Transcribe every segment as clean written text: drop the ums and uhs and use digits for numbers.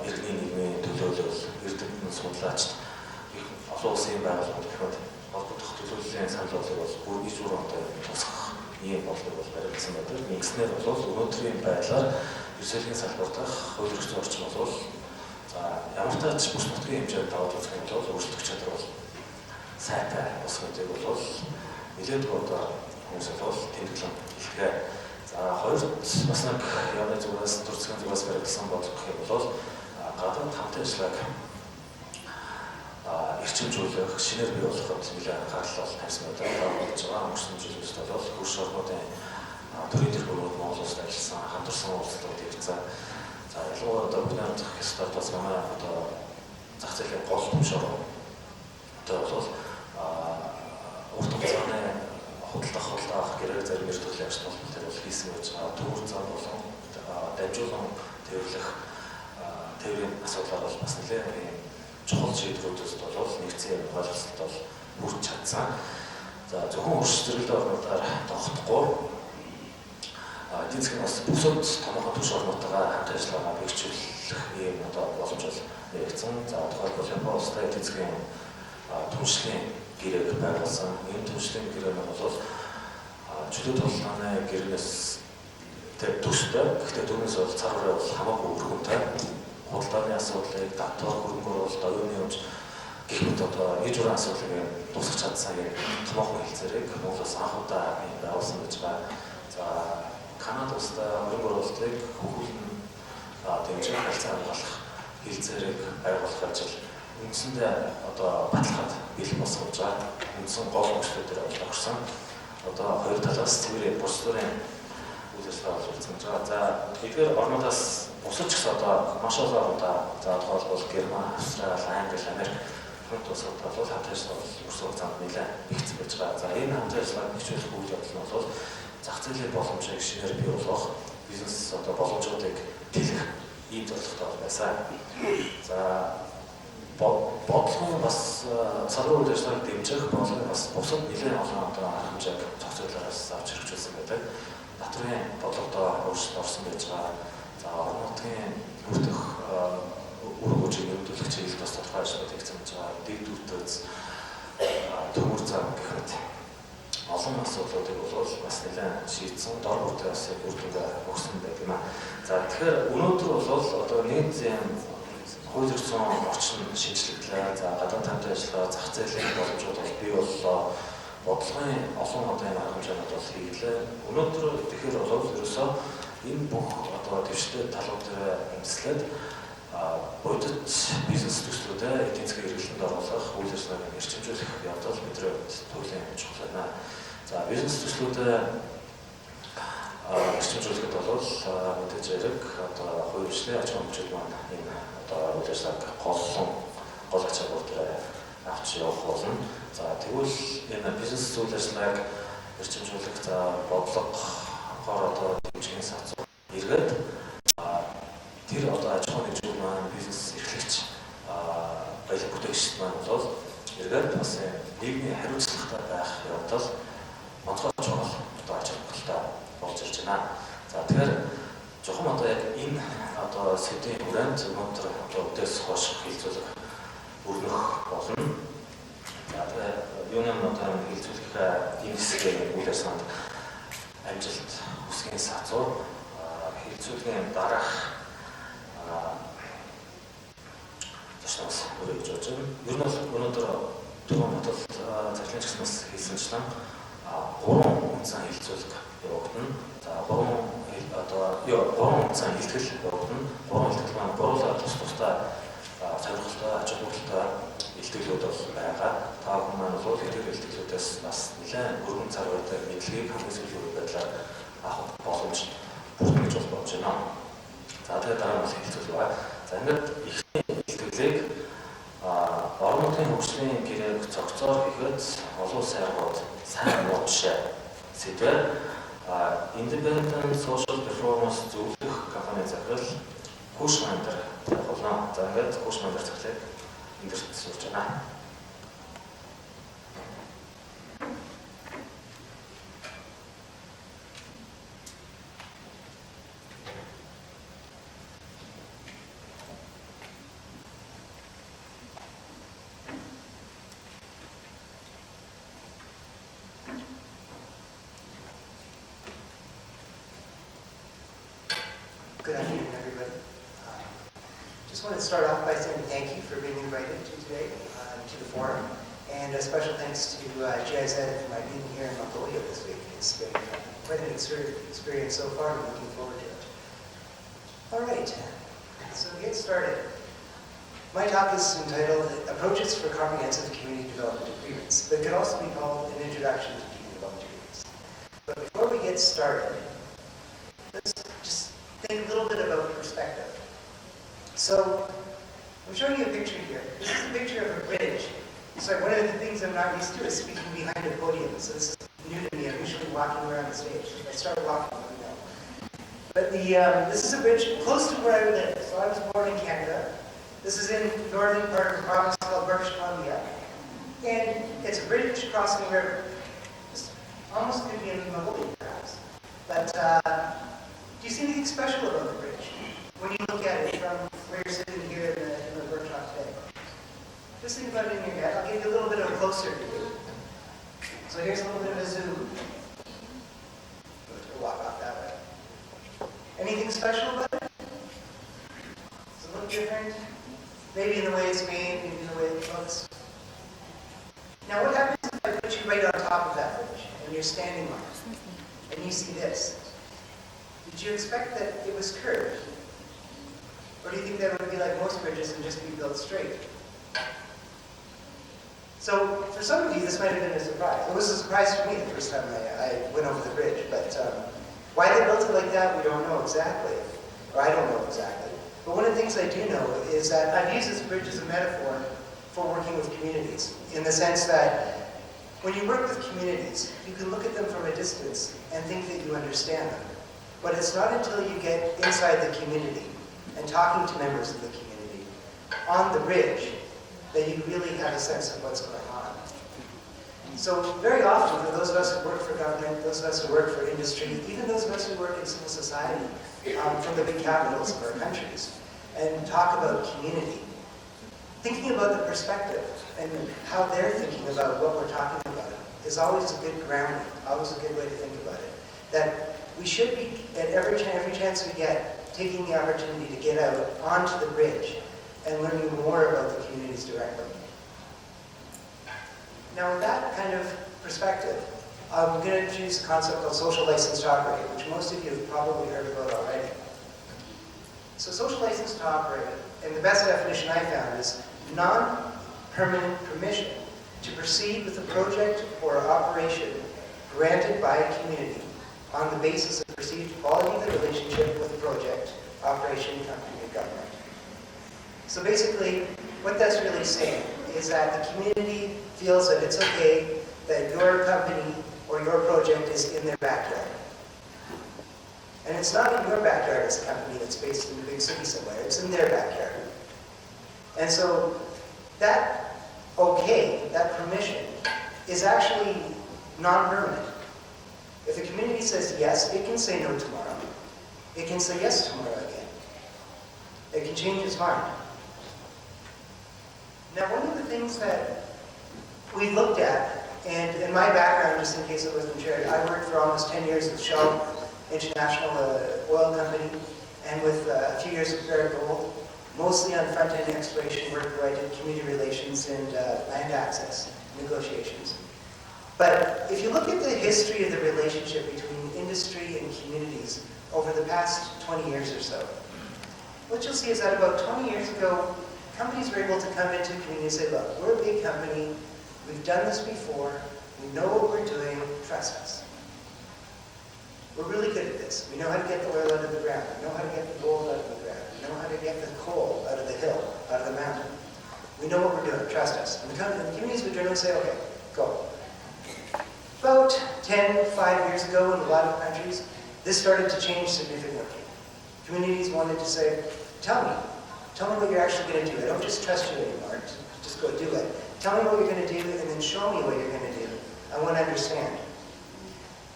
иргэний нийгмийн төлөөлөл, эрдэмтэн судлаачид их олон улсын байгууллагууд гэхэд холбогдох төлөөллийн санал болгыг бол бүр иж бүр одоо тусгах ийм бодлого бол баригдсан байдаг. Нэгснээр бол өнөөдрийн байдлаар ерөнхийлөгчийн салбар дахь хууль эрхцэн орчин бол ямар тач бүс нутгийн хэмжээнд даваад үзэх юм бол өөрчлөх чадвар бол сайтай босгодыг бол нэлээд одоо хүмүүс бол тэмдэглэн хэлгээ. За хоёрт бас нэг явны зүгээс төрцгийн зүгээс баригдсан бодлого гэх юм бол гадаад хамтын ажиллагааг эрчимжүүлэх, шинээр бий болгоход нэлээд анхаарал тавьсан байдаг. Болж байгаа өнгөрсөн жилд бол хөрш орнуудын төрийн тэргүүрүүд Монгол улсад ажилласан, хамтарсан уулзалтууд хийгдсэн. За ялангуяа одоо бидний дахь хэсгээр бас манай одоо зах зээлийн гол түвшин одоо бол урт хугацааны худалдах гэрээр зарим нэр төрлийн ажил төр бол хийсэн байж байгаа. Төвөр зам болон дамжуулан төвлөх тээврийн асуудлаар бол бас нэлээд чухал шийдвэрүүдэд бол нэгцэн ойлголцолд бол хүрч чадсан. За зөвхөн өрш зэрэглэлийн орнуудаар тогтохгүй эдийн засгийн бас бусад томоохон түвшин орнуудтайгаа хамт ажиллагаа бэхжүүлэх ийм одоо боломж бол нэгдсэн. За тухайлбал Японы улстай эдийн засгийн түвшлийн гэрээг байгуулсан. Энэ түвшлийн гэрээ нь бол чөлөө тулааны гэрнээс тэр төстэй. Гэхдээ түүнээс бол цар хүрээ бол хамаагүй өргөнтэй. Худалдааны асуудлыг татвар хөрөнгөөр бол оюуны өмч гэх мэт одоо иж бүрийн асуудлыг тусгах чадсан томоохон хэлцээрийг Монголоос анх удаа байгуулсан гэж байна. За Канада улстай хөрөнгө оруулалтыг хөгжүүлэн дэмжих харилцаа хамгаалах хэлцээрийг байгуулах ажил үндсэндээ одоо баталгаад бэлэн босгож байгаа. Үндсэн гол өгчлүүдээр орсон. Одоо хоёр талаас цэвэр бус төрийн үйл ажиллагаа боловсруулсан байгаа. За эдгээр орнуудаас бусад ч гэсэн одоо маш олон удаа за тухайлбал Герман, Австрали, Англи, Америк хамт улсууд бол хамт ажиллагаа өрсөлдөөх замд нэлээд ихсэн байж байгаа. За энэ хамт ажиллагааг хөгжүүлэх үйл явдал нь бол зах зээлийн боломжийг шинээр бий болгох, бизнес одоо боломжуудыг тэлэх ийм зорилготой байсан. За бодлого бас салбар үйл ажиллагааг дэмжих бодлого бас бусад нэлээд олон одоо арга хэмжээг зохицуулаараас авч хэрэгжүүлсэн байдаг. Батрын бодлогодоо өөрчлөлт орсон байж байгаа. За орон нутгийн бүрдэх үр хөгжийг нэмэгдүүлэх чиглэлд бас тодорхой ажиллагаа хийгдсэн байж байгаа. Дэд үтээс төмөр зам гэх мэт олон асуудлуудыг бол бас нэлээд шийдсэн. Дор бүртээ бас үр дүнгээ өгсөн байдаг юм аа. За тэгэхээр өнөөдөр бол одоо нийгмийн хууль эрхцэн орчин шинжлэглээ. За гадаад хамт ажиллагаа, зах зээлийн боломжууд бол бий боллоо. Бодлогын олон одоо энэ арга хэмжээнд бол хийглээ. Өнөөдөр тэгэхээр бол ерөөсөө энэ бүх одоо дэвштэй талууд дээр эмслээд бодит бизнес төслүүдэд эдийн засгийн эргэлтэнд оруулах, үйл ажиллагааг эрчимжүүлэх явдал бидний төрлийн чухал байна. За бизнес төслүүдэд эрчимжүүлэхэд бол мэдээж хэрэг одоо хувь хөгжлийн аж ахуйн маань энэ одоо үйл ажиллагааг гол ач холбогдол дээр авч явах болно. За тэгвэл энэ бизнес үйл ажиллагааг эрчимжүүлэх за бодлогоор одоо хэмжээний сацуу эргээд тэр одоо аж ахуйн нэгжүүд маань бизнес эрхлэгч баялаг бүтээгчид маань бол эргээд бас нийгмийн хариуцлагатай байх явдал онцгой чухал одоо аж холбогдолтой болж ирж байна. За тэгэхээр зөвхөн одоо яг энэ одоо сэдвийн хүрээнд өнөөдөр одоо үдээс хойш хилцүүлэх өрнөх болно. За тэгэхээр юуны одоо хилцүүлэх энэ хэсгийн үйл ажиллагаанд амжилт хүсгийн сацуу хилцүүлгийн дараах зочноос өргөж болж байна. Ер нь бол өнөөдөр түрүүн бодол цахилгаан чигснээс хэлсэнчлэн 3 үндсэн хилцүүлэг явагдана. За 3 үндсэн хилцэл явагдана. 3 хилцэл маань гурлаа тусдаа сонирхолтой ач холбогдолтой илтгэлүүд бол байгаа. Та бүхэн маань бол эдгээр илтгэлүүдээс бас нэлээд өргөн цар байдаг мэдлэгийг хамгийн сүүлийн байдлаар авах боломж бүрдэн гэж болж байна. За тэгээд дараа нь хэлцүүл байгаа. За ингээд ихний илтгэлийг орон нутгийн хөгжлийн гэрээг цогцоор хийхэд олон улсын аргууд сайн муу жишээ сэдвээр Independent Social Performance зөвлөх компани захирал Хөөш мандар болно. За ингээд Хөөш мандар захиралыг эндэрт сурч байна. Good afternoon, everybody. Just want to start off by saying thank you for being invited to today, to the forum, and a special thanks to GIZ for my being here in Mongolia this week. It's been quite an experience so far, and I'm looking forward to it. All right, so to get started, my talk is entitled Approaches for Comprehensive Community Development Agreements, but it could also be called An Introduction to Community Development Agreements. But before we get started, let's just think a little bit about perspective. So, I'm showing you a picture here. This is a picture of a bridge. So one of the things I'm not used to is speaking behind a podium. So this is new to me. I'm usually walking around the stage. If I start walking, let me know. But this is a bridge close to where I live. So I was born in Canada. This is in the northern part of the province called British Columbia. And it's a bridge crossing a river. This almost could be in Mongolia, perhaps. But do you see anything special about the bridge when you look at it from where you're sitting here in the workshop today? Just think about it in your head. I'll give you a little bit of a closer view. So here's a little bit of a zoom. We'll walk off that way. Anything special about it? Does it look different? Maybe in the way it's made, maybe in the way it looks. Now what happens if I put you right on top of that bridge and you're standing on it and you see this? Did you expect that it was curved? Or do you think that it would be like most bridges and just be built straight? So for some of you, this might have been a surprise. It was a surprise for me the first time I went over the bridge. But why they built it like that, we don't know exactly. Or I don't know exactly. But one of the things I do know is that I've used this bridge as a metaphor for working with communities, in the sense that when you work with communities, you can look at them from a distance and think that you understand them. But it's not until you get inside the community and talking to members of the community on the bridge that you really have a sense of what's going on. So very often, for those of us who work for government, those of us who work for industry, even those of us who work in civil society from the big capitals of our countries, and talk about community, thinking about the perspective and how they're thinking about what we're talking about is always a good grounding, always a good way to think about it. That we should be, at every chance we get, taking the opportunity to get out onto the bridge and learning more about the communities directly. Now with that kind of perspective, I'm going to introduce a concept called social license to operate, which most of you have probably heard about already. So social license to operate, and the best definition I found is non-permanent permission to proceed with a project or operation granted by a community on the basis of perceived quality of the relationship with the project, operation, company, or government. So basically, what that's really saying is that the community feels that it's okay that your company or your project is in their backyard. And it's not in your backyard as a company that's based in a big city somewhere, it's in their backyard. And so that okay, that permission, is actually non-permanent. If a community says yes, it can say no tomorrow. It can say yes tomorrow again. It can change its mind. Now, one of the things that we looked at, and in my background, just in case it wasn't shared, I worked for almost 10 years with Shell International Oil Company, and with a few years with Barrick Gold, mostly on front-end exploration work where I did community relations and land access negotiations. But if you look at the history of the relationship between industry and communities over the past 20 years or so, what you'll see is that about 20 years ago, companies were able to come into a community and say, look, we're a big company, we've done this before, we know what we're doing, trust us. We're really good at this. We know how to get the oil out of the ground, we know how to get the gold out of the ground, we know how to get the coal out of the hill, out of the mountain. We know what we're doing, trust us. And the communities would generally say, okay, go. About 5 years ago in a lot of countries, this started to change significantly. Communities wanted to say, tell me what you're actually going to do. I don't just trust you anymore, just go do it. Tell me what you're going to do and then show me what you're going to do. I want to understand.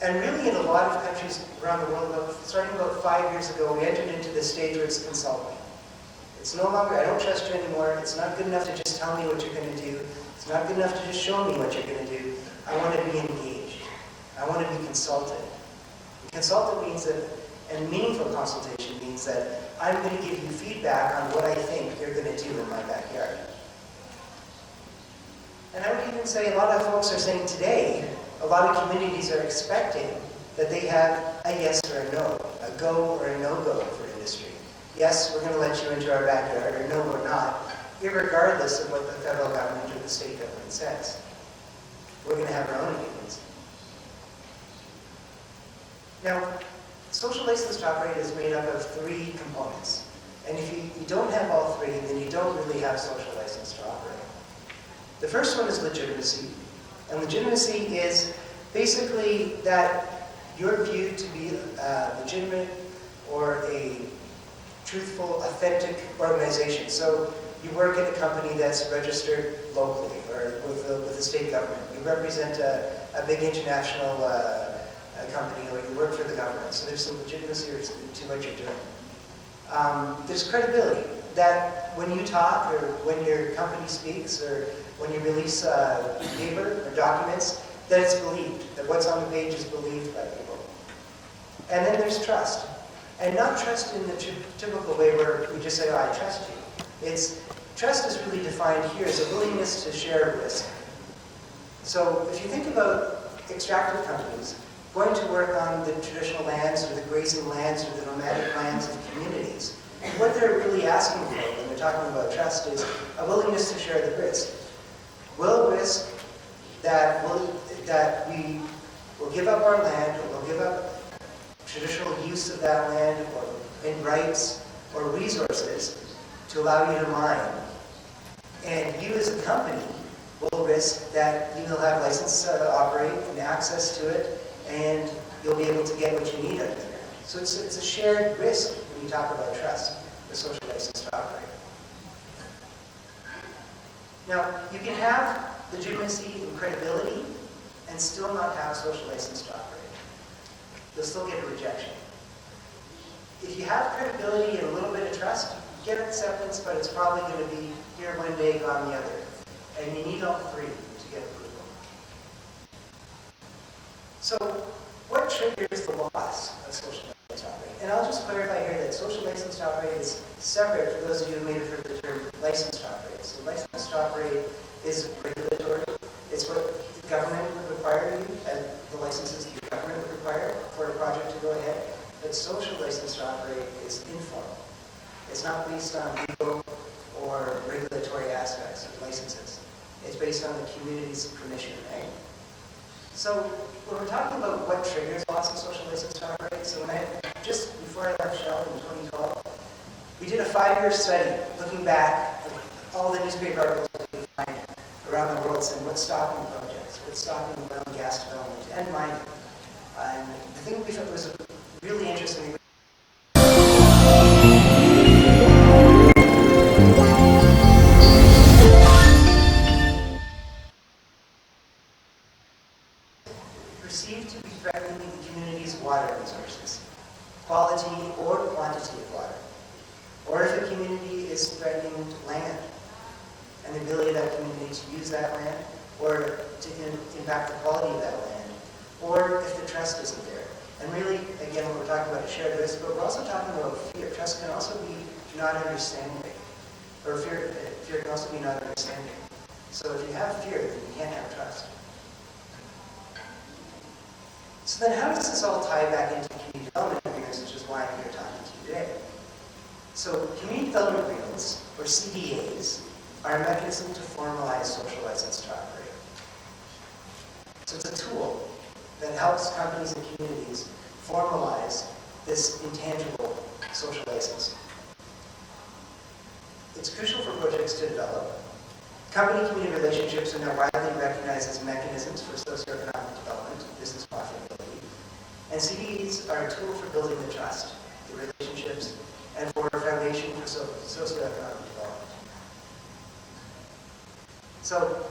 And really in a lot of countries around the world, starting about 5 years ago, we entered into this stage where it's consulting. It's no longer, I don't trust you anymore, it's not good enough to just tell me what you're going to do. It's not good enough to just show me what you're going to do. I want to be engaged. I want to be consulted. And consulted means that, and meaningful consultation means means that I'm going to give you feedback on what I think you're going to do in my backyard. And I would even say a lot of folks are saying today, a lot of communities are expecting that they have a yes or a no, a go or a no-go for industry. Yes, we're going to let you into our backyard, or no, we're not, irregardless of what the federal government or the state government says. We're going to have our own opinions. Now, social license to operate is made up of 3 components. And if you don't have all 3, then you don't really have social license to operate. The first one is legitimacy. And legitimacy is basically that you're viewed to be legitimate or a truthful, authentic organization. So you work at a company that's registered locally or with the state government. You represent a big international company, or you work for the government. So there's some legitimacy to what you're doing. There's credibility, that when you talk or when your company speaks or when you release paper or documents, that it's believed, that what's on the page is believed by people. And then there's trust. And not trust in the typical way where we just say, oh, I trust you. Trust is really defined here as a willingness to share risk. So if you think about extractive companies going to work on the traditional lands or the grazing lands or the nomadic lands of communities, what they're really asking for when they're talking about trust is a willingness to share the risk. We'll risk that we will give up our land, or we'll give up traditional use of that land, or in rights or resources to allow you to mine. And you as a company will risk that you will have license to operate and access to it, and you'll be able to get what you need out of it. So it's a shared risk when you talk about trust, the social license to operate. Now, you can have legitimacy and credibility and still not have social license to operate. You'll still get a rejection. If you have credibility and a little bit of trust, you get acceptance, but it's probably going to be here one day, gone the other. And you need all 3 to get approval. So, what triggers the loss of social license to operate? And I'll just clarify here that social license to operate is separate for those of you who may have heard the term license to operate. So license to operate is regulatory. It's what the government would require you, and the licenses the government would require for a project to go ahead. But social license to operate is informal. It's not based on legal or regulatory aspects of licenses. It's based on the community's permission, right? So when we're talking about what triggers loss of social license to operate, so just before I left Shell in 2012, we did a 5-year study looking back at all the newspaper articles that we find around the world saying what's stopping projects, what's stopping oil and gas development, and mining. And I think we thought it was a really interesting. Perceived to be threatening the community's water resources, quality or quantity of water, or if a community is threatening land and the ability of that community to use that land, or to impact the quality of that land, or if the trust isn't there. And really, again, we're talking about a shared risk, but we're also talking about fear. Trust can also be not understanding, or fear can also be not understanding. So if you have fear, then you can't have trust. So then how does this all tie back into community development agreements, which is why I'm here talking to you today? So community development agreements, or CDAs, are a mechanism to formalize social license to operate. So it's a tool that helps companies and communities formalize this intangible social license. It's crucial for projects to develop. Company-community relationships are now widely recognized as mechanisms for socioeconomic development, business profitability. And CDAs are a tool for building the trust, the relationships, and for a foundation for socioeconomic development. So,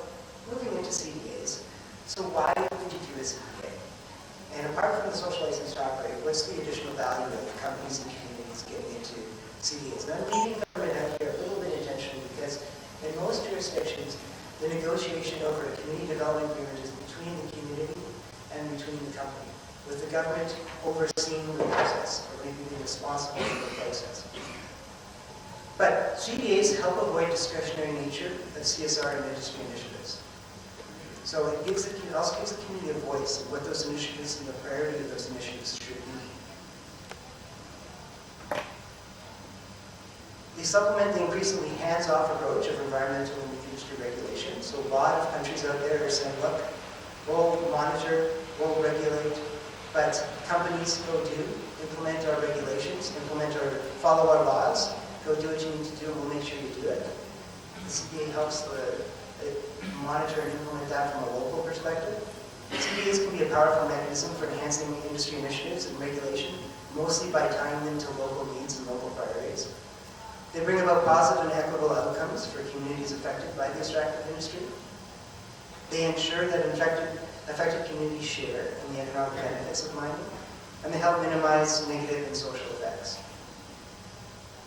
moving into CDAs, so why would you do a CDA? And apart from the social license to operate, what's the additional value of companies and communities getting into CDAs? And I'm leaving government out here a little bit intentionally because in most jurisdictions, the negotiation over a community development agreement is between the community and between the company, with the government overseeing the process, or maybe being responsible for the process. CDAs help avoid discretionary nature of CSR and industry initiatives. So it also gives the community a voice of what those initiatives and the priority of those initiatives should be. They supplement the increasingly hands-off approach of environmental and industry regulation. So a lot of countries out there are saying, look, we'll monitor, we'll regulate, but companies go do, implement our regulations, follow our laws, go do what you need to do, and we'll make sure you do it. The CDA helps monitor and implement that from a local perspective. CDAs can be a powerful mechanism for enhancing industry initiatives and regulation, mostly by tying them to local needs and local priorities. They bring about positive and equitable outcomes for communities affected by the extractive industry. They ensure that affected communities share in the economic benefits of mining, and they help minimize negative and social effects.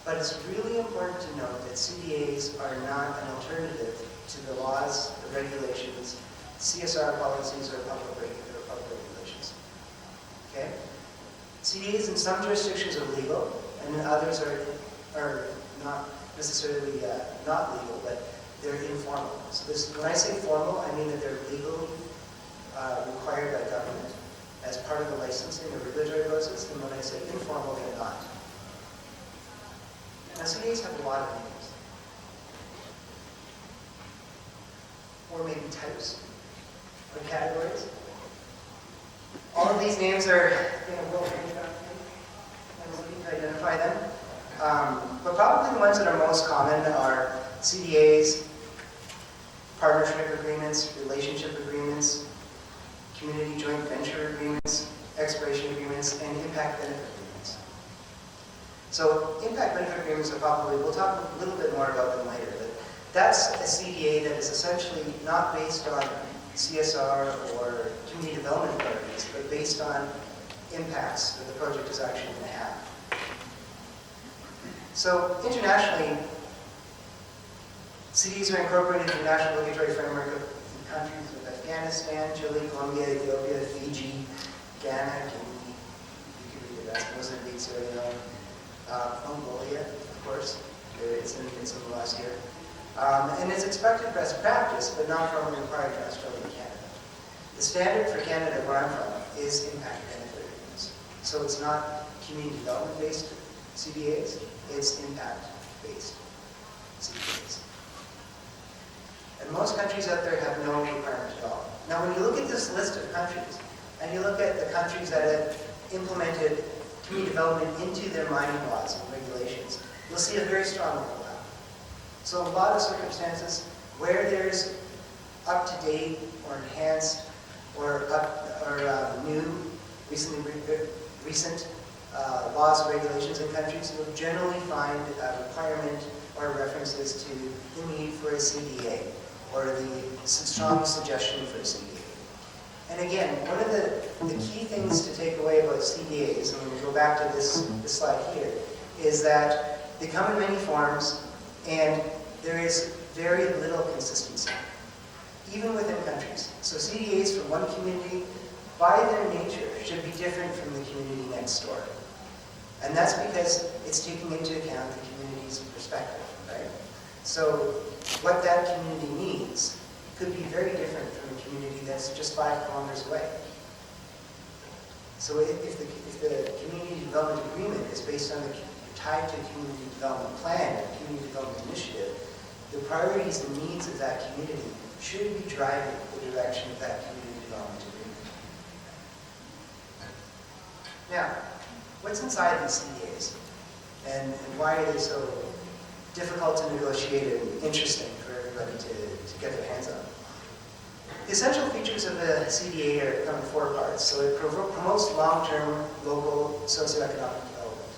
But it's really important to note that CDAs are not an alternative to the laws, the regulations, CSR policies, or public regulations. Okay? CDAs in some jurisdictions are legal, and in others are not necessarily not legal, but they're informal. So when I say formal, I mean that they're legally required by government as part of the licensing or regulatory process, and when I say informal, they're not. Now, CDAs have a lot of names, or maybe types or categories. All of these names are well trained on me. I was looking to identify them. But probably the ones that are most common are CDAs, partnership agreements, relationship agreements, community joint venture agreements, exploration agreements, and impact benefit agreements. So impact benefit agreements are probably, we'll talk a little bit more about them later, but that's a CDA that is essentially not based on CSR or community development priorities, but based on impacts that the project is actually going to have. So internationally, CDAs are incorporated in the national regulatory framework of countries of Afghanistan, Chile, Colombia, Ethiopia, Fiji, Ghana, Guinea, you can read the rest, Mozambique, Sierra Leone, Mongolia, of course, it's in the last year. And it's expected best practice, but not formally required to Australia and Canada. The standard for Canada, where I'm from, is impact benefit agreements. So it's not community development-based CDAs, it's impact-based CDAs. And most countries out there have no requirement at all. Now, when you look at this list of countries, and you look at the countries that have implemented community development into their mining laws and regulations, you'll see a very strong overlap. So a lot of circumstances where there's up-to-date or enhanced or new, recent laws and regulations in countries, you'll generally find a requirement or references to the need for a CDA or the strong suggestion for a CDA. And again, one of the key things to take away about CDAs, and when we go back to this slide here, is that they come in many forms and there is very little consistency, even within countries. So CDAs from one community, by their nature, should be different from the community next door. And that's because it's taking into account the community's perspective, right? So what that community needs could be very different from a community that's just 5 kilometers away. So if the community development agreement is based on tied to a community development plan, a community development initiative, the priorities and needs of that community should be driving the direction of that community development agreement. Now, what's inside these CDAs? And why are they so difficult to negotiate and interesting for everybody to get their hands on? The essential features of a CDA are come in 4 parts. So it promotes long-term local socioeconomic development.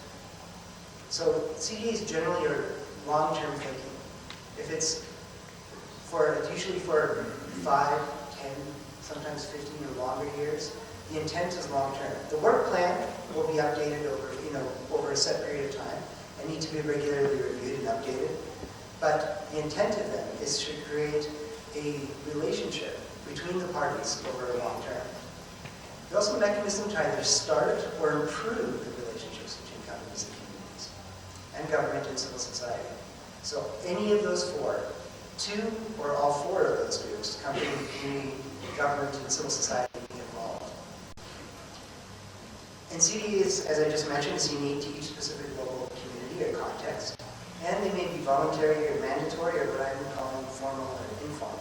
So CDAs generally are long-term thinking. If it's usually for 5, 10, sometimes 15 or longer years, the intent is long-term. The work plan will be updated over a set period of time and need to be regularly reviewed and updated. But the intent of them is to create a relationship between the parties over a long term. There's also a mechanism to either start or improve the relationships between companies and communities, and government and civil society. So So any of those four, two or all four of those groups, company, community, government, and civil society, be involved. And CDAs, as I just mentioned, is unique to each specific local community or context. And they may be voluntary or mandatory, or what I'm calling formal or informal.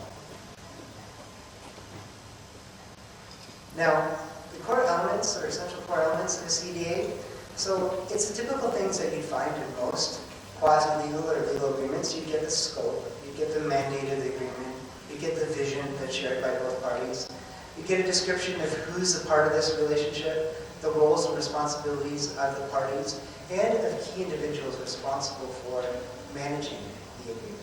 Now, the core elements, or essential core elements of a CDA, so it's the typical things that you'd find in most quasi-legal or legal agreements. You get the scope, you get the mandate of the agreement, you get the vision that's shared by both parties, you get a description of who's a part of this relationship, the roles and responsibilities of the parties, and of key individuals responsible for managing the agreement.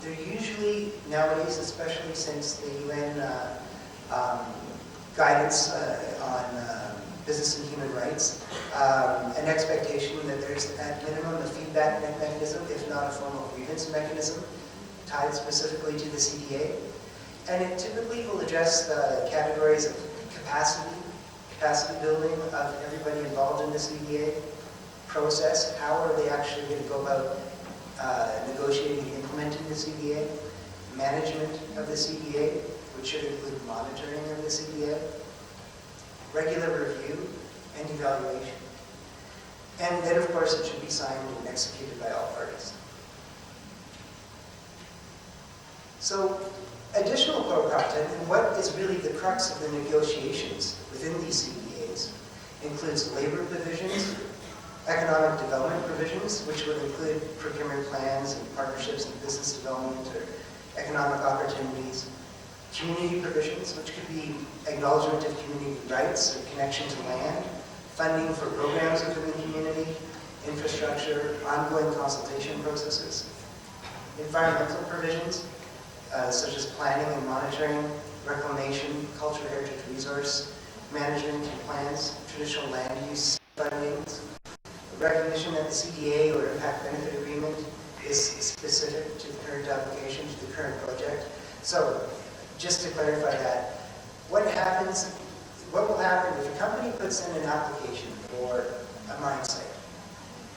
They're usually, nowadays, especially since the UN guidance on business and human rights, an expectation that there's at minimum a feedback mechanism, if not a formal grievance mechanism, tied specifically to the CDA. And it typically will address the categories of capacity building of everybody involved in the CDA, process, how are they actually going to go about negotiating and implementing the CDA, management of the CDA, which should include monitoring of the CDA, regular review and evaluation. And then, of course, it should be signed and executed by all parties. So, additional core content, and what is really the crux of the negotiations within these CDAs, includes labor provisions, economic development provisions, which would include procurement plans and partnerships and business development or economic opportunities, community provisions, which could be acknowledgement of community rights or connection to land, funding for programs within the community, infrastructure, ongoing consultation processes, environmental provisions, such as planning and monitoring, reclamation, cultural heritage resource, management and plans, traditional land use fundings, recognition that the CDA or impact benefit agreement is specific to the current application, to the current project. So, just to clarify that, what will happen if a company puts in an application for a mine site?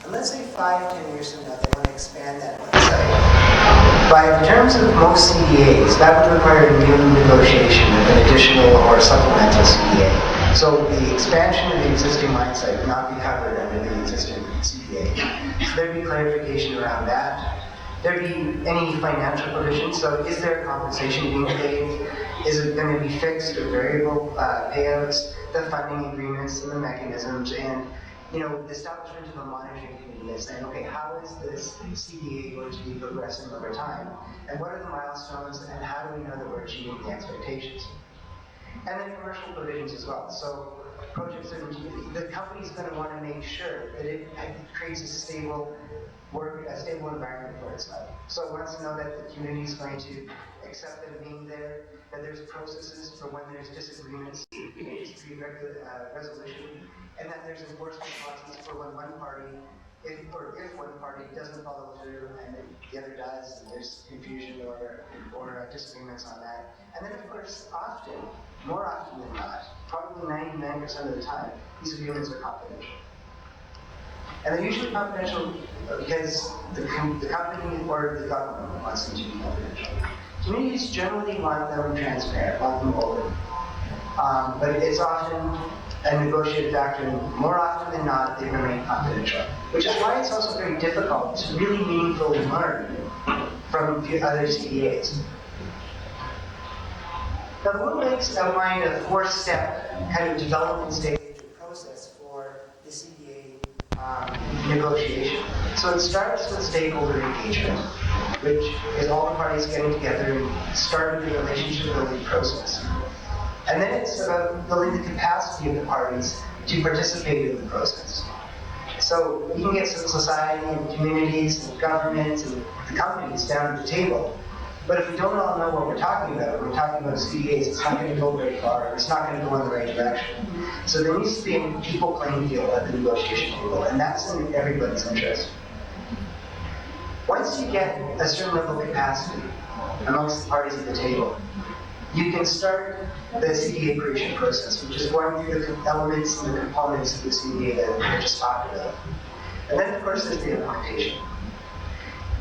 And let's say 5-10 years from now they want to expand that mine site. By the terms of most CDAs, that would require a new negotiation of an additional or supplemental CDA. So the expansion of the existing mine site would not be covered under the existing CDA. So there'd be clarification around that. There'd be any financial provisions. So is there compensation being paid? Is it going to be fixed or variable payouts? The funding agreements and the mechanisms, and the establishment of a monitoring committee that's saying, okay, how is this CDA going to be progressing over time? And what are the milestones, and how do we know that we're achieving the expectations? And then commercial provisions as well. So projects the company's going to want to make sure that it creates a stable environment for itself. So it wants to know that the community is going to accept them being there, that there's processes for when there's disagreements, dispute resolution, and that there's enforcement processes for when one party, if one party doesn't follow through and the other does, and there's confusion or disagreements on that. And then, of course, more often than not, probably 99% of the time, these agreements are confidential. And they're usually confidential because the company or the government wants them to be confidential. Communities generally want them transparent, want them open. But it's often a negotiated factor, and more often than not, they remain confidential. Which is why it's also very difficult to really meaningfully learn from the other CDAs. Now, the Woodlands outlined a 4-step kind of development stage process for the CDA negotiation. So it starts with stakeholder engagement, which is all the parties getting together and starting the relationship building process. And then it's about building the capacity of the parties to participate in the process. So you can get civil society and communities and governments and the companies down at the table. But if we don't all know what we're talking about CDAs, it's not going to go very far, it's not going to go in the right direction. So there needs to be an equal playing field at the negotiation table, and that's in everybody's interest. Once you get a certain level of capacity amongst the parties at the table, you can start the CDA creation process, which is going through the elements and the components of the CDA that I just talked about. And then, of course, there's the implementation.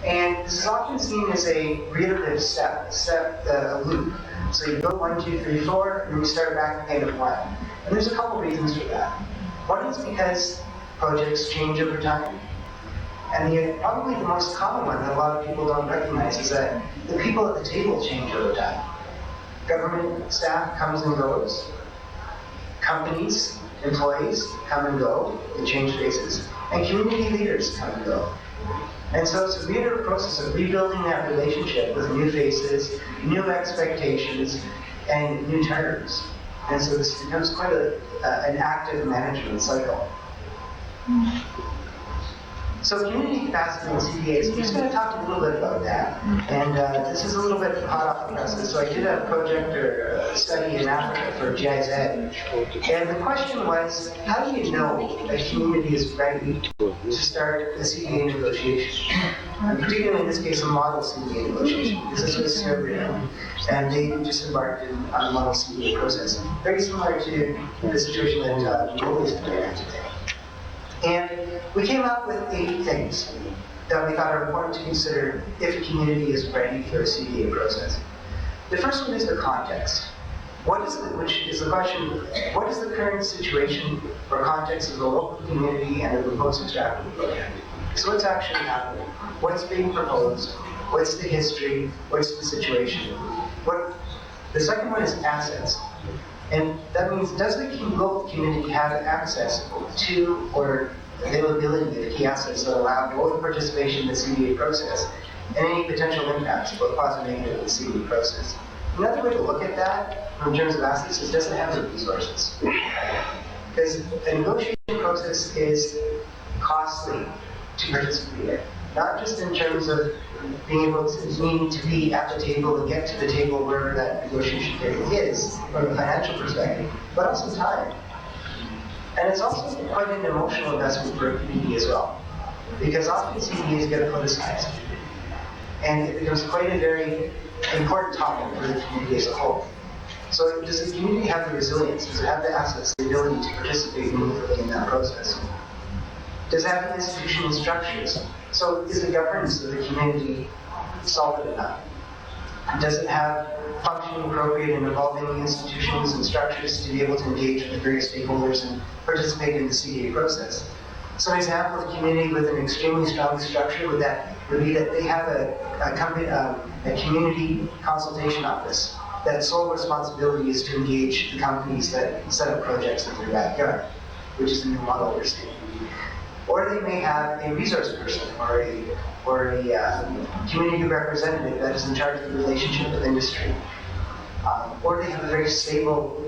And this is often seen as a reiterative a loop. So you go 1, 2, 3, 4, and you start back again at 1. And there's a couple reasons for that. One is because projects change over time. And probably the most common one that a lot of people don't recognize is that the people at the table change over time. Government staff comes and goes. Companies, employees come and go in change phases. And community leaders come and go. And so it's a reiterative process of rebuilding that relationship with new faces, new expectations, and new terms. And so this becomes quite an active management cycle. So community capacity in CDAs, I'm just going to talk a little bit about that. And this is a little bit hot off the presses. So I did a project or a study in Africa for GIZ. And the question was, how do you know a community is ready to start a CDA negotiation? And particularly in this case, a model CDA negotiation, because this was Serbia. And they just embarked on a model CDA process. Very similar to the situation that Mongolzuuch is doing today. And we came up with 8 things that we thought are important to consider if a community is ready for a CDA process. The first one is the context. Which is the question, what is the current situation or context of the local community and the proposed extractive project? So what's actually happening? What's being proposed? What's the history? What's the situation? The second one is assets. And that means, does the local community have access to or availability of key assets that allow both participation in the CDA process and any potential impacts, both positive and negative, of the CDA process? Another way to look at that, in terms of assets, is does it have the resources? Because a negotiation process is costly to participate in, not just in terms of being able to needing to be at the table and get to the table wherever that negotiation table is from a financial perspective, but also time. And it's also quite an emotional investment for a community as well, because often CDAs get politicized, and it becomes quite a very important topic for the community as a whole. So does the community have the resilience? Does it have the assets, the ability to participate meaningfully in that process? Does it have the institutional structures? So is the governance of the community solid enough? Does it have functioning, appropriate, and evolving institutions and structures to be able to engage with the various stakeholders and participate in the CDA process? So an example of a community with an extremely strong structure would be that they have a community consultation office that sole responsibility is to engage the companies that set up projects in their backyard, which is a new model we're seeing. Or they may have a resource person or a community representative that is in charge of the relationship with industry. Or they have a very stable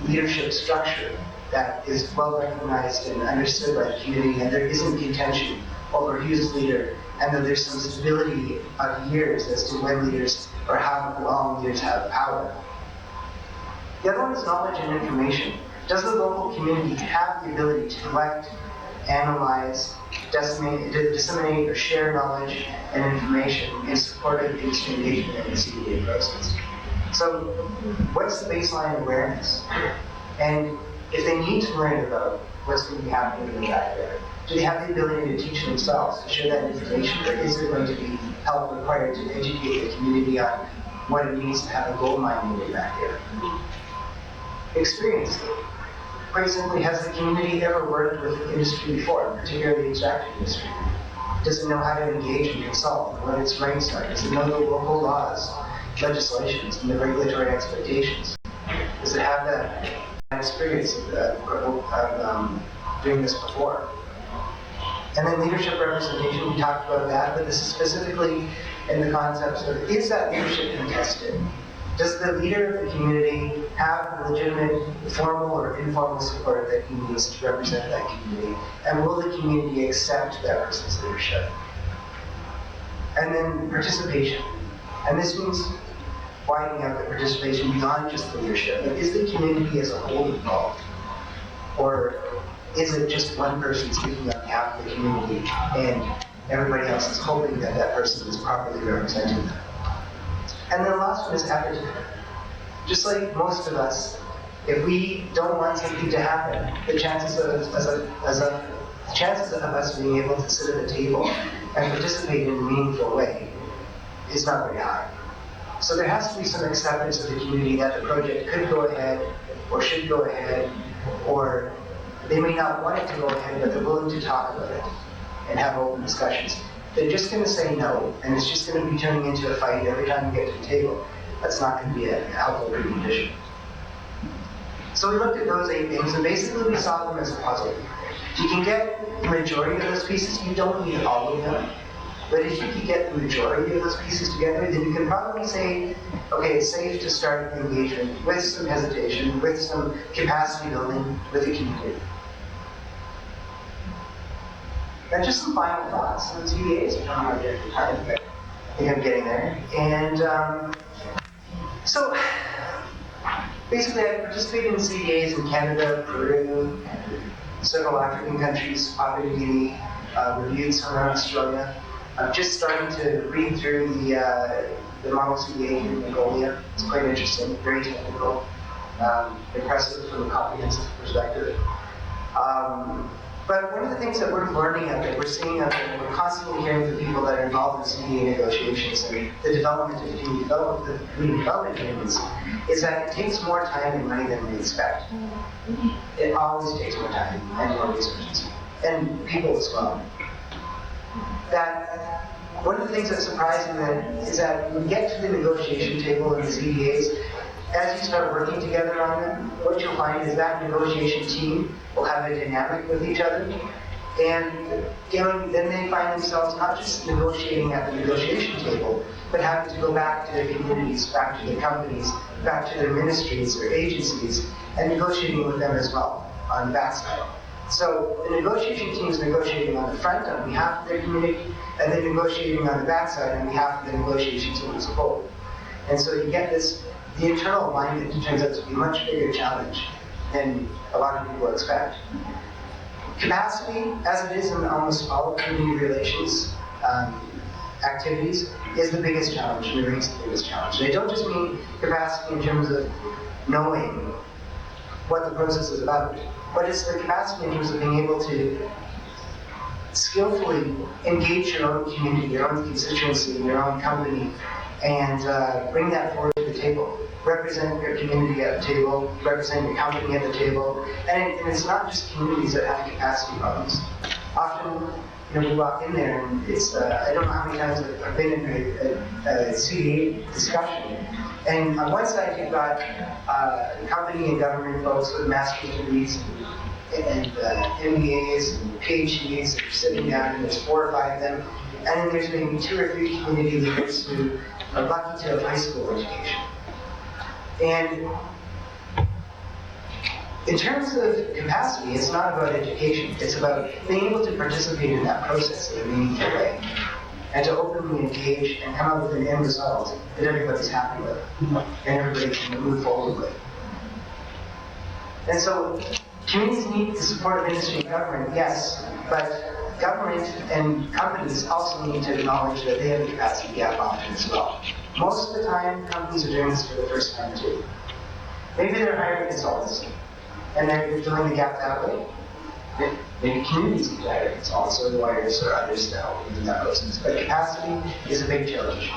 leadership structure that is well recognized and understood by the community, and there isn't contention over who's leader, and that there's some stability of years as to when leaders or how long leaders have power. The other one is knowledge and information. Does the local community have the ability to collect, analyze, disseminate, or share knowledge and information in support of industry engagement in the CDA process? So, what's the baseline awareness? And if they need to learn about what's going to be happening in the backyard, do they have the ability to teach themselves to share that information, or is there going to be help required to educate the community on what it means to have a gold mine in the backyard? Experience. Quite simply, has the community ever worked with industry before, particularly the extractive industry? Does it know how to engage and consult, what its rights are? Does it know the local laws, legislations, and the regulatory expectations? Does it have that experience of doing this before? And then leadership representation, we talked about that, but this is specifically in the context of, is that leadership contested? Does the leader of the community have legitimate formal or informal support that he needs to represent that community? And will the community accept that person's leadership? And then participation. And this means widening out the participation beyond just the leadership. But is the community as a whole involved? Or is it just one person speaking on behalf of the community and everybody else is hoping that that person is properly representing them? And then the last one is apathy. Just like most of us, if we don't want something to happen, the chances of us being able to sit at the table and participate in a meaningful way is not very high. So there has to be some acceptance of the community that the project could go ahead or should go ahead, or they may not want it to go ahead, but they're willing to talk about it and have open discussions. They're just going to say no, and it's just going to be turning into a fight every time you get to the table. That's not going to be a helpful precondition. So we looked at those 8 things, and basically we saw them as a puzzle. If you can get the majority of those pieces, you don't need all of them. But if you can get the majority of those pieces together, then you can probably say, okay, it's safe to start engagement with some hesitation, with some capacity building with the community. And just some final thoughts on CDAs. I don't know if you have time, but I think I'm getting there. And so, basically, I participated in CDAs in Canada, Peru, several African countries, Papua New Guinea, reviewed some around Australia. I'm just starting to read through the model CDA in Mongolia. It's quite interesting, very technical, impressive from a comprehensive perspective. But one of the things that we're learning of it, we're seeing of it, we're constantly hearing from people that are involved in CDA negotiations and the development of community development agreements, is that it takes more time and money than we expect. It always takes more time and more resources, and people as well. That one of the things that's surprising is that when you get to the negotiation table in the CDAs, as you start working together on them, what you'll find is that negotiation team will have a dynamic with each other, and then they find themselves not just negotiating at the negotiation table, but having to go back to their communities, back to their companies, back to their ministries or agencies, and negotiating with them as well on that side. So the negotiation team is negotiating on the front on behalf of their community, and then negotiating on the backside on behalf of the negotiation team as a whole. And so you get the internal alignment turns out to be a much bigger challenge than a lot of people expect. Capacity, as it is in almost all community relations activities, is the biggest challenge and remains the biggest challenge. And I don't just mean capacity in terms of knowing what the process is about, but it's the capacity in terms of being able to skillfully engage your own community, your own constituency, your own company, and bring that forward to the table. Represent your community at the table, represent your company at the table, and it's not just communities that have capacity problems. Often, we walk in there and it's, I don't know how many times I've been in a CDA discussion, and on one side you've got company and government folks with master's degrees and MBAs and PhDs that are sitting down, and there's 4 or 5 of them, and then there's maybe 2 or 3 community leaders who are lucky to have high school education. And in terms of capacity, it's not about education. It's about being able to participate in that process in a meaningful way, and to openly engage and come up with an end result that everybody's happy with, and everybody can move forward with. And so, communities need the support of industry and government, yes, but government and companies also need to acknowledge that they have a capacity gap often as well. Most of the time, companies are doing this for the first time too. Maybe they're hiring consultants, and they're filling the gap that way. Maybe communities need to hire consultants or lawyers or others to help in that process. But capacity is a big challenge.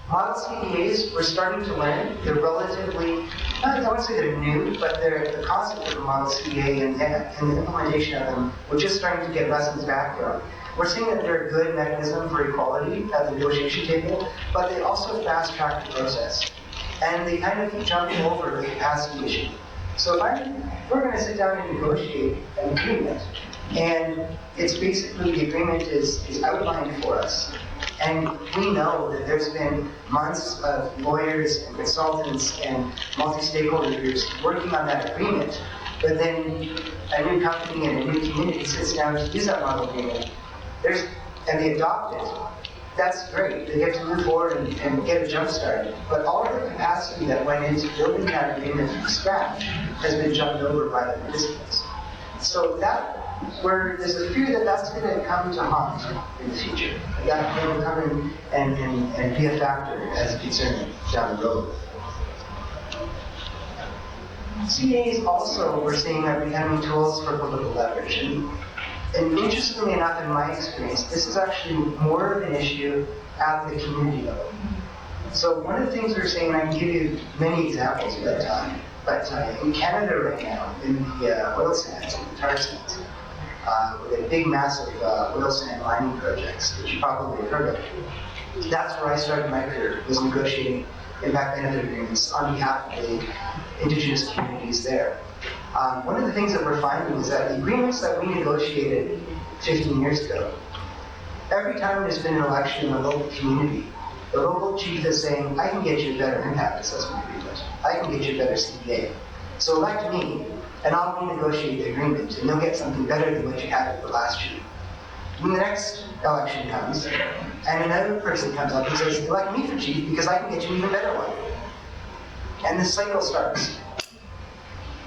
Model CDAs, we're starting to learn. They're relatively, I won't say they're new, but the concept of a model CDA and the implementation of them, we're just starting to get lessons back from. We're seeing that they're a good mechanism for equality at the negotiation table, but they also fast-track the process. And they kind of jump over the capacity issue. So we're going to sit down and negotiate an agreement, and it's basically the agreement is outlined for us. And we know that there's been months of lawyers and consultants and multi-stakeholder groups working on that agreement, but then a new company and a new community sits down to use that model agreement. And they adopt it. That's great. They get to move forward and get a jump start. But all of the capacity that went into building that agreement from scratch has been jumped over by the participants. So there's a fear that that's going to come to haunt in the future. That will come in and be a factor as a concern down the road. CDAs also, we're seeing, are becoming tools for political leverage. And And interestingly enough, in my experience, this is actually more of an issue at the community level. So one of the things we're saying, and I can give you many examples of that, but in Canada right now, in the oil sands, in the tar sands, with a big, massive oil sand mining projects, which you probably have heard of, that's where I started my career, was negotiating impact benefit agreements on behalf of the indigenous communities there. One of the things that we're finding is that the agreements that we negotiated 15 years ago, every time there's been an election in a local community, the local chief is saying, I can get you a better impact assessment agreement. I can get you a better CDA. So elect me, and I'll renegotiate the agreement, and you'll get something better than what you had at the last year. When the next election comes, and another person comes up and says, elect me for chief because I can get you an even better one. And the cycle starts.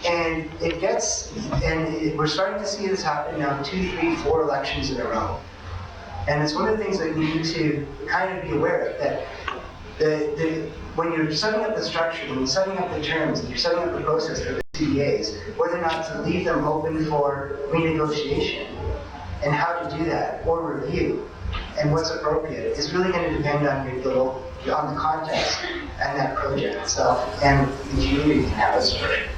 And we're starting to see this happen now 2, 3, 4 elections in a row. And it's one of the things that we need to kind of be aware of, that when you're setting up the structure, when you're setting up the terms, and you're setting up the process for the CDAs, whether or not to leave them open for renegotiation and how to do that, or review, and what's appropriate, is really going to depend on the context and that project itself, and the community and how it's structured.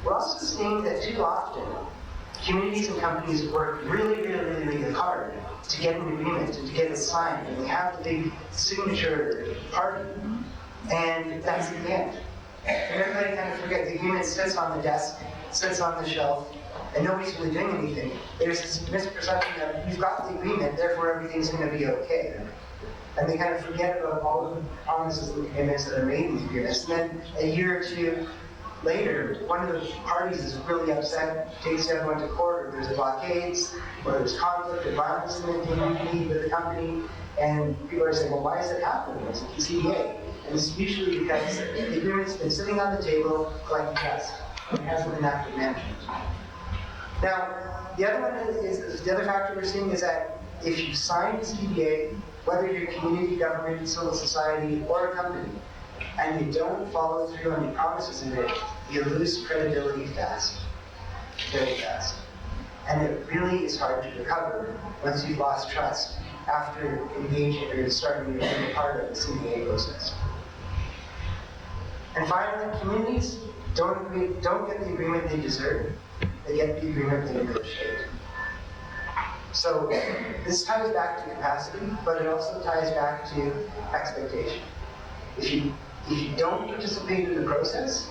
We're also seeing that too often, communities and companies work really hard to get an agreement and to get it signed, and they have the big signature party, and that's the end. And everybody kind of forgets the agreement sits on the desk, sits on the shelf, and nobody's really doing anything. There's this misperception that we've got the agreement, therefore everything's going to be okay. And they kind of forget about all of the promises and commitments that are made in the agreements. And then a year or two later, one of the parties is really upset, takes everyone to court, or there's blockades, or there's conflict or violence in the community with the company, and people are saying, well, why is it happening? It's a CDA. And it's usually because the agreement's been sitting on the table collecting dust. It hasn't been active management. Now, the other factor we're seeing is that if you sign a CDA, whether you're community, government, civil society, or a company, and you don't follow through on the promises in it, you lose credibility fast, very fast. And it really is hard to recover once you've lost trust after engaging or starting to be part of the CDA process. And finally, communities don't get the agreement they deserve. They get the agreement they negotiate. So this ties back to capacity, but it also ties back to expectation. If you don't participate in the process,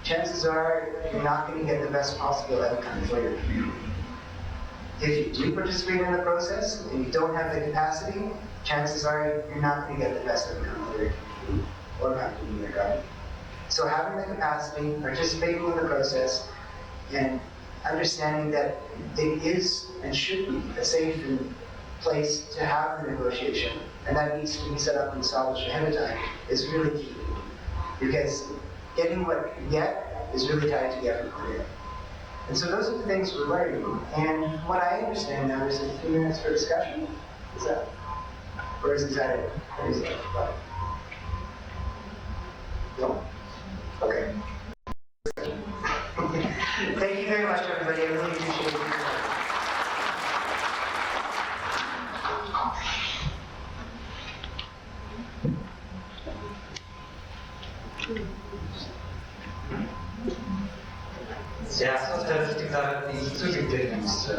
chances are you're not going to get the best possible outcome for your community. If you do participate in the process and you don't have the capacity, chances are you're not going to get the best outcome for your community or company in your government. So having the capacity, participating in the process, and understanding that it is and should be a safe place to have the negotiation, and that needs to be set up and established ahead of time, is really key. Because getting what you get is really tied to getting clear. And so those are the things we're learning. And what I understand now is a few minutes for discussion. Is that? Or is that it? Or is that? No? Okay. Thank you very much, everybody. I really appreciate it. За асуулт хариултыг дараад хэлцүүлэг дээр юмс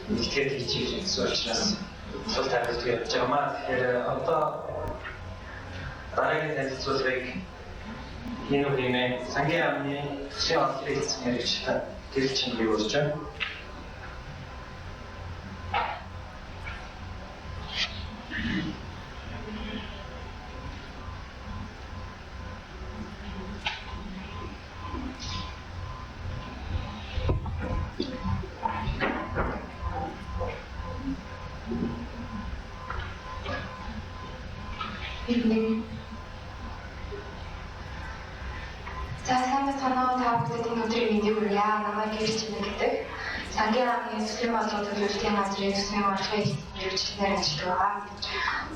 итгэхэд хичээж суучнаас асуулт хариулт хийж байгаа маа. Тэгэхээр одоо дараагийн хэлцүүлгийг энэ үгнээ сангийн амны төсвийн онцлог хэлсэн мэрэгчлэн гэрэл чинь бий болж байна. За сайн байна уу та бүхэнд энэ өдрийн мэндийг хүргье. Намайг гэрч гэдэг. Сангийн амны төсвийн бодлого төлөвлөлтийн газрын төсвийн бодлогын хэрэгжлээр ажилладаг байгаа.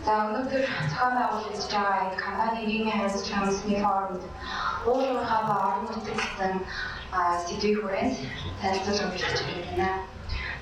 За өнөөдөр зохион байгуулж байгаа энэ компани нийгмийн хариуцлагын үндэсний форумд уулуурхаа ба орон нутгийн CDA хүрээнд танилцуулга хийж байна.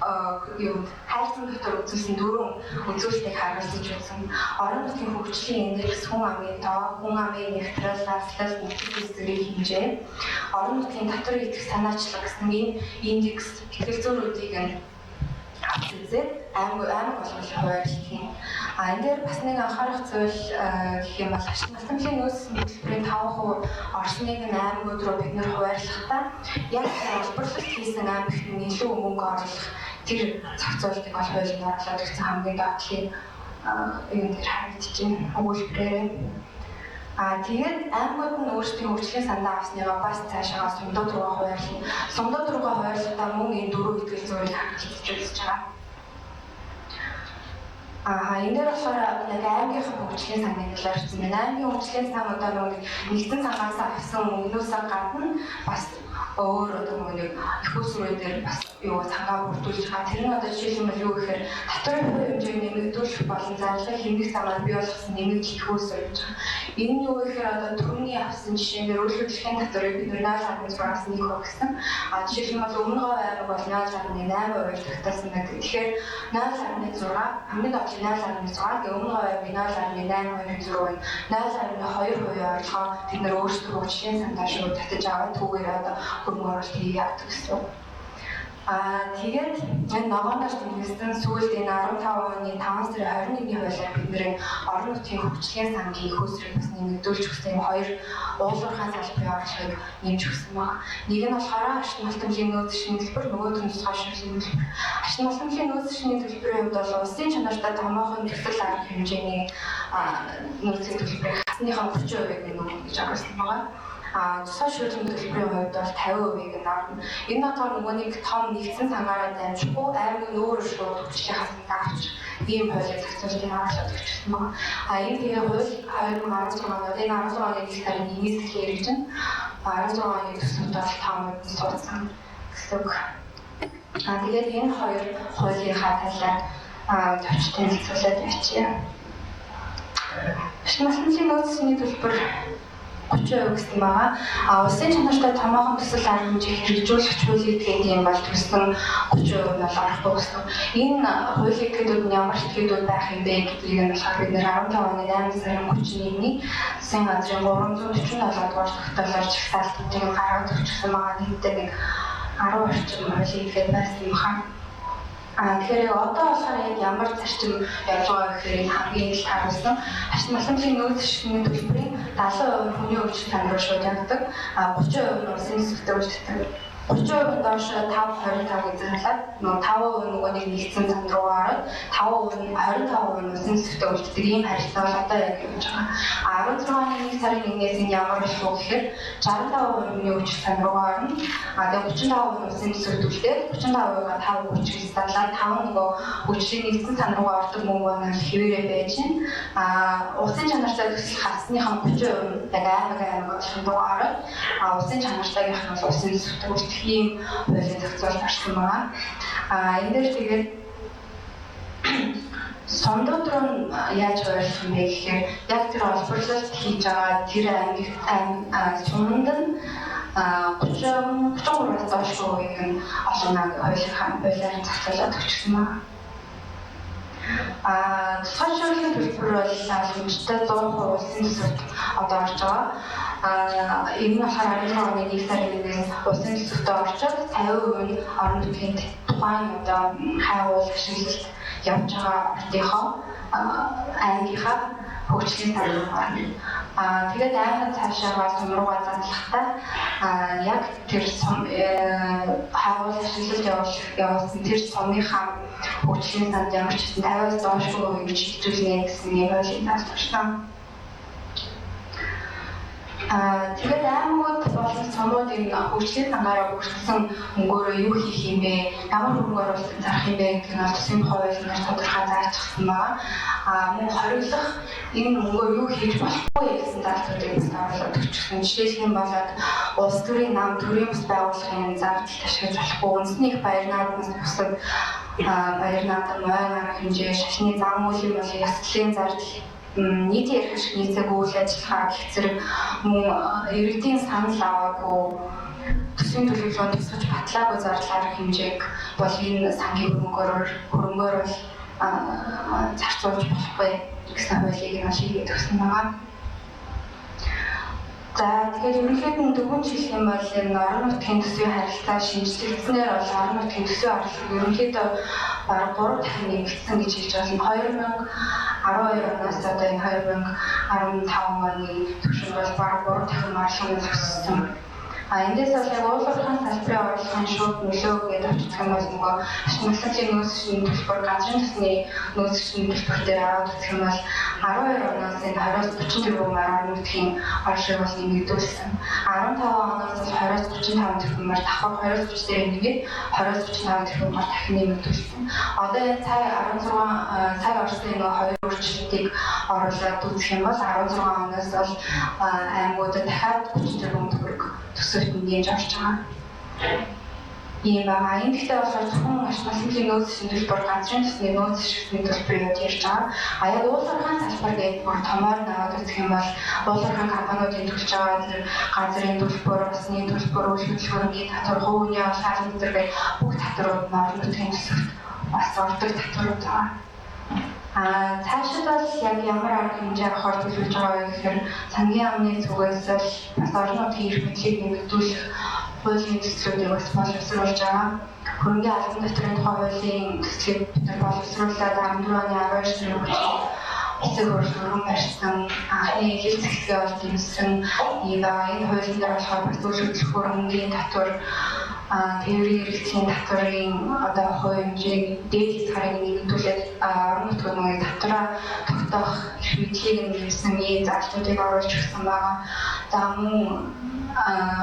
хайрцаг дотор үзүүлсэн дөрвөн үзүүлэлтийг харуулж үзсэн. Орон нутгийн хөгжлийн индекс, хүн амын тоо, хүн амын нягтрал, наслал, нөхцөл зэрэг хэмжээ, орон нутгийн дотор идэх санаачлаг гэсэн энэ индекс итгэл зүйрүүдийг үзээд аймаг болгон хуваарлах юм. Энэ дээр бас нэг анхаарах зүйл гэх юм бол хашгиралын нөөцийн хөтөлбөрийн 5% орсныг аймагуд руу бид нэр хуваарлахдаа яг олборлолт хийсэн аймагт нь илүү мөнгө оруулах тэр зохицуултыг бол хуулинд оруулаад өгсөн хамгийн доотлын юм дээр харагдаж байна өгүүлбэрээр. Тэгээд аймагуд нь өөрсдийн хөгжлийн сандаа авсныгаа бас цаашаа сумдууд руугаа хуваарлана. Сумдууд руугаа хуваарлахдаа мөн энэ дөрөв итгэл зүйрийг хангалтж үзэж байгаа. Энэ дээр болохоор яг аймагийнхаа хөгжлийн санааг ялгарсан байна. Аймгийн хөгжлийн сан одоо нэгдсэн санаас авсан өмнөөсөө гадна бас өөр одоо нэг их усруудаар бас юу цагаа бүрдүүлж байгаа. Тэр нь одоо жишээлбэл юу гэхээр татварын хувь хэмжээг нэмэгдүүлэх болон зарлагын хэмнэх замаар бий болгосон нэмэгдэл их уср гэж байгаа. Энэ нь юу гэхээр одоо түрүүний авсан жишээгээр үйл хөдлөлийн татварыг бид 0.6-аас 1% гэсэн. Жишээлбэл өмнө говь аймаг бол 0.8% тогтоосон байдаг. Тэгэхээр 0.6 хамгийн доод 0.6 гэ өмнө говь аймаг 0.8% зэрэг 0.2% орлогоо бид нэр өөрсдөө хөгжлийн сандаа шууд татаж аваад түүгээр одоо хөрөнгө оруулалт хийгээд гэсэн. Тэгээд энэ ногооноор тэмдэглэсэн сүүлд энэ 15 оны 5 сарын 21-ний хуулиар бидний орон нутгийн хөгжлийн сангийн их усрыг бас нэмэгдүүлж өгсөн юм хоёр уулуурхай салбарын орлогыг нэмж өгсөн байна. Нэг нь болохоор ашиг малтмлын нөөц шин төлбөр, нөгөөх нь тусгай шин төлбөр. Ашиг малтмлын нөөц шин төлбөрийн хувьд бол улсын чанартай томоохон төсөл арга хэмжээний нөөцийн төлбөрийг хасныхаа 30%-ийг нэмэгдүүлж гэж агуулсан байна. Тусгай шүүлийн төлбөрийн хувьд бол 50%-ийг нь авна. Энэ дотор нөгөө нэг том нэгдсэн сангаараа дамжихгүй аймаг нь өөрөө шууд хөгжлийн хасанд авч ийм хуулийг зохицуулалтыг харуулж өгсөн байна. Энэ тэгээ хууль 2016 онд энэ 16 оны 1 сарын 1-ээс хэрэгжиж байна. 16 оны төсөлд бол 5% суудсан гэсэн үг. Тэгээд энэ хоёр хуулийнхаа талаар төвчтэй зохицуулаад бичээ. Ашиг малтмлын нөөцийн төлбөр 30% гэсэн байгаа. Улсын чанартай томоохон төсөл арга хэмжээг хэрэгжүүлэх хуулийг гэдэг юм бол төссөн 30% нь орохгүй гэсэн. Энэ хуулийн этгээдүүд нь ямар этгээдүүд байх юм бэ гэдгийг нь болохоор бид нэр 15 оны 8 сарын 31-ний засгийн газрын 347 дугаар тогтоолоор жагсаалтыг гаргаж өгсөн байгаа. Нийтдээ нэг 10 орчим хуулийн этгээд байсан юм хаа. Тэгэхээр одоо болохоор яг ямар зарчим явж байгаа гэхээр хамгийн их харуулсан ашиг малтмлын нөөц шигний төлбөрийн 70% хүний хөгжил тань руу шууд явдаг, 30% нь улсын нисвэтэй үйлдвэрлэдэг. 30% доош 5.25 гэж зарлаад 5% нөгөө нэг нэгдсэн зам руу ороод 5% нь 25% нь улсын нисвэтэй үйлдвэрлэдэг ийм харилцаа бол одоо яг явж байгаа. 16 оны 1 сарын 1-ээс энэ ямар болох вэ гэхээр 65% хүний хөгжил тань руу орно. Тэгээд 35% нь улсын нисвэтэй үйлдвэрлэдэг, 35%-га 5 гэж зарлаад 5 нөгөө хөгжлийн нэгдсэн зам руу ордог мөнгө нь хэвээрээ байж байна. Улсын чанартай төсөл хасныхаа 30% яг аймаг болгон руу ороод улсын чанартайгийнх нь улсын нисвэтэй үйлдвэрлэдэг ийм хуулийн зохицуулалт гарсан байна. Энэ дээр тэгээд сумдууд руу яаж хуваарлах юм бэ гэхээр яг тэр олборлолт хийж байгаа тэр аймагт сумд нь 33-аас доош хувийг нь олгоног хуулиар зохицуулаад өгсөн байна. Тусгай шүүлийн төлбөр бол хэмжээтэй 100% улсын төсөлд одоо орж байгаа. Энэ нь болохоор 16 оны 1 сарын 1-ээс улсын төсөлд орчод 50% нь орон нутгийн тухайн одоо хайгуул ашиглалт явж байгаа хотынхоо аймгийнхаа хөгжлийн сарын байна. Тэгээд аймаг цаашаа сум руугаа задлахдаа яг тэр сум хайгуул ашиглалт явуулсан тэр сумынхаа хөгжлийн санд ямар ч гэсэн 50-аас доош хувийг чиглүүлнэ гэсэн юм хуулийн тасалбарсан. Тэгээд аймагуд болон сумууд энэ хөгжлийн сангаараа бүрдсэн мөнгөөрөө юу хийх юм бэ? Ямар хөрөнгө оруулалт зарах юм бэ гэдэг нь төсвийн хуулиар тодорхой заажчихсан байна. Мөн хориглох энэ мөнгөөр юу хийж болохгүй гэсэн зардалуудыг бас оруулаад өгчихсөн. Жишээлх юм бол улс төрийн нам, төрийн бас байгууллагын зардал ашиглаж болохгүй, үндэсний баяр наадмаас бусад баяр наадам, ойн арга хэмжээ, шашны зам үйл юм бол ёслолын зардал нийтийн эрх ашиг нийцээг үйл ажиллагаа гэх зэрэг мөн иргэдийн санал аваагүй төсвийн төлөвлөгөөнд тусгаж батлаагүй зарлаар хэмжээг бол энэ сангийн хөрөнгөөр бол зарцуулж болохгүй гэсэн хуулийг нь шийдэж өгсөн байгаа. За тэгээд ерөнхийдөө дөрвөн жилийн юм бол энэ орон нутгийн төсвийн харилцаа шинжилэгдснээр бол орон нутгийн төсвийн орлого ерөнхийдөө бараг 3 дахин нэмэгдсэн гэж хэлж байна. 2012 оноос одоо энэ 2015 оны түвшинд бол бараг 3 дахин орлого өссөн. Эндээс бол яг уулуурхайн салбарын орлогын шууд нөлөө гэдэг утгах юм бол нөгөө ашиглалтын нөөцийн төлбөр, газрын төсний нөөцийн төлбөр дээр аваад үзэх юм бол 12 оноос энэ 20-34 орон нутгийн орлого бол нэмэгдүүлсэн. 15 оноос 20-35 тэрбумаар давхар 20-30 дээр нэмээд 20-35 тэрбумаар дахин нэмэгдүүлсэн. Одоо энэ цаг орчны нөгөө хоёр өөрчлөлтийг оруулаад үзэх юм бол 16 оноос бол аймагуудад дахиад 30 тэрбум төгрөг төсөвт нэмж орж байгаа. Ийм байгаа. Энэ гэхдээ болохоор зөвхөн ашиглалтын нөөцийн төлбөр, газрын төсний нөөц шигтний төлбөрийг ярьж байгаа. Яг уулуурхайн салбар гэдэг бүр томоор наваад үзэх юм бол уулуурхайн компаниудын төлж байгаа тэр газрын төлбөр, усны төлбөр, үйл хөдөлгөөний татвар, хувийн үнийн олгын төлбөр гэх бүх татварууд нь орон нутгийн төсөвт бас ордог татварууд байгаа. Цаашид бол яг ямар арга хэмжээ авахар төлөвлөж байгаа вэ гэхээр сангийн амны зүгээс л бас орон нутгийн эрх мэдлийг нэмэгдүүлэх хуулийн төслүүдийг бас боловсруулж байгаа. Хөрөнгөний албан татварын тухай хуулийн төслийг бид боловсруулаад 14 оны 12 сарын 30-нд эцэг хөрөнгө барьсан анхны эхлэл зэхлэгээ бол дэмжсэн ийм байгаа. Энэ хуулийн дээр болохоор бас үйл хөдлөх хөрөнгөний татвар тээврийн эргэлтийн татварын одоо хувь хэмжээг дээд хязгаарыг нэмэгдүүлээд орон нутгийн татвараа тогтоох эрх мэдлийг нэмсэн ийм зарлуудыг оруулж өгсөн байгаа. За мөн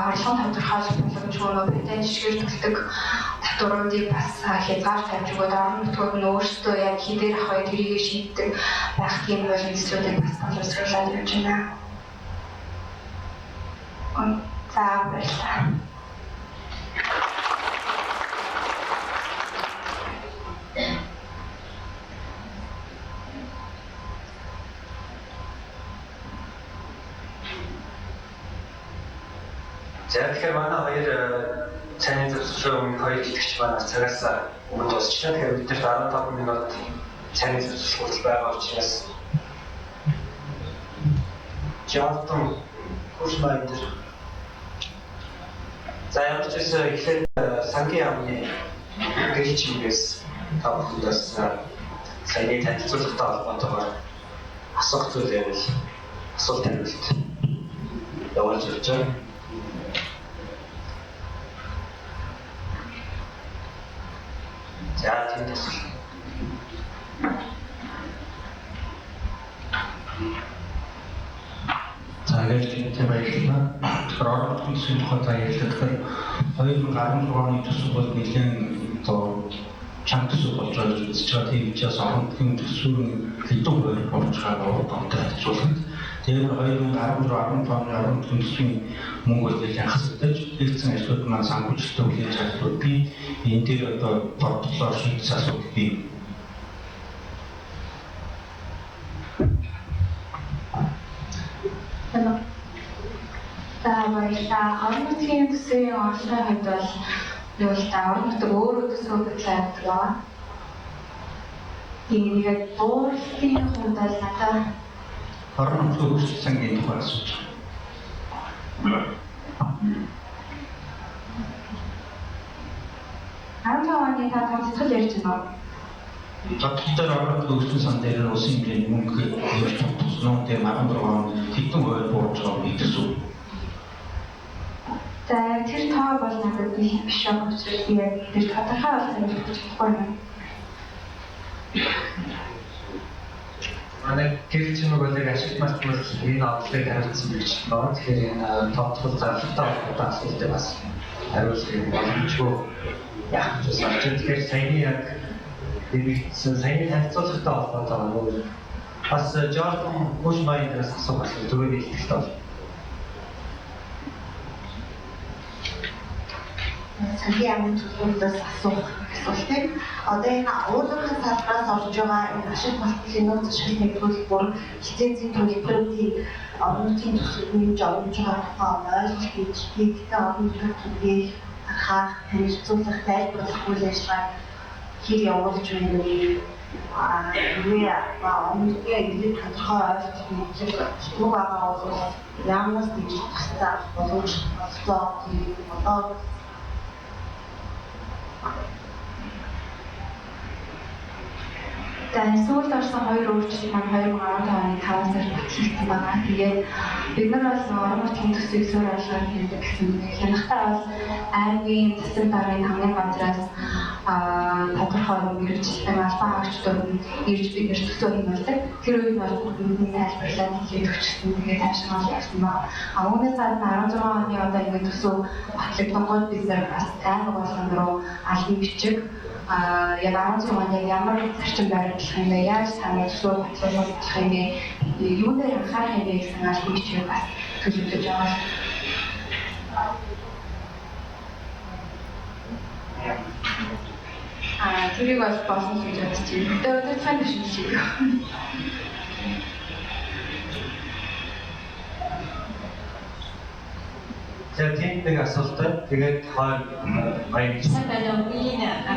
орлогын тодорхойлох боломжгүй патент шийдвэрлэдэг татваруудыг бас хязгаар тавьж өгөөд орон нутгууд нь өөрсдөө яг хідээр авах тэрийг шийддэг байх тийм хуулийн төслүүдийг бас боловсруулаад явж байна. За баярлалаа. За тэгэхээр манай хоёр цааны зөвлөлийн хоёр хэлэгч манай цагаас өмнө дуусчихлаа. Тэгэхээр бид 15 минут цааны зөвлөл байгаа учраас жаалтан курсмайд. За ямар ч байсан эхлээд сангийн амны гэрчмээс тавхандас саяны танилцуулгатай холбоотойгоор асуух зүйлээр л асуулт хариулт явуулж ирж байгаа. За тийм төсөл. За ингээд тийм баярлалаа. Тэгэхээр орон нутгийн тухай ярилцахад 2016 оны төсөв бол нэлээд чанга төсөв болж байгаа үзэж байгаа. Тийм учраас орон нутгийн төсвийн хэдэн хувиар болж байгаа гомдол хажуулахад тэгээд 2016-15 оны орон нутгийн төсвийн мөнгө үйлдэл хасагдаж хийгдсэн ажлууд маань санхүүжилттэй хүлээж авдаг. Би энэ дээр одоо бодлоор шийдэх асуудал бий. За баярлалаа. Орон нутгийн төсвийн орлогын хувьд бол юу л та орон нутаг өөрөө төсөв хөтлөж байгаа. Тэгээд буурлын хувьд бол надад орон нутгийн хөгжил сангийн тухай асууж байгаа. 15 оны та томцол ярьж байна. Тодорхой орон нутгийн хөгжил сан дээр улсын хэмжээний мөнгө ирж туснаа дээр 16 он хэдэн хувиар буурч байгаа гэдэгсүү. За тэр тоо бол надад биш байгаа учраас би яг тэр тодорхой болсон гэж хэлэхгүй байна. Манай гэрчмэг бол яг ашигт мартмал энэ орлогыг хариуцсан гэж байна. Тэгэхээр энэ тодтол зарлалтай холбоотой асуултыг бас хариулах боломжгүй яах гэж байна. Тэгэхээр саяны яг саяны танилцуулгатай холбоотой нөгөө бас Jordan Bushmine-аас асуух асуулт түрүүний хэлтэлтэй бол. Сангийн амын төлөвлөлөөс асуух гэсэн асуултыг одоо энэ уулын салбараас орж байгаа энэ ашиг болтолын нөөц ашиглалтын төлбөр лицензийн төлбөрүүдийг орон нутгийн төсвийн жавж байгаа ойлголт хийгдээ орон нутгийн төлбөрийг харахаар танилцуулах тайлбарлах үйл ажиллагааг хэр явуулж байна вэ? Орон нутгийн эдгээр тодорхой ойлголт нэг байгаа бол яамнаас дижит тусдаа боломж олгоо одоо сүүлд орсон 2 өөрчлөлт маань 2015 оны 5 сард батлагдсан байна. Тэгээд бид нар бол орон нутгийн төсвийг суурь алгаар хийдэг гэсэн нэг хянахтаа бол аймгийн засаг даргын хамгийн газраас тодорхой мэргэжлийн албан хаагчдууд ирж бид нэр төсөө хэмждэг. Тэр үед бол бидний тайлбарлаад хийгээд өгчихсэн. Тэгээд таашаал явсан байна. Үүнээс гадна 16 оны одоо ингэ төсөө батлагдангууд бид нар бас аймаг болгон руу албан бичиг яг 16 оны ямар зарчим баримтлах юм бэ? Яаж санаа төсөө батлуулах юм бэ? Юунд анхаарах юм бэ гэсэн албан бичиг бас төлөвлөж байгаа. Тэрийг бол болсон гэж бодож байна. Тэгээд цаана шийдэх. За тийм нэг асуултаа тэгээд хоёр баяр. Сайн байна.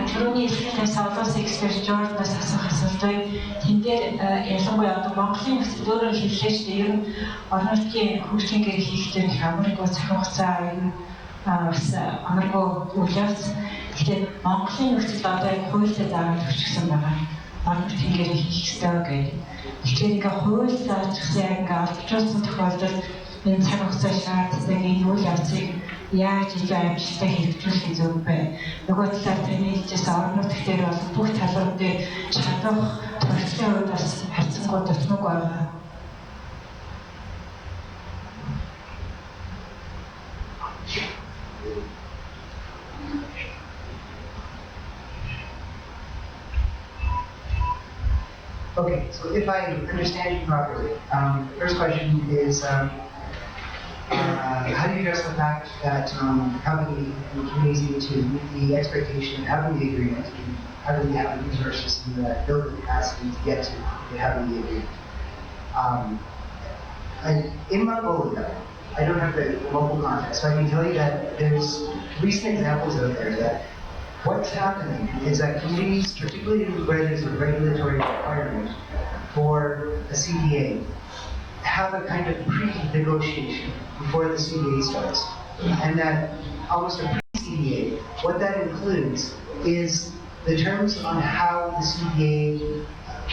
Түрүүний хэлснээс олоос эксперт Жордоос асуух асуултыг тэн дээр ялангуяа одоо Монголын нөхцөл өөрөөр хэллээч ер нь орон нутгийн хөгжлийн гэр хийхдээ их амаргүй цахим хугацаа ер нь бас амаргүй үйл явц. Тэгэхээр Монголын нөхцөлд одоо яг хуультай заавал өчгсөн байгаа. Орон нутгийн гэр хийх хэрэгтэй гэдэг. Тэгэхээр ингээ хууль заажсан яг ингээ олдчихсан тохиолдолд энэ цаг хугацаа шаарддаг энэ үйл явцыг яаж илүү амжилттай хэрэгжүүлэх зөв бэ? Нөгөө талаар таны хэлжсэн орон нутг дээр бол бүх талуудыг чадах төрөлхийн үед бас харьцангуй дутмаг байна. Okay, so if I understand you properly, first question is, how do you address the fact that company and communities need to meet the expectation of having the agreement, and how do we have the resources and the building capacity to get to having the agreement? And in Mongolia, I don't have the local context, so I can tell you that there's recent examples out there that what's happening is that communities, particularly where there's a regulatory requirement for a CDA, have a kind of pre-negotiation before the CDA starts. And that almost a pre-CDA, what that includes is the terms on how the CDA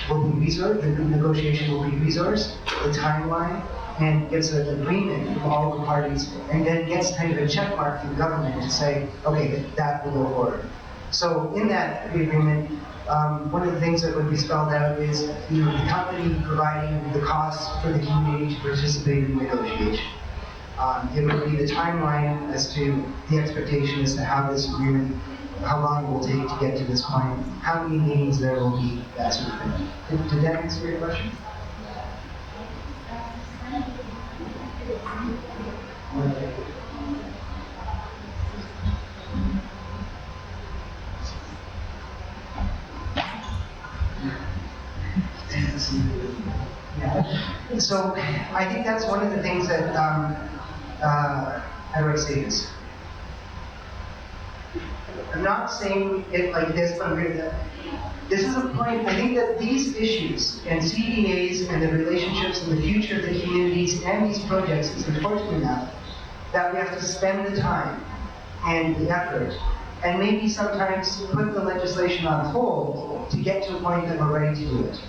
will be resourced, the negotiation will be resourced, the timeline, and gets an agreement from all the parties, and then gets kind of a check mark from the government to say, okay, that will go forward. So in that agreement, one of the things that would be spelled out is the company providing the cost for the community to participate in the negotiation. It would be the timeline as to the expectation as to how this agreement, how long it will take to get to this point, how many meetings there will be, that sort of thing. Did that answer your question? Yeah. So I think that's one of the things that, how do I say this? I'm not saying it like this, but this is a point. I think that these issues and CDAs and the relationships and the future of the communities and these projects is important enough that we have to spend the time and the effort and maybe sometimes put the legislation on hold to get to a point that we're ready to do it.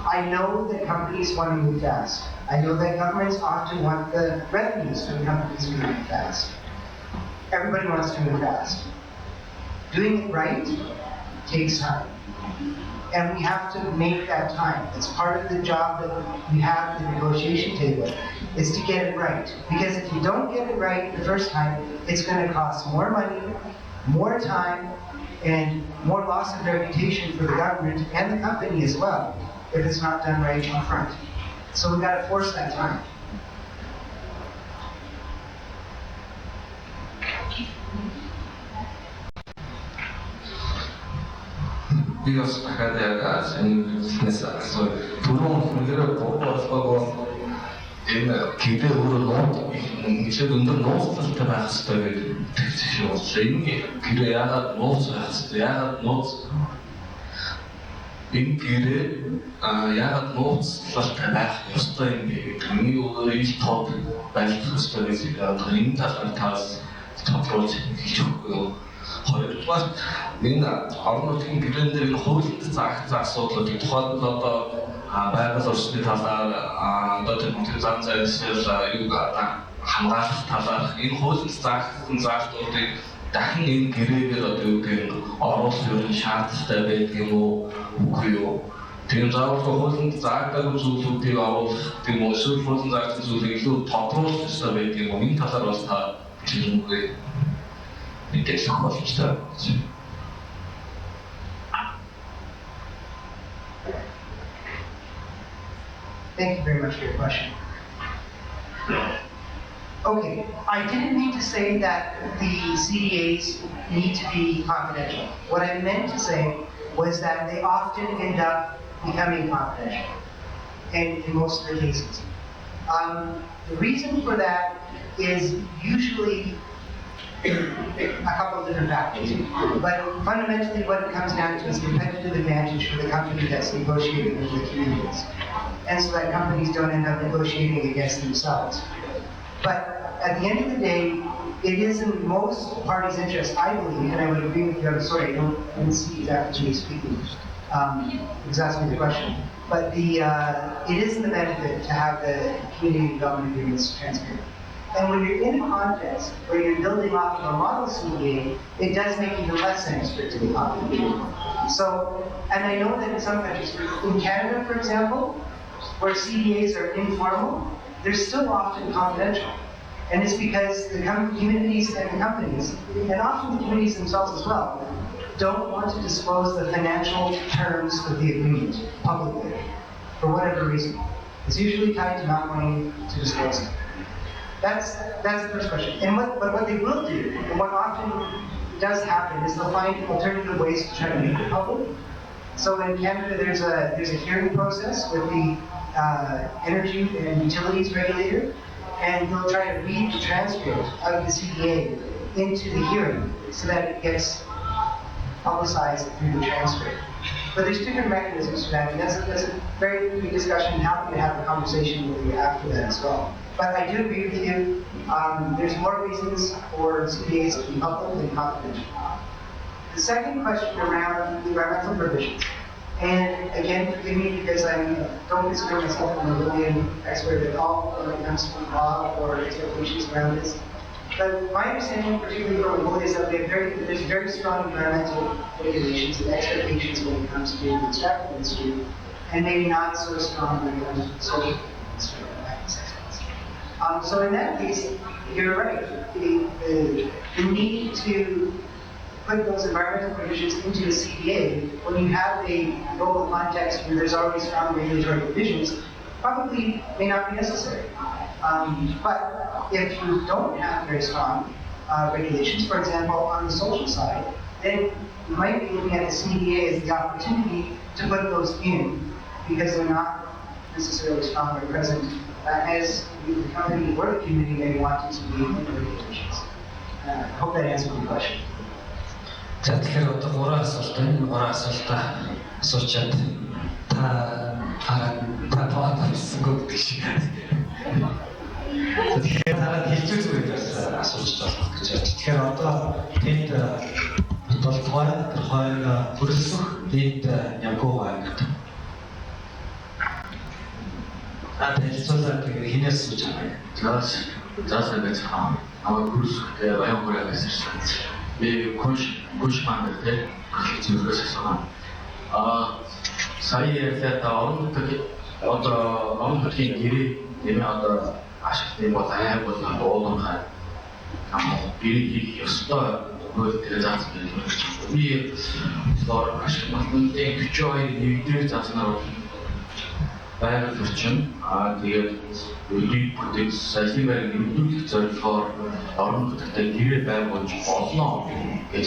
I know that companies want to move fast. I know that governments often want the revenues from companies moving fast. Everybody wants to move fast. Doing it right takes time. And we have to make that time. It's part of the job that we have at the negotiation table, is to get it right. Because if you don't get it right the first time, it's going to cost more money, more time, and more loss of reputation for the government and the company as well, if it's not done right up front. So we've got to force that time. би бас дахиад яг энэс асуу түрүүн үнэхээр бодлого бол энэ гэрээ өөрөө нууц нэгшээд өндөр нууцлалтай байх хэрэгтэй гэдэг тэгчих юм бол энэ гэрээ яагаад нууц байх хэрэгтэй яагаад нууц энэ гэрээ яагаад нууцлалтай байх ёстой юм бэ гэдэг миний өөрөө ил тод байх ёстой гэдэг энэ талаар таас тодруулж хэлж өгөхгүй юу. Хоёрдугаар энэ орон нутгийн гэрэн дээр энэ хуулинд заагдсан асуудлуудыг тухайлбал одоо байгаль орчны талаар одоо тэр зан зайлшил юуг хамгаалах талаар энэ хуулинд заагдсан заалтуудыг дахин энэ гэрээгээр одоо юу гэх оруулах юм шаардлагатай байдаг юм уу үгүй юу. Тийм заавал хуулинд заагдаагүй зүйлүүдийг оруулах тийм үү эсвэл хуулинд заагдсан зүйлийг илүү тодруулах ёстой байдаг юм уу. Энэ талаар бас та хэлмэгүй мэдээлэх боломжтой. Thank you very much for your question. Okay, I didn't mean to say that the CDAs need to be confidential. What I meant to say was that they often end up becoming confidential, and in most of the cases. The reason for that is usually a couple of different factors, but fundamentally what it comes down to is competitive advantage for the company that's negotiating with the communities, and so that companies don't end up negotiating against themselves. But at the end of the day, it is in most parties' interest, I believe, and I would agree with you. I'm sorry, I didn't see exactly Jay speaking. He was asking me the question. But it is in the benefit to have the community development agreements transparent. And when you're in a context where you're building off of a model CDA, it does make you less an expert to be confidential. So, and I know that in some countries, in Canada, for example, where CDAs are informal, they're still often confidential. And it's because the communities and the companies, and often the communities themselves as well, don't want to disclose the financial terms of the agreement publicly, for whatever reason. It's usually tied to not wanting to disclose it. That's the first question. And what they will do, and what often does happen, is they'll find alternative ways to try to make it public. So in Canada, there's a hearing process with the energy and utilities regulator, and they'll try to read the transcript of the CDA into the hearing so that it gets publicized through the transcript. But there's different mechanisms for that, and that's a very big discussion and happy to have a conversation with you after that as well. But I do agree with you, there's more reasons for CDAs to be public than confidential. The second question around environmental provisions. And again, forgive me because I don't consider myself an Mongolian expert at all when it comes to law or expectations around this. But my understanding, particularly from Mongolia, is that there's very strong environmental regulations and expectations when it comes to the extractive industry, and maybe not so strong when it comes to the social industry. So in that case, you're right. The need to put those environmental provisions into a CDA when you have a global context where there's already strong regulatory provisions probably may not be necessary. But if you don't have very strong regulations, for example, on the social side, then you might be looking at the CDA as the opportunity to put those in because they're not necessarily strong or present as the company or the community may want it to be in the regulations. I hope that answered your question. За тэгэхээр одоо гурван асуултаа асуучаад та тоогоо хийсэнгөө гэдэг шиг. Тэгэхээр хараад хэлчих зүгээр асууж болох гэж байна. Тэгэхээр одоо тэнд хойно хөрөлсөх дэд ямгуу байна гэдэг. Хэлцүүлээд хинээс сууж байгаа. Заасан гэж аваа хөрөлсөхтэй баян хүрээс ирсэн. Би kush маань дээр зүйлээс асуусан. Сая ярьлаа орон нутгийн гэрээ нэмээ одоо ашигтай бол аяг бол уулуурхай гэрээ хийх ёстой хууль дээр заасан байдаг. Би болохоор ашиг малтын 42 нэгдүгээр зааснаар байгаль орчин тэгээд үеийн бүтэц салхи байрны нэмэгдүүлэх зорилгоор орон нутгад гэрээ байгуулж болно гэж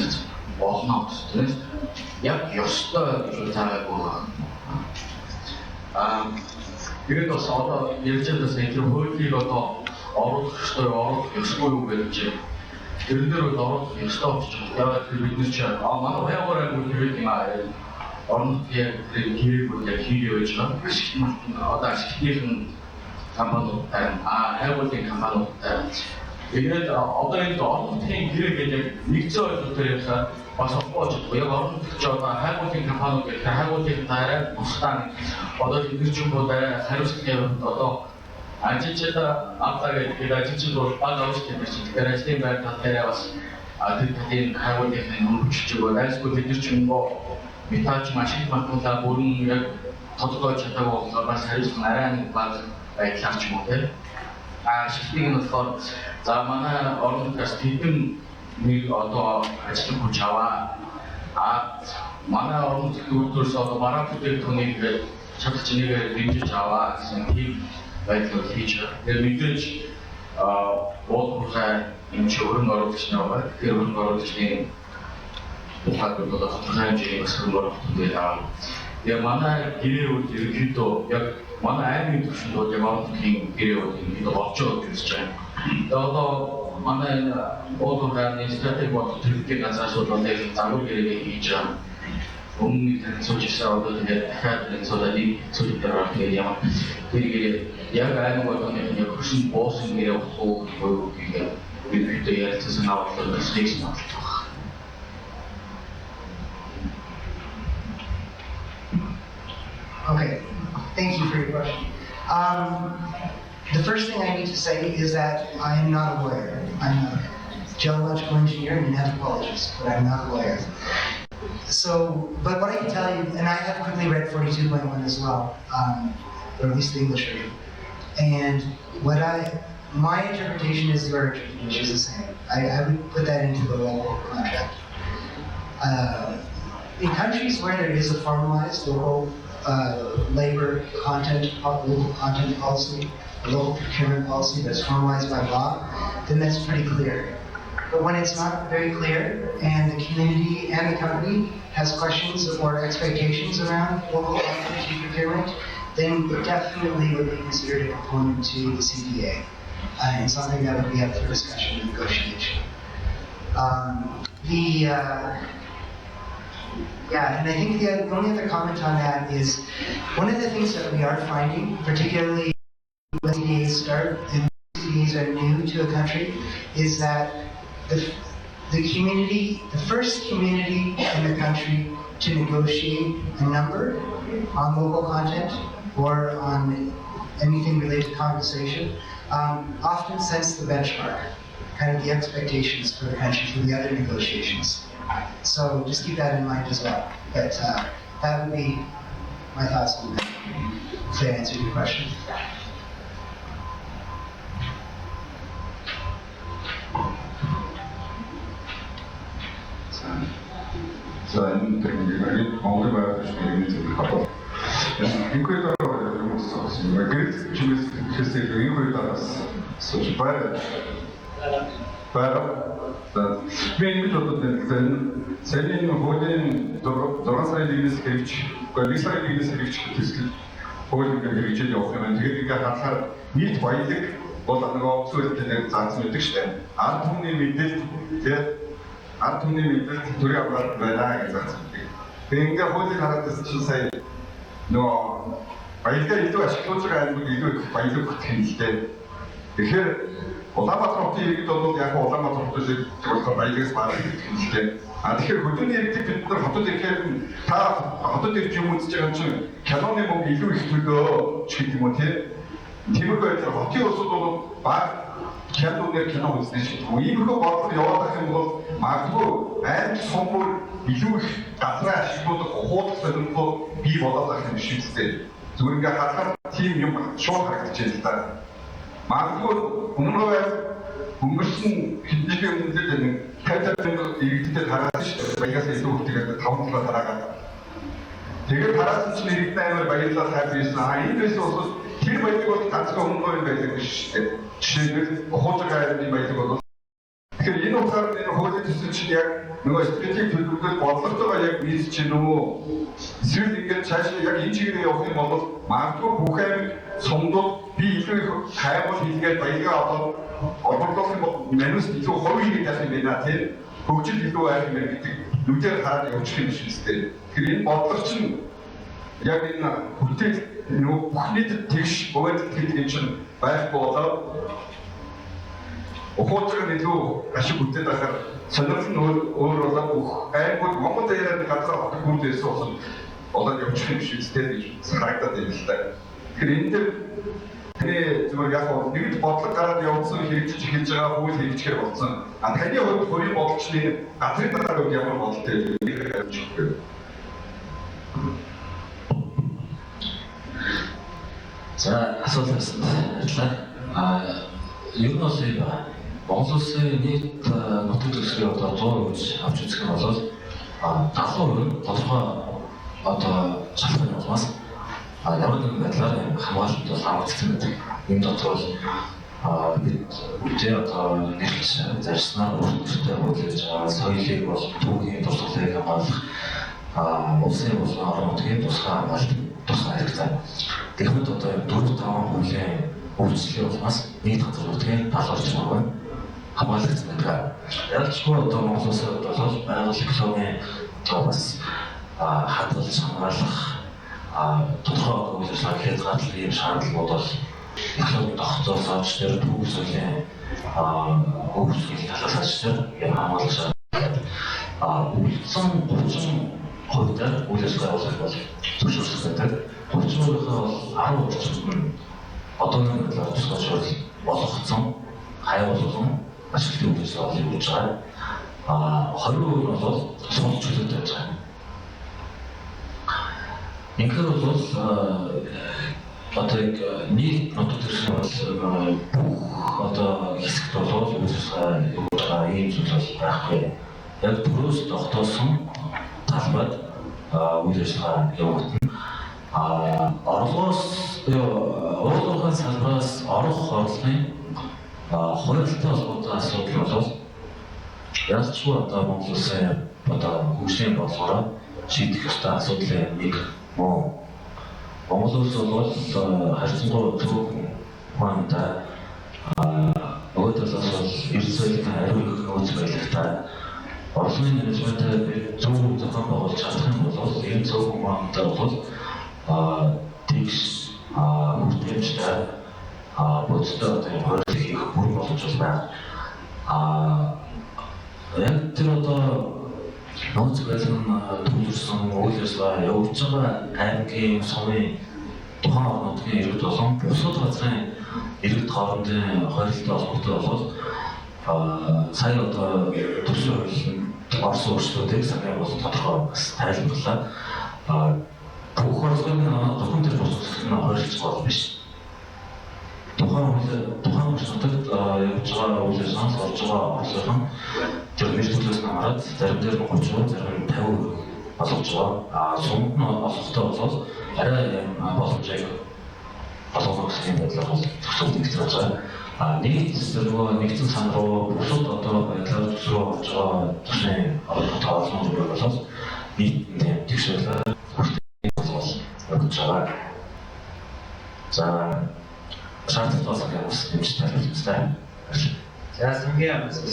болно гэсэн. Яг ёстой гэж таагүй. Тэгээд бас одоо ярьж байгаа энэ хуулийг одоо оруулах ёсгүй юу гэж тэрэн дээр бол оруулах ёстой болж байгаа. Яагаад бид нар ч манай баяраар үгүй юм аа. Орон яг гэрэл яг хийгээ байж байгаа. Одоо ашигтны компаниудтай хайгуулын компаниудтай. Тэгээд одоо энэ орон нутгийн гэрэл гэдэг нэгцэн ойлголтоор явсаар бас олж яг орон нутгч одоо хайгуулын компаниуд гэх хайгуулын дараа бусдаа одоо бид ч юм уу хариуцлагын одоо ажилчид авдаг гэдэг ажилчид бол баг авч гэдэг чинь тэгэхээр ажлын байр талаараа бас тэр хайгуулын хөгжиж байгаа. Айсгүй бид ч юм уу метаж машин батлуулаа бүрэн яг тодорхой чадаагүй болохоор бас хариуцлага арай нэг баг байдлаар ч юм уу тийм. Шилдэг нь болохоор за манай орон нутгаас тэдэн нэг одоо ажлын хүч аваа. Манай орон нутгийн үйлдвэрс одоо мараа бүтээгдэхүүнийг чадах чинээгээр дэмжиж аваа гэсэн тийм байдлаар хийж байгаа. Тэгэхээр мэдээж уулуурхай юм чи өрн оруулагч нар байгаа. Тэгэхээр өрн оруулагчны тухайд бол тодорхой хэмжээний бас өрн оруулалт байгаа. Тэгээ манай гэрээ үйл ерөнхийдөө яг манай аймгийн түвшинд бол яг орон нутгийн гэрээ үйл ерөнхийдөө болж байгаа гэж үзэж байна. Тэгээ одоо манай уулуурхай Extractive төлөвлөгийн газраас бол яг загвар гэрээгээ хийж байгаа. Өмнө нь танилцуулж ирсэн одоо тэгээд дахиад танилцуулаад зүйл дээр орох гэдэг юм. Тэгээд яг аймаг болгоны яг хөшин буусан гэрээ болох уу гэдэг бид ярилцсан аваад бас хийсэн байна. Okay, thank you for your question. The first thing I need to say is that I am not a lawyer. I'm a geological engineer and an anthropologist, but I'm not a lawyer. So, but what I can tell you, and I have quickly read 42.1 as well, or at least the English version, and my interpretation is your interpretation is the same. I would put that into the local contract. In countries where there is a formalized local labor local content policy, a local procurement policy that's formalized by law, then that's pretty clear. But when it's not very clear and the community and the company has questions or expectations around local content procurement, then it definitely would be considered a component to the CDA and something that would be up for discussion and negotiation. And I think the only other comment on that is one of the things that we are finding, particularly when CDAs start and CDAs are new to a country, is that the first community in the country to negotiate a number on local content or on anything related to compensation often sets the benchmark, kind of the expectations for the country for the other negotiations. So just keep that in mind as well. But that would be my thoughts on that, if I answered your question. За энэ техникийг Монгол байрны шинжилгээний зөвлөх. Инквейр дараа хүмүүс сонсон. Гэрэл чимээс хэсэг инквейр дараас сууж байна. Би ингэж бодод байна. Сэний хуулийн 6 сарын 1-ээс хэрэгж, 1 сарын 1-ээс хэрэгж төсөл хуулийн хэрэгжил явах юм. Тэгээд ингээ харахаар нийт баялаг бол нөгөө зөвлөлтөд заасан байдаг шүү дээ. Ард түмний мэдээлэл тэгээд ард түмний мэдээлэл төрийн аппарат байна гэж заасан. Тэгээд ингээ хуулийг хараад чинь сая нөгөө баялагаа илүү ашиглуулж байгаа аймаг илүү их баялаг гэх юм л дээ. Тэгэхээр Улаанбаатар хотын иргэд бол яг Улаанбаатар хотын зөвлөхөөр баялагаас барах гэх юм л дээ. Тэгэхээр хөдөөний иргэд бид нар хотод ирэхээр та хотод ирж юм үзэж байгаа чинь киноны мөнгө илүү их төлөө ч гэдэг юм уу тийм. Тиймэрхүү байдлаар хотын улсууд бол баг кино үзнэ шүү дээ. Иймэрхүү бодлого яваад байх юм бол магадгүй аймаг сумбар илүү их газраа ашиглуулах хууль сонирхол бий болоод байх юм шиг үстэй. Зүгээр ингээ хатгаар тийм юм шууд харагдаж байна л да. Магадгүй өмнөөр өнгөрсөн хэдний өмнөд нэг 50,000 иргэдэд хараад шүү дээ. Баягаас илүү хүртэл 5 долоо тараагаад. Тэгээд хараасан чинь иргэд аймаар баярлал хайрсан. Энэ дэс бол тэр баялаг бол ганцхан өмнөөр баялаг биш шүү дээ. Жишээлбэл ухуулж байгаа аймгийн баялаг бол тэгэхээр энэ утгаар энэ хуулийн төсөл чинь яг нөгөө стратеги төлөвлөлт бодлоготойгоо яг нийлж чинь үү? Эсвэл ингээд цаашаа яг энэ чигээр явах юм бол магадгүй бүх аймаг сумдууд би илүү их хайгуул хийлгээд баялгаа олборлох юм бол манус илүү хувь хийх юм байна тийм. Хөгжил илүү айх юм гэдэг нүдээр хараад явуучих юм шиг үстэй. Тэгэхээр энэ бодлого чинь яг энэ бүтээл нөгөө бүх нийтэд тэгш бөгөөд гэдэг юм чинь байхгүй болоод ухаалаг нь илүү ашиг бүтээд байхаар сонирхол нь өөр болоод бүх аймагуд Монгол дээрээ газар хотод бүрдээсэн болоод явуучих юм шиг үстэй гэж харагдаад байна л да. Тэгэхээр энэ дээр зүгээр яг нэгд бодлого гараад явуулсан хэрэгжиж эхэлж байгаа хууль хэрэгжихэр болсон. Таны хувьд хувийн бодлогчны газрын дараагийн хувьд ямар бодолтой вэ? За асуулт асуусан ажиллаа. Ер нь бол юм байна. Монгол улсын нийт нутаг дэвсгэрийн одоо 100% гэж авч үзэх юм бол 70% тодорхой одоо шалтгааны улмаас ямар нэгэн байдлаар хамгаалалт бол хамгаалагдсан байдаг. Энэ дотор бид одоо нэрч зарснаар өөрсдөө хөдөлж байгаа соёлыг бол түүхийн тусгалыг хамгаалах улсын болон орон нутгийн тусгай хамгаалалт тусгай хэрэгцээ. Тэгэхэд одоо 4-5 хүнлэн үйлчлэлийн улмаас нийт газар нутгийн 70% хамгаалагдсан байдаг. Ялчгүй одоо Монгол улсад бол байгаль экологийн бас хадгалж хамгаалах тодорхой үйл ажиллагаа хязгаарлах ийм шаардлагууд бол экологийн тогтоос авч тэр түүхсэлийн өөрчлөлт талаас нь хамгаалах шаардлага. Үлдсэн 30% үйл ажиллагаа бол зөвшөөрсөн. 30%-ийнхаа бол 10% нь одоогийн байдлаар тусгаж болгоцсон хайгуулсан ажилтны үйл ажиллагаа хийж байгаа. 20% нь бол сул чөлөөтэй байж байгаа. Инхээр бол одоо яг нийт нутаг дэвсгэр бол бүх одоо хэсэгт бол үйл ажиллагаа явуулж байгаа ийм зүйл бол байхгүй. Яг төрөөс тогтоосон талбайд үйл ажиллагаа явагдана. Орлогоос уурлахын салбараас орох орлогын хуралтай холбоотой асуудал бол ялчгүй одоо Монгол улсын одоо хөгжлийн бодлогоор шийдэх ёстой асуудлын нэг мөн. Монгол улс бол харьцангуй зөв хуанта өөрөөсөө эрсдэлтэй хариу өгөх нөөц байлагтай орлогын менежментэд зөв зохион байгуулж чадах юм бол энэ зөв хуанта бол тэгш хүртээмжтэй бодтой одоо хөрөлт хийх бүр болж байна. Яг тэр одоо нууц байлгын төлөвлөсөн үйл ажиллагаа явуулж байгаа аймгийн сумын тухайн орнуудын иргэд болон бусад газрын иргэд хоорондын хоригдолтой холбоотой бол сая одоо төрсөн хуулинд орсон өөрчлөлтүүдийг санаа бол тодорхой бас тайлбарлаа. Бүх орлогын зөвхөн тэр бусдын хоригдох бол биш. Тухайн хүмүүсд явж байгаа үйл ажиллагаанд орж байгаа орлого нь тэр нэр төлөөс хамаарат зарим дээр 30%, зарим нь 50% болгож байгаа. Сумд нь олохтой бол арай боломжийг олгох гэсэн байдлаар бол зөвхөн нэгтгэж байгаа. Нийт нөгөө нэгдсэн сан руу бусад одоо байдлаар төсрөө орж байгаа тусны орлоготой орлогын бол нийтдээ тэгшээлээ хүртэл явж байгаа. За шаардлагатаас бас нэмж тайлбарлая. За сангийн амсгал.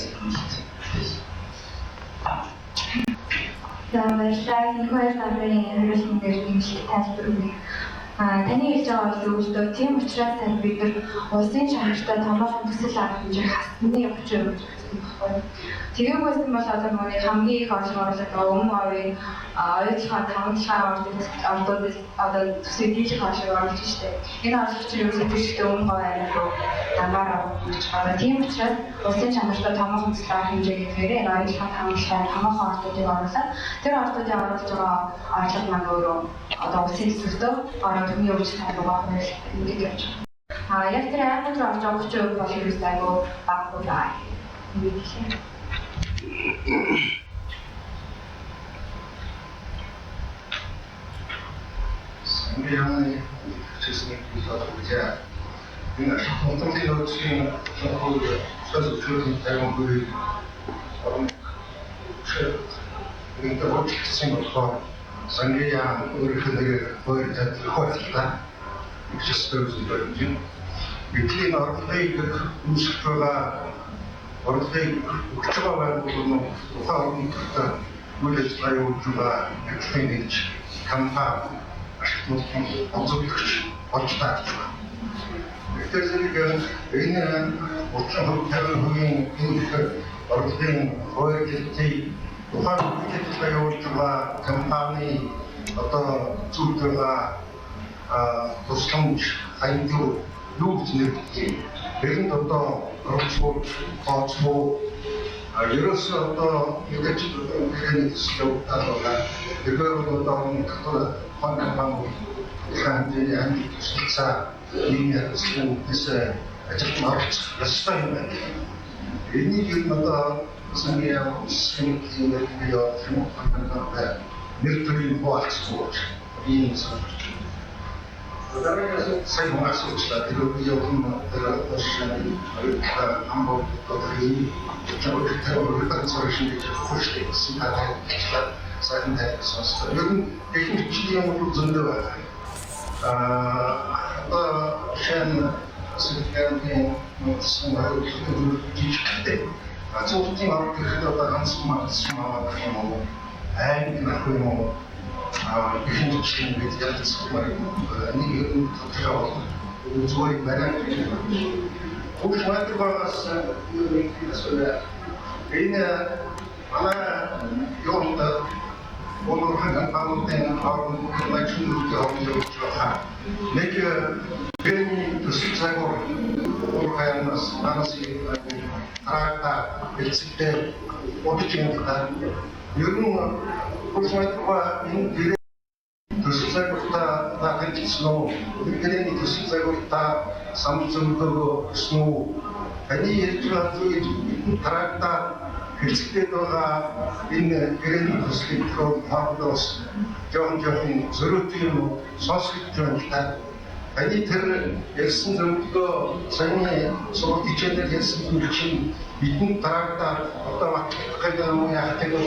За баярлалаа. Энэ хоёр намын хариултанд нэмэлт тайлбар. Таны хэлж байгаа бол зөвлөдөө тийм учраас бид нар улсын чанартай томоохон төсөл арга хэмжээг хасны явж байгаа гэж байна. Тэгээд байсан бол одоо нөгөө хамгийн их орлого оруулах өмнө орын оюутлахаа тавталгаа ордууд одоо төсөө дийлэх орлого оруулж штеп. Энэ орлого чинь юу гэдэг өмнө говь аймаг руу дамаараа гэж байгаа. Тийм учраас улсын чанартай томоохон төсөл арга хэмжээг гэхээр энэ оюутлахаа тавталгаа томоохон ордуудыг оруулаад тэр ордуудыг оруулж байгаа орлого маань өөрөө одоо улсын төсөлтөө орон төвийн өвчтөн хаалгаа ингэж явж байгаа. Яг тэр аймаг руу орж байгаа 30% бол ерөөсөө айгүй бага байгаа. Ингэж хэлээ. Сангийн хэсэг хэлээд энэ онцлог нөөцийн хууль зөвшөөрөл тавиан бүрийг Ini terus Singapore, Sangria, Urkhadir, Urkhat, Hotta, just those in Belgium. Between our fake Muskova, or fake Chava, found Willis Layojuva, Exchange, Kampa, Observation, watch that. If there's any girl in what's having in ордын хойд тухайн үйлчлэл явуулж байгаа компани одоо зүйлдээ тусламж аяндуу юу гэж нэрвэлдэг. Тэрэнд одоо орчууд тооцоо ерөөсөө одоо ингэж хэрэгний төслөө таалгаа. Тэгэхээр одоо тухайн компани хандны амжилт төсөлцөө нийгмийн төслөөс ажилтны орч ёстой юм байна. Энийг юм одоо санийа синхронизм био функционалтай нэртөрийн хуваалцуулж ийм сонирхолтой. Дараагийн сайн масуучлаа тэр биогийн тэршин амбо тодорхой тэр соришин гэж хүчтэй синхронизм сайн тайлбарласан. Ер нь техник чиглэлийн юм зөндөө байна. Одоо шин Синхронизм модсмаар жижигтэй. Ацуутын аргыг одоо ганцмаар юм. Айн нөхөр юм. Ихэнх бид ялцмаар нэг юм тодорхой зүгээр байна. Уушмаар байгаас юу гэсэн энэ ана юунда онорхан амтэн аврын коллекшн үүрэг явуулж нэг Beni төсөлцөөгөр ургаянаас анаси хараа хэлцэгтэй бодож байгаа. Ер нь уушмаа энэ төсөлцөөгөр та хэлсэн үү? Тэрний төсөлцөөгөр та самцөндөө өснө үү? Таны ярьж байгаа зүйл хараа хэлцэгтэй байгаа энэ гэрээний төслийг хаалдаас жоон зөрүүтэй юм сонсгож байна. Они тэр ярьсан зөвлөгөө саяны сургууль хичээлээр ярьсан зүйл чинь бидний дараагдаа одоо батлах юм яах гэдэг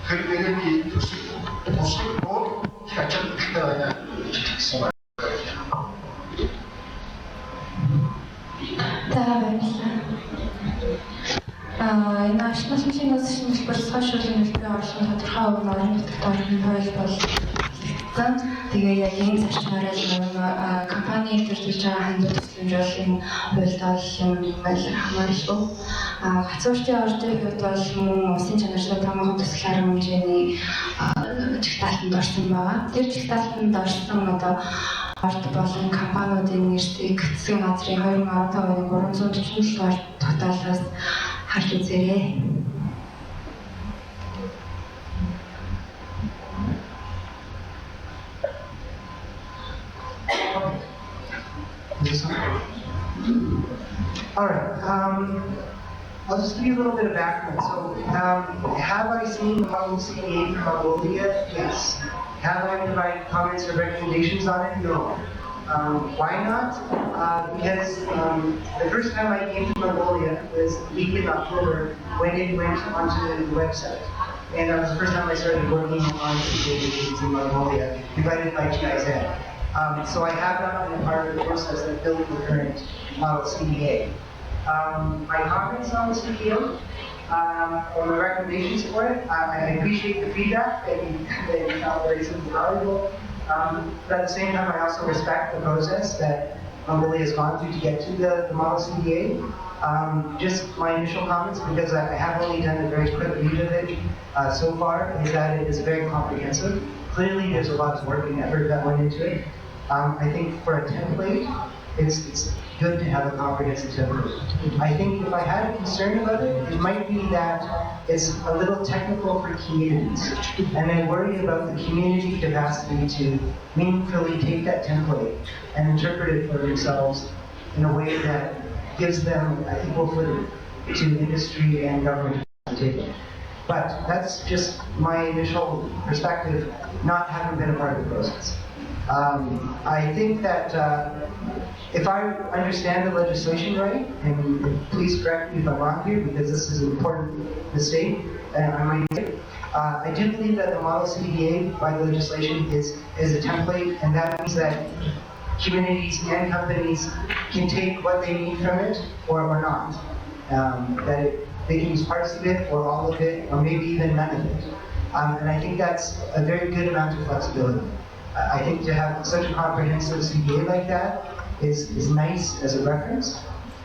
хэрэгний төсөл бол хачаалттай байна гэсэн байна. Энэ ашиглаж машин үсгийн хэлбэр шуулын хэлбэрийн орлогын тодорхой өвн орон нутагт орны хууль бол тэгээ яг энэ зарчмаараа компани төрүүлж байгаа хандлагын төсөлмжийн хуульд бол юм хамааралгүй. Гацуурчийн ордын хувьд бол мөн усын чанартай томоохон төсөл арга хэмжээний жигтаалтанд орсон байгаа. Тэр жигтаалтанд орсон одоо орд болон компаниудын нэрсийг засгийн газрын 2015 оны 347 дугаар тогтоолоос харж үзээрэй. All right. I'll just give you a little bit of background. So, have I seen the model CDA from Mongolia? Yes. Have I provided comments or recommendations on it? No. Why not? Because the first time I came to Mongolia was a week in October when it went onto the website. And that was the first time I started working on CDAs in Mongolia, invited by GIZ. So I have not been a part of the process that built the current model CDA. My comments on the CDA, or my recommendations for it, I appreciate the feedback that you found very valuable. But at the same time, I also respect the process that Mongolia has gone through to get to the model CDA. Just my initial comments, because I have only done a very quick read of it so far, is that it is very comprehensive. Clearly, there's a lot of work and effort that went into it. I think for a template, it's good to have a comprehensive template. I think if I had a concern about it, it might be that it's a little technical for communities. And I worry about the community capacity to meaningfully take that template and interpret it for themselves in a way that gives them equal footing to industry and government to take it. But that's just my initial perspective, not having been a part of the process. I think that if I understand the legislation right, and please correct me if I'm wrong here, because this is an important mistake, and I might say, I do believe that the model CDA by the legislation is a template, and that means that communities and companies can take what they need from it or not. They can use parts of it or all of it, or maybe even none of it. And I think that's a very good amount of flexibility. I think to have such a comprehensive CDA like that is nice as a reference.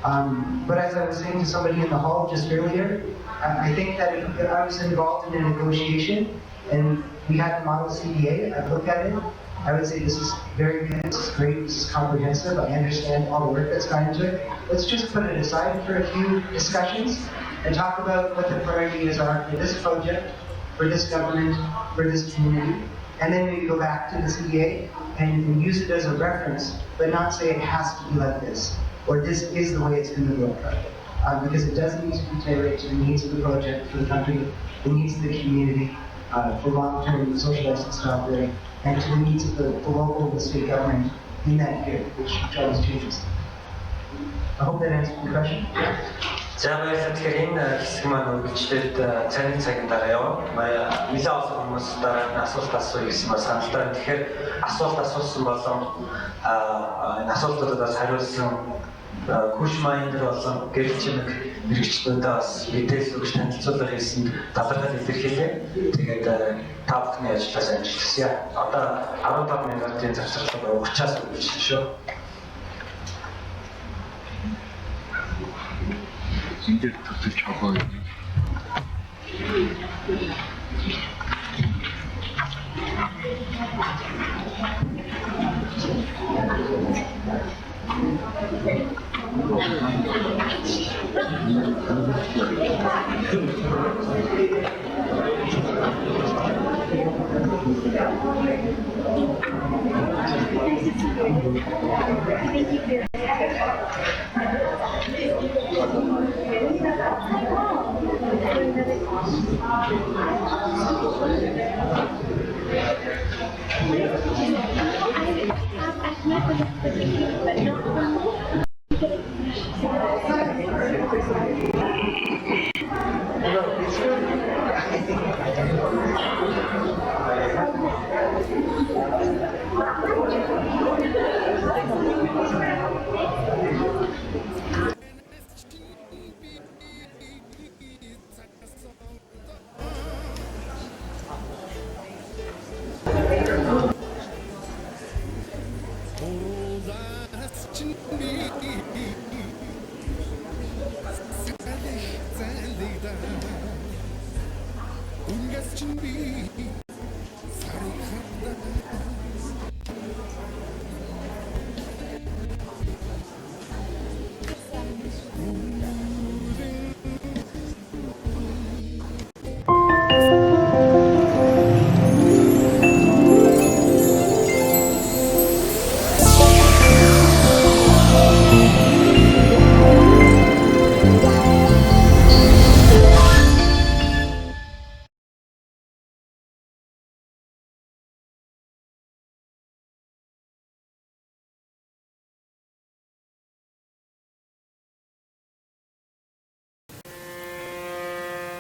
But as I was saying to somebody in the hall just earlier, I think that if I was involved in a negotiation and we had the model CDA, I'd look at it, I would say this is very good, this is great, this is comprehensive, I understand all the work that's gone into it. Let's just put it aside for a few discussions and talk about what the priorities are for this project, for this government, for this community, and then maybe go back to the CDA and use it as a reference, but not say it has to be like this, or this is the way it's going to go. Because it does need to be tailored to the needs of the project, for the country, the needs of the community, for long-term social license to operate, and to the needs of the local and the state government in that year, which always changes. I hope that answers your question. За баярлалаа. Тэгэхээр энэ хэсэг маань үргэлжлээд цайны цагийн дараа яваа. Нэлээд олон хүмүүс дараа нь асуулт асууя гэсэн ба саналтай. Тэгэхээр асуулт асуусан болон энэ асуултуудаас хариулсан Күш майндер болон гэрэл чимэг мэрэгчлүүдэд бас мэдээлэл өгч танилцуулга хийсэнд талархал илэрхийлээ. Тэгээд та бүхний ажлаас амжилт хүсье. Одоо 15 минутын завсарлага угчаас үргэлжлэн шүү. Зингээр төсөлж хогоо юм.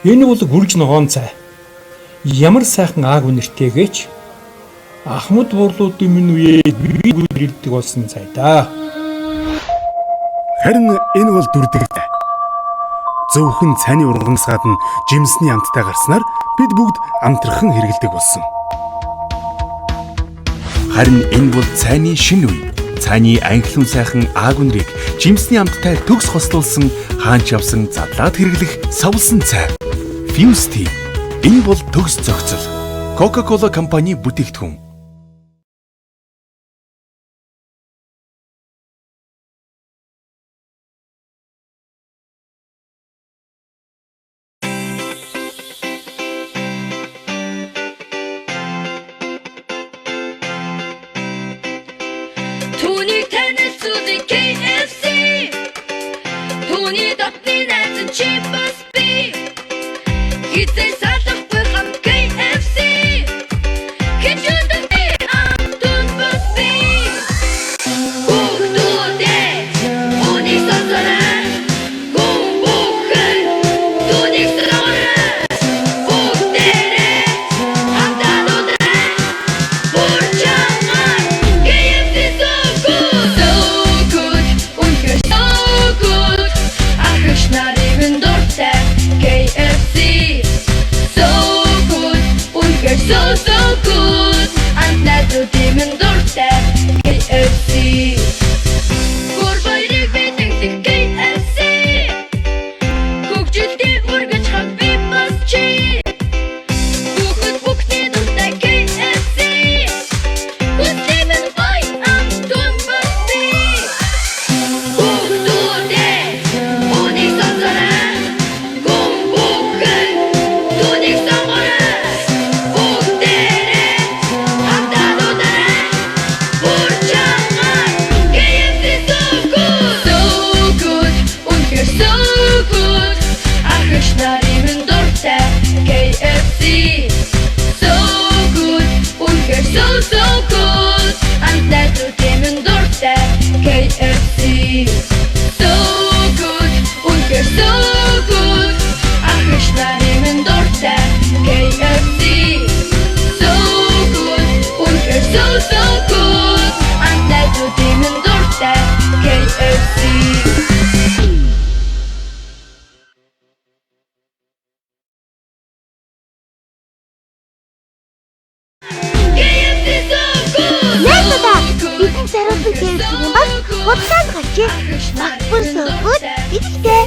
Энэ бол гүрж ногоон цай. Ямар сайхан ааг үнэртэйгээч Ахмад буурлуудын минь үеэд би гүрэлдэг болсон цай да. Харин энэ бол дүрдэгтэй. Зөвхөн цайны ургамаас гадна жимсний амттай гарснаар бид бүгд амтархан хэрэгэлдэг болсон. Харин энэ бол цайны шинэ үе. Цайны анхлын сайхан ааг үнрийг жимсний амттай төгс хослуулсан хаанч явсан задлаад хэрэглэх савлсан цай. Fusty. Энэ бол төгс зохицол. Coca-Cola компани бүтээгдэхүүн. Түүний танил зүдий KFC. Түүний дотны найз чи бас би. Хитээ салахгүй хам KFC. Кичүүд Худлаад гачи магтмал сөгөөд идэлтэй.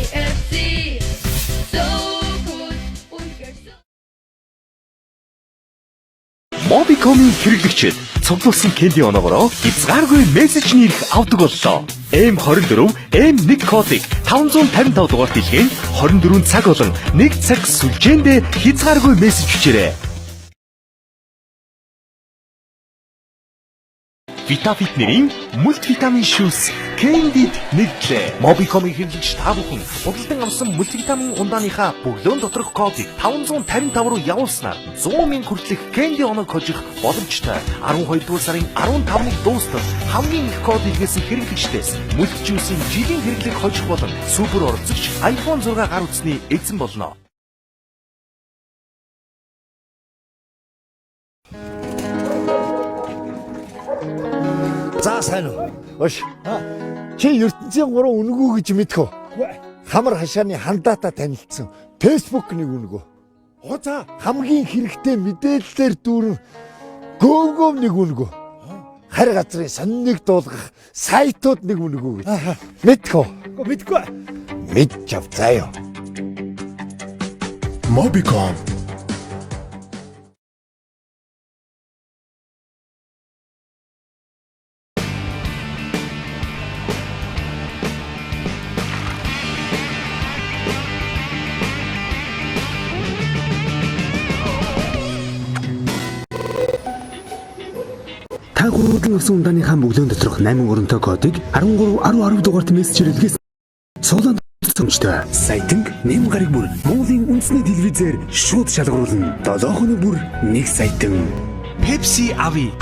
Mobicom-ийн хэрэглэгчид цуглуулсан кэнди оноогоор хязгааргүй мессеж нэрх авдаг боллоо. M24, M1 кодыг 555 дугаар дэлхийн 24 цаг болон 1 цаг сүлжээндээ хязгааргүй мессеж бичээрэй. Витафитнэрийн мультивитамин шүүс Candid нэрлээ. Mobicom-ийн хэрэглэгч та бүхэн худалдан авсан мультивитамин ундааныхаа бөглөөн доторх кодыг 555 руу явуулснаар 100,000 хүртэлх Candy оног хожих боломжтой. 12 дугаар сарын 15-ны дуустал хамгийн их код илгээсэн хэрэглэгчдээс мультижүүсийн жилийн хэрэглэг хожих болон супер оролцогч iPhone 6 гар утасны эзэн болно. За сайн уу. Ош. Чи ертөнцийн 3 үнгүү гэж мэдэх үү? Хамар хашааны хандаатай танилцсан. Facebook нэг үнгүү. За хамгийн хэрэгтэй мэдээллээр дүүрэн гөөгөө нэг үнгүү. Харь газрын сонныг дуулгах сайтууд нэг үнгүү гэж. Мэдэх үү? Мэдгүй. Мэдж ав заяа. Mobicom. Та гурван өсөн ундааныхаа бөглөөн доторх 8 оронтой кодыг 13 дугаарт мессежээр илгээс сууланд цомжтой. Сайтанг нэм гараг бүр Монголын үндэсний телевизээр шууд шалгаруулна. 7 хоног бүр нэг сайтан. Pepsi Avi.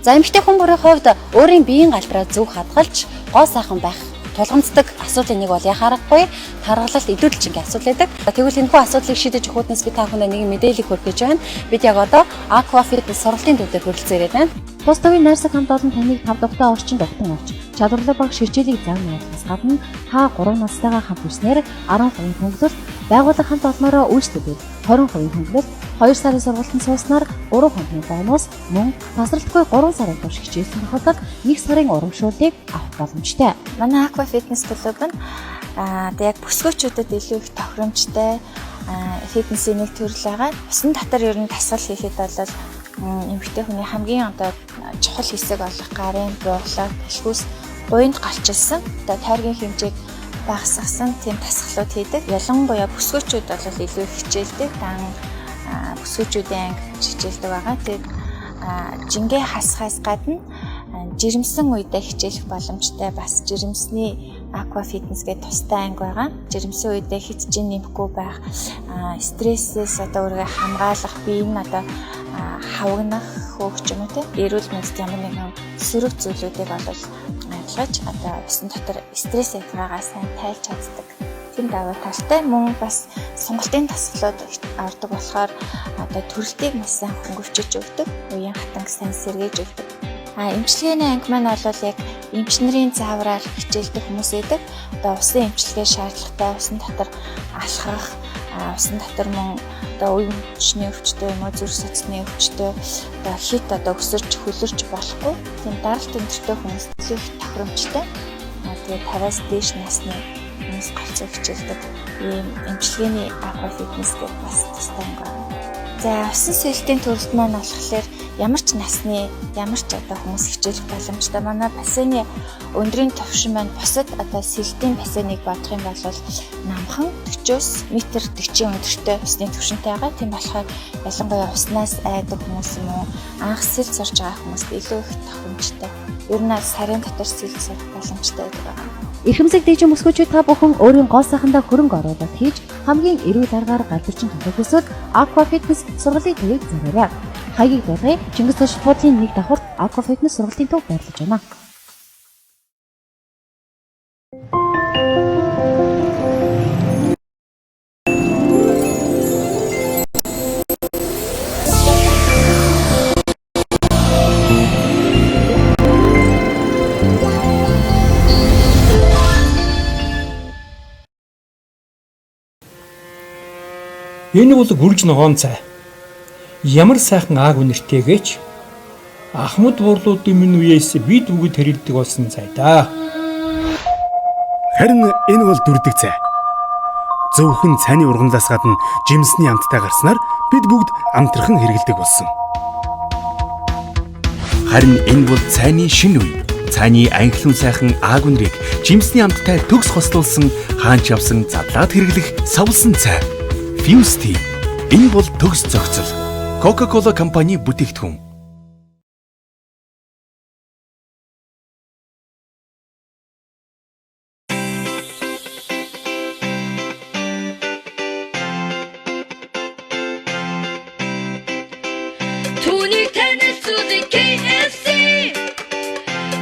За эмэгтэй хүн бүрийн хувьд өөрийн биеийн галбараа зөв хадгалж гоо сайхан байх тулгамддаг асуудлын нэг бол яхаарахгүй тархалт идүүлэлчингийн асуудал байдаг. Тэгвэл энэхүү асуудлыг шийдэж өгөхнээс би та бүхэнд нэг мэдээлэл хүргэж байна. Бид яг одоо Aquafit сургалтын төвдөр хүрэлцэн ирээд байна. Тус төвийн найрсаг хамт олон таныг 5 дугтаа орчин тогтон авч чадварлаг баг ширхжээлийг заавал явуулахаас гадна та 3 настайгаа хамт ирснээр 10% хөнгөлөлт байгууллага хамт олноороо үйлчлэдэг 20% хөнгөлөлт 2 сарын сургалтанд сууснаар 3% бонус мөн тасралтгүй 3 сарын турш хичээлсэн тохиолдолд 1 сарын урамшууллыг авах боломжтой. Манай Aqua Fitness клуб нь яг бүсгүйчүүдэд илүү их тохиромжтой фитнесийн нэг төрөл байгаа. Усан татар ер нь дасгал хийхэд бол эмэгтэй хүний хамгийн одоо чухал хэсэг болох гарын бууглаа дэлгүүс гуйнд галчилсан одоо тайргийн хэмжээг багасгасан тийм дасгалууд хийдэг. Ялангуяа бүсгүйчүүд бол илүү их хичээлдэг. Бүсгүйчүүдийн анги хичээлдэг байгаа. Тэгээд жингээ хасахаас гадна жирэмсэн үедээ хичээлэх боломжтой бас жирэмсний Aqua Fitness гэдэг тустай анги байгаа. Жирэмсэн үедээ хитжин нэмэхгүй байх, стрессээс одоо өөрийгөө хамгаалах, биеийг нь одоо хавгнах хөөгч юм уу те. Эрүүл мэндэд ямар нэгэн сөрөг зүйлүүдийг олж одоо усан дотор стресс ялгаагаа сайн тайлж чаддаг. Тийм даваа талтай мөн бас сонголтын тасгалууд ордог болохоор одоо төрөлтийг маш сайн хөнгөвчөж өгдөг. Уян хатанг сайн сэргээж өгдөг. Эмчилгээний анги маань бол яг эмч нарын заавраар хичээлдэг хүмүүс байдаг. Одоо усан эмчилгээ шаардлагатай усан дотор алхах, усан дотор мөн одоо үе хүчний өвчтөй юм уу зүрх судасны өвчтөй одоо хит одоо өсөрч хөлөрч болохгүй. Тийм даралт өндөртэй хүмүүс их тохиромжтой. Тэгээд 50-аас дээш насны хүмүүс гарцыг хичээлдэг. Ийм эмчилгээний Aqua Fitness гэдэг бас тустай анги байна. За усан сэлтийн төрөлт маань болохоор ямар ч насны ямар ч одоо хүмүүс хичээлэх боломжтой. Манай бассейны өндрийн төвшин маань бусад одоо сэлтийн бассейныг бодох юм бол намхан 40-с метр 40 өндөртэй усны төвшинтэй байгаа. Тийм болохоор ялангуяа уснаас айдаг хүмүүс юм уу анх сэлд сурж байгаа хүмүүст илүү их тохиромжтой. Ер нь сарын дотор сэлд сурах боломжтой байдаг. Эрхэмлэг дэжин мөсгөөчүүд та бүхэн өөрийн гоо сайхандаа хөрөнгө оруулалт хийж хамгийн эрүүл аргаар галбирчин хандах хүсвэл Aqua Fitness сургалтын төвийг зориорой. Хаягийг дуулгая. Чингис цус фудлын нэг давхурд Aqua Fitness сургалтын төв байрлаж байна. Энэ бол гүрж ногоон цай. Ямар сайхан ааг үнэртэйгээч Ахмад бурлуудын минь үеэс бид бүгд хэрэлдэг болсон цай да. Харин энэ бол дүрдэг цай. Зөвхөн цайны ургамлаас гадна жимсний амттай гарснаар бид бүгд амтрхан хэргэлдэг болсон. Харин энэ бол цайны шинэ үе. Цайны анхлын сайхан ааг үнэрийг жимсний амттай төгс хослуулсан хаанч явсан задлаад хэрэглэх савлсан цай. Fuse. Энэ бол төгс зохицол. Coca-Cola компани бүтээгдэхүүн. Түүний танил зүдий KFC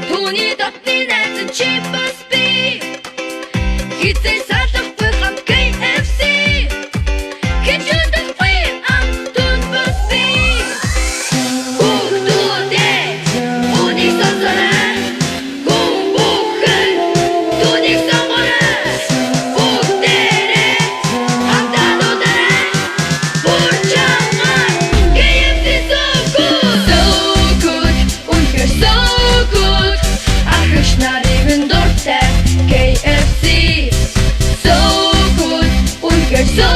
Түүний дотны найз чи бас би Хитээ салахгүй хам KFC Хичээдэггүй амтун бас би Хүүхдүүдээ Түүний сонсороо Гүмбүхэн Түүний сонгороо Хүүхдээрээ Хамтаануудаараа Бурчаагаар KFC so good Үнэхээр so good Ахш нарийн дуртай KFC So good Үнэхээр so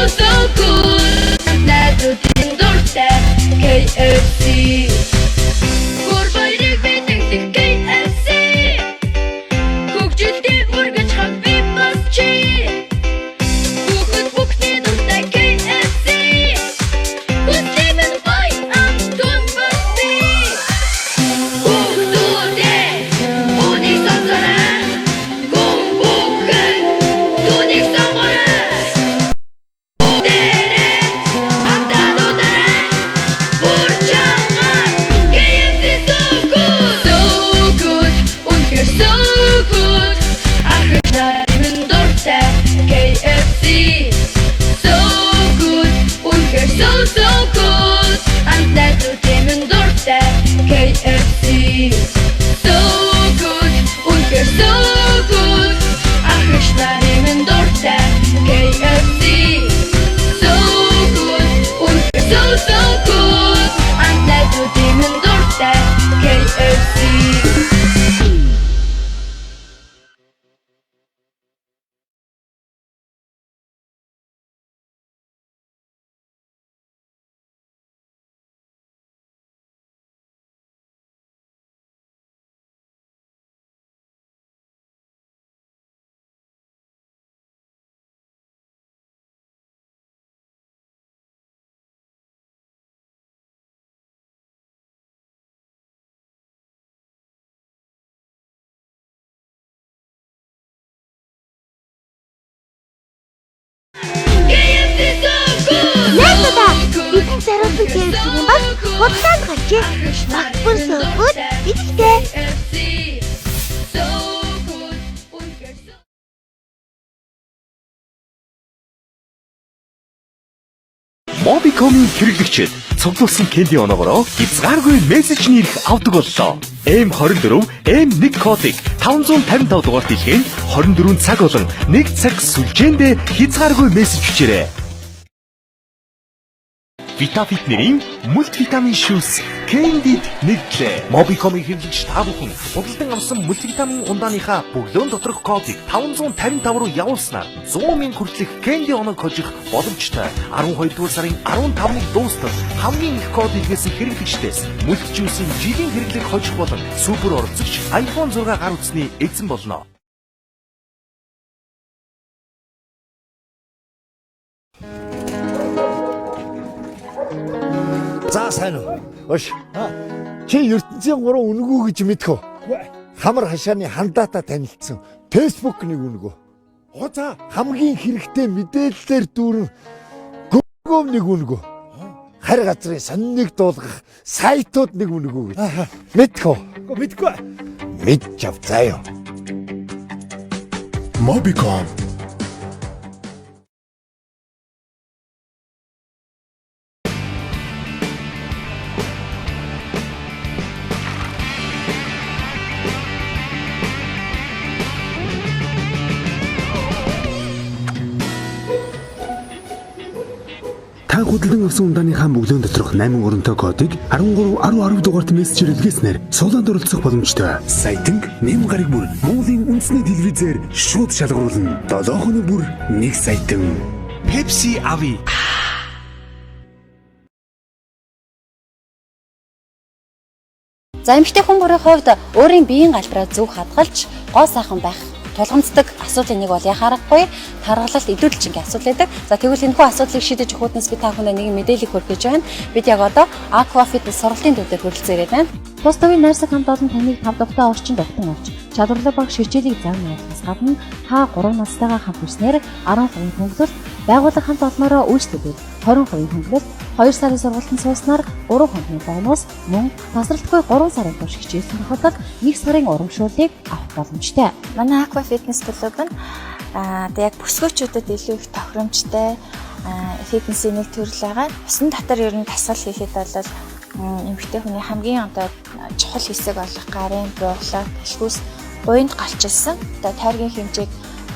good Найдуудын дуртай KFC Гурвайрыг битэндэг KFC Хөгжилтэй үргэж хавби бас чи Бүхэд бүхний дуртай KFC Хүслэмэн бай амтун бас би Хүүхдүүдээ Үүнийг сонсороо Гүмбүхэн Түүнийг сонгороо Хүүхдээрээ Хамтаануудаараа Бурчаагаар KFC so good Үнэхээр so good Ахш нарийн дуртай KFC So good Үнэхээр so good Амтнайдуудын дуртай KFC So good Үнэхээр so good Ахш нарийн дуртай KFC So good Үнэхээр so good Амтнайдуудын дуртай KFC Яагаад бидний заруулсан KFC-ийн бас худалдаанд гарчээ. Магадгүй сөгөөд идэлтэй. Mobicom-ийн хэрэглэгчид цуглуулсан кэнди оноогоор хязгааргүй мессежний ирэх авдаг боллоо. M24, M1 кодыг 555 дугаар дэлхийн 24 цаг болон 1 цаг сүлжээндээ хязгааргүй мессеж бичээрэй. Витафитнэрийн мультивитамин шүүс Candid нэглээ. Mobicom-ийн хэрэглэгч та бүхэн худалдан авсан мультивитамин ундааныхаа бөглөөн доторх кодыг 555 руу явуулснаар 100,000 хүртэлх Candy оног хожих боломжтой. 12 дугаар сарын 15-ны дуустал хамгийн их код илгээсэн хэрэглэгчдээс мультижүүлсэн жилийн хэрэглэг хожих болон супер оролцогч iPhone 6 гар утасны эзэн болно. За сайн уу. Ош. Чи ертөнцийн 3 үнгүү гэж мэдхүү. Хамар хашааны хандаатай танилцсан Facebook-ны үнгүү. За хамгийн хэрэгтэй мэдээллээр дүүрэн Google-ны үнгүү. Харь газрын сониныг дуулгах сайтууд нэг үнгүү гэж. Мэдхүү. Мэдгүй. Мэдж ав заяа. Mobicom. Та худалдан авсан ундааныхаа мөглөөн доторх 8 оронтой кодыг 1310 дугаарт мессежээр илгээснээр суулганд оролцох боломжтой. Сайтанг 8 гараг бүр Монголын үндэсний телевизээр шууд шалгаруулна. 7 хоног бүр нэг сайтан. Pepsi Avi. За эмэгтэй хүн бүрийн хувьд өөрийн биеийн галбараа зөв хадгалж гоо сайхан байх тулгамддаг асуудлын нэг бол яхаарахгүй тархалалт идэвхжингийн асуудал байдаг. За тэгвэл энэ хүү асуудлыг шийдэж өгөхнөөс би та бүхэнд нэг мэдээлэл хүргэж байна. Бид яг одоо Aqua Fitness сургалтын төвдөр хүрэлцээрэй байна. Тус төвийн найрсаг хамт олон таныг 5 дахь орчинд огтон авч чадварлаг баг ширхээлийн зам явуулахаас гадна та 3 настайгаа хамт ирснээр 10% хөнгөлөлт байгууллага хамт олноороо үйлчлүүлээд 20% хөнгөлөлт 2 сарын сургалтын сууснаар 3 хоногийн бонус мөн тасралтгүй 3 сарын турш хичээл сонирхолтой 1 сарын урамшууллыг авах боломжтой. Манай Aqua Fitness клуб нь яг бүсгүйчүүдэд илүү их тохиромжтой фитнесийн нэг төрөл байгаа. Усан дотор ер нь дасгал хийхэд бол эмэгтэй хүний хамгийн одоо чухал хэсэг болох гарын бууглаа дэлгүүс буйнд галчилсан. Одоо тойргийн хэмжээг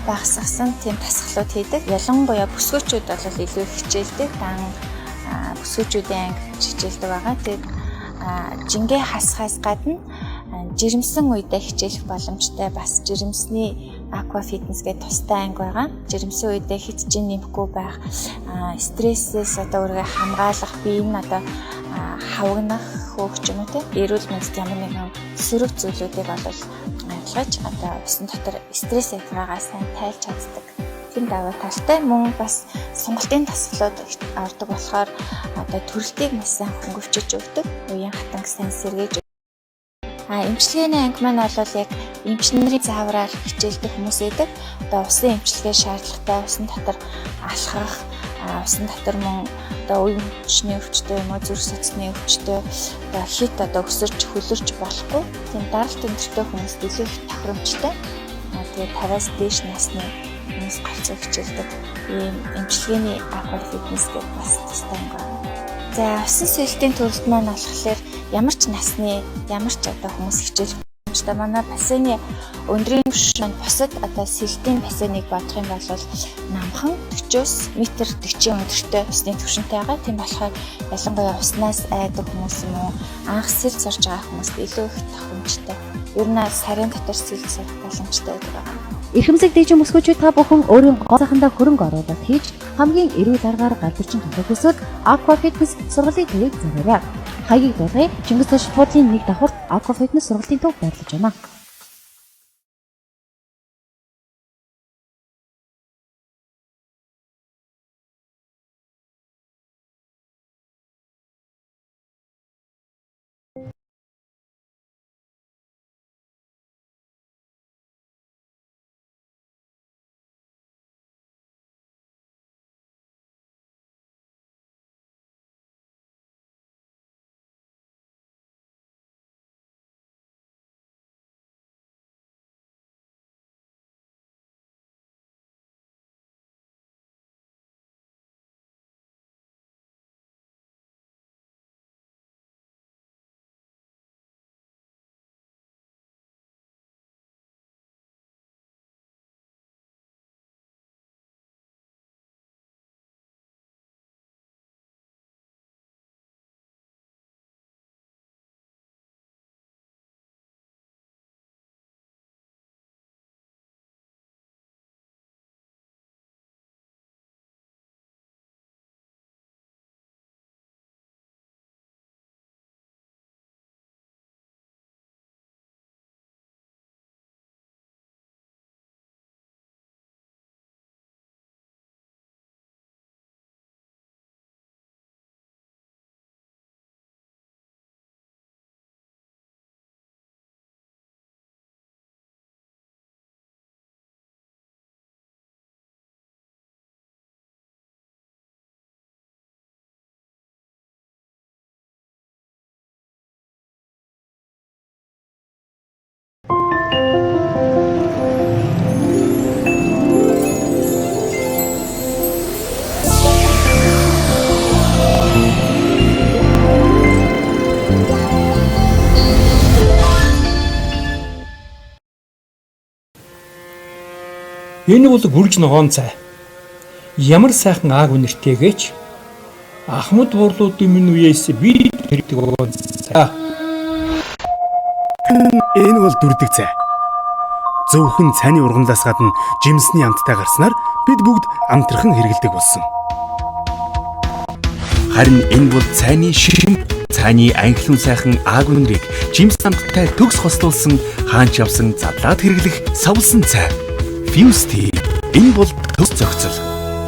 багасгасан тийм дасгалууд хийдэг. Ялангуяа бүсгүйчүүд бол илүү их хичээлдэг. Бүсгүйчүүдийн анги хичээлдэг байгаа. Тэгээд жингээ хасахаас гадна жирэмсэн үедээ хичээлэх боломжтой бас жирэмсний Aqua Fitness гэдэг тустай анги байгаа. Жирэмсэн үедээ хитжин нэмэхгүй байх, стрессээс одоо өөрийгөө хамгаалах, биеийг одоо хавгнах хөөгч юм уу те. Эрүүл мэндэд ямар нэгэн сөрөг зүйлүүдийг бол айлгаж одоо усан дотор стресс ятгаагаа сайн тайлж чаддаг. Тийм даваа талтай мөн бас сонголтын тасгалууд ордог болохоор одоо төрөлтийг маш сайн хөнгөвчөж өгдөг. Уян хатанг сайн сэргээж эмчилгээний анги маань бол яг эмчнэрийн заавраар хичээлдэг хүмүүс байдаг. Одоо усан эмчилгээ шаардлагатай усан дотор алхах, усан дотор мөн одоо үе хүчний өвчтөй юм уу зүрх судасны өвчтөй одоо хит одоо өсөрч хөлөрч болохгүй. Тийм даралт өндөртэй хүмүүст илүү их тохиромжтой. Тэгээд 50-аас дээш насны хүмүүс гарцаа хичээлдэг. Ийм эмчилгээний Aqua Fitness гэдэг бас тустай анги байна. За усан сэлтийн төрөлд маань болохоор ямар ч насны ямар ч одоо хүмүүс хичээл боломжтой. Манай бассейны өндрийн түвш маань бусад одоо сэлтийн бассейныг бодох юм бол намхан 40-с метр 40 өндөртэй усны түвшинтэй байгаа. Тийм болохоор ялангуяа уснаас айдаг хүмүүс юм уу анх сэлд сурж байгаа хүмүүст илүү их тохиромжтой. Ер нь сарын дотор сэлд сурах боломжтой байдаг. Эрхэмсэг дэжин бүсгүйчүүд та бүхэн өөрийн гоо сайхандаа хөрөнгө оруулалт хийж хамгийн эрүүл аргаар галбирчин төлөх хүсвэл Aqua Fitness сургалтын төвийг зориорой. Хаягийг дуулгая. Чингис цааш фодлын нэг давхарт Aqua Fitness сургалтын төв байрлаж байна. Энэ бол гүрж ногоон цай. Ямар сайхан ааг үнэртэйгээч Ахмад бурлуудын минь үеэс би хэрэгтэй байгаа. Энэ бол дүрдэг цай. Зөвхөн цайны ургамлаас гадна жимсний амттай гарснаар бид бүгд амтрхан хэрэгэлдэг болсон. Харин энэ бол цайны шим, цайны анхлын сайхан аагүнрийг жимс амттай төгс хослуулсан хаанч явсан задлаад хэрэглэх савлсан цай. Fuse. Энэ бол төс зохицол.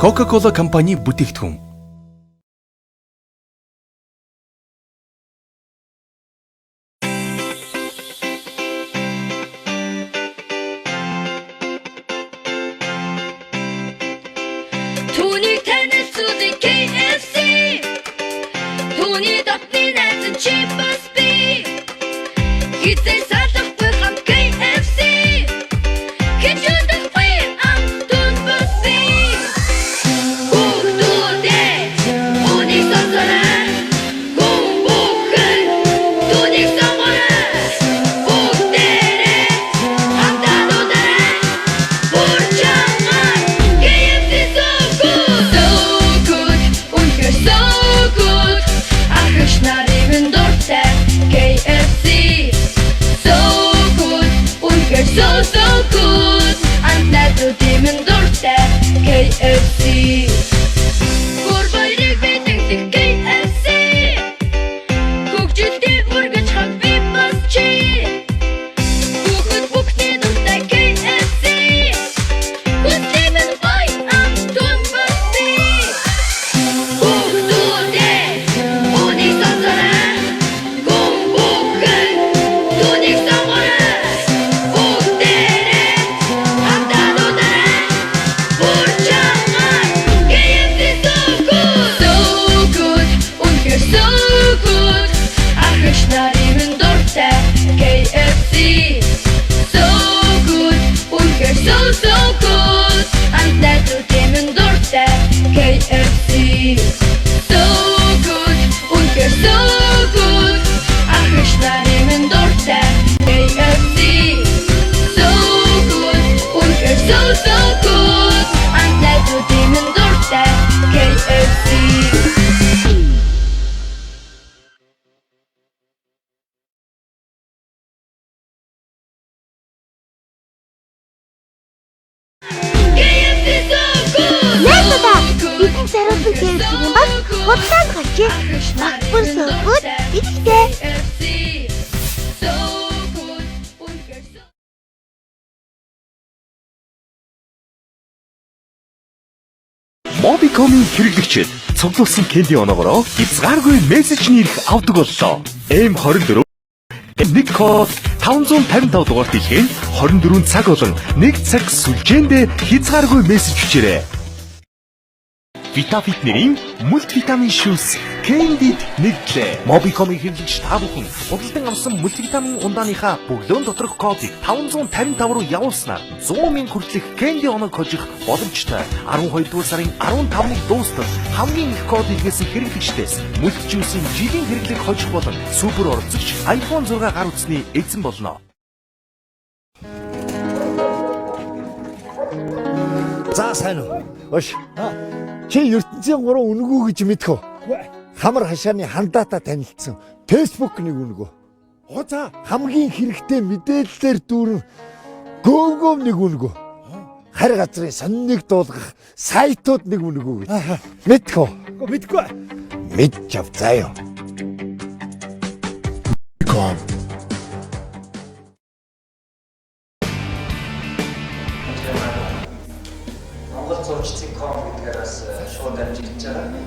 Coca-Cola компани бүтээгдэхүүн. Mobicom-ийн хэрэглэгчид цуглуулсан кэнди оноогоор хязгааргүй мессежний ирэх авдаг боллоо. M24 нэг код 555 дугаарт илгээн 24 цаг болон 1 цаг сүлжээндээ хязгааргүй мессеж бичээрэй. Витафитнэрийн мультивитамин шүүс Candy нэглээ. Mobicom-ийн хэрэглэгч та бүхэн худалдан авсан мультивитамин ундааныхаа бөглөөн доторх кодыг 555 руу явуулснаар 100,000 хүртэлх Candy оног хожих боломжтой. 12 дугаар сарын 15-ны дуустал хамгийн их код илгээсэн хэрэглэгчдээс мультивитамин жилийн хэрэглэг хожих болон супер оролцогч iPhone 6 гар утасны эзэн болно. За сайн уу? Ош. Чи ертөнцийн 3 үнгүү гэж мэдхүү. Хамар хашааны хандаатай танилцсан Facebook нэг үнгүү. За хамгийн хэрэгтэй мэдээллээр дүүрэн гөв нэг үнгүү. Харь газрын сонныг дуулгах сайтууд нэг үнгүү гэж. Мэдхүү. Мэдгүй. Мэдж ав заяа. Mongolzuuch.com гэдгээрээс шууд дамжуулж байгаа.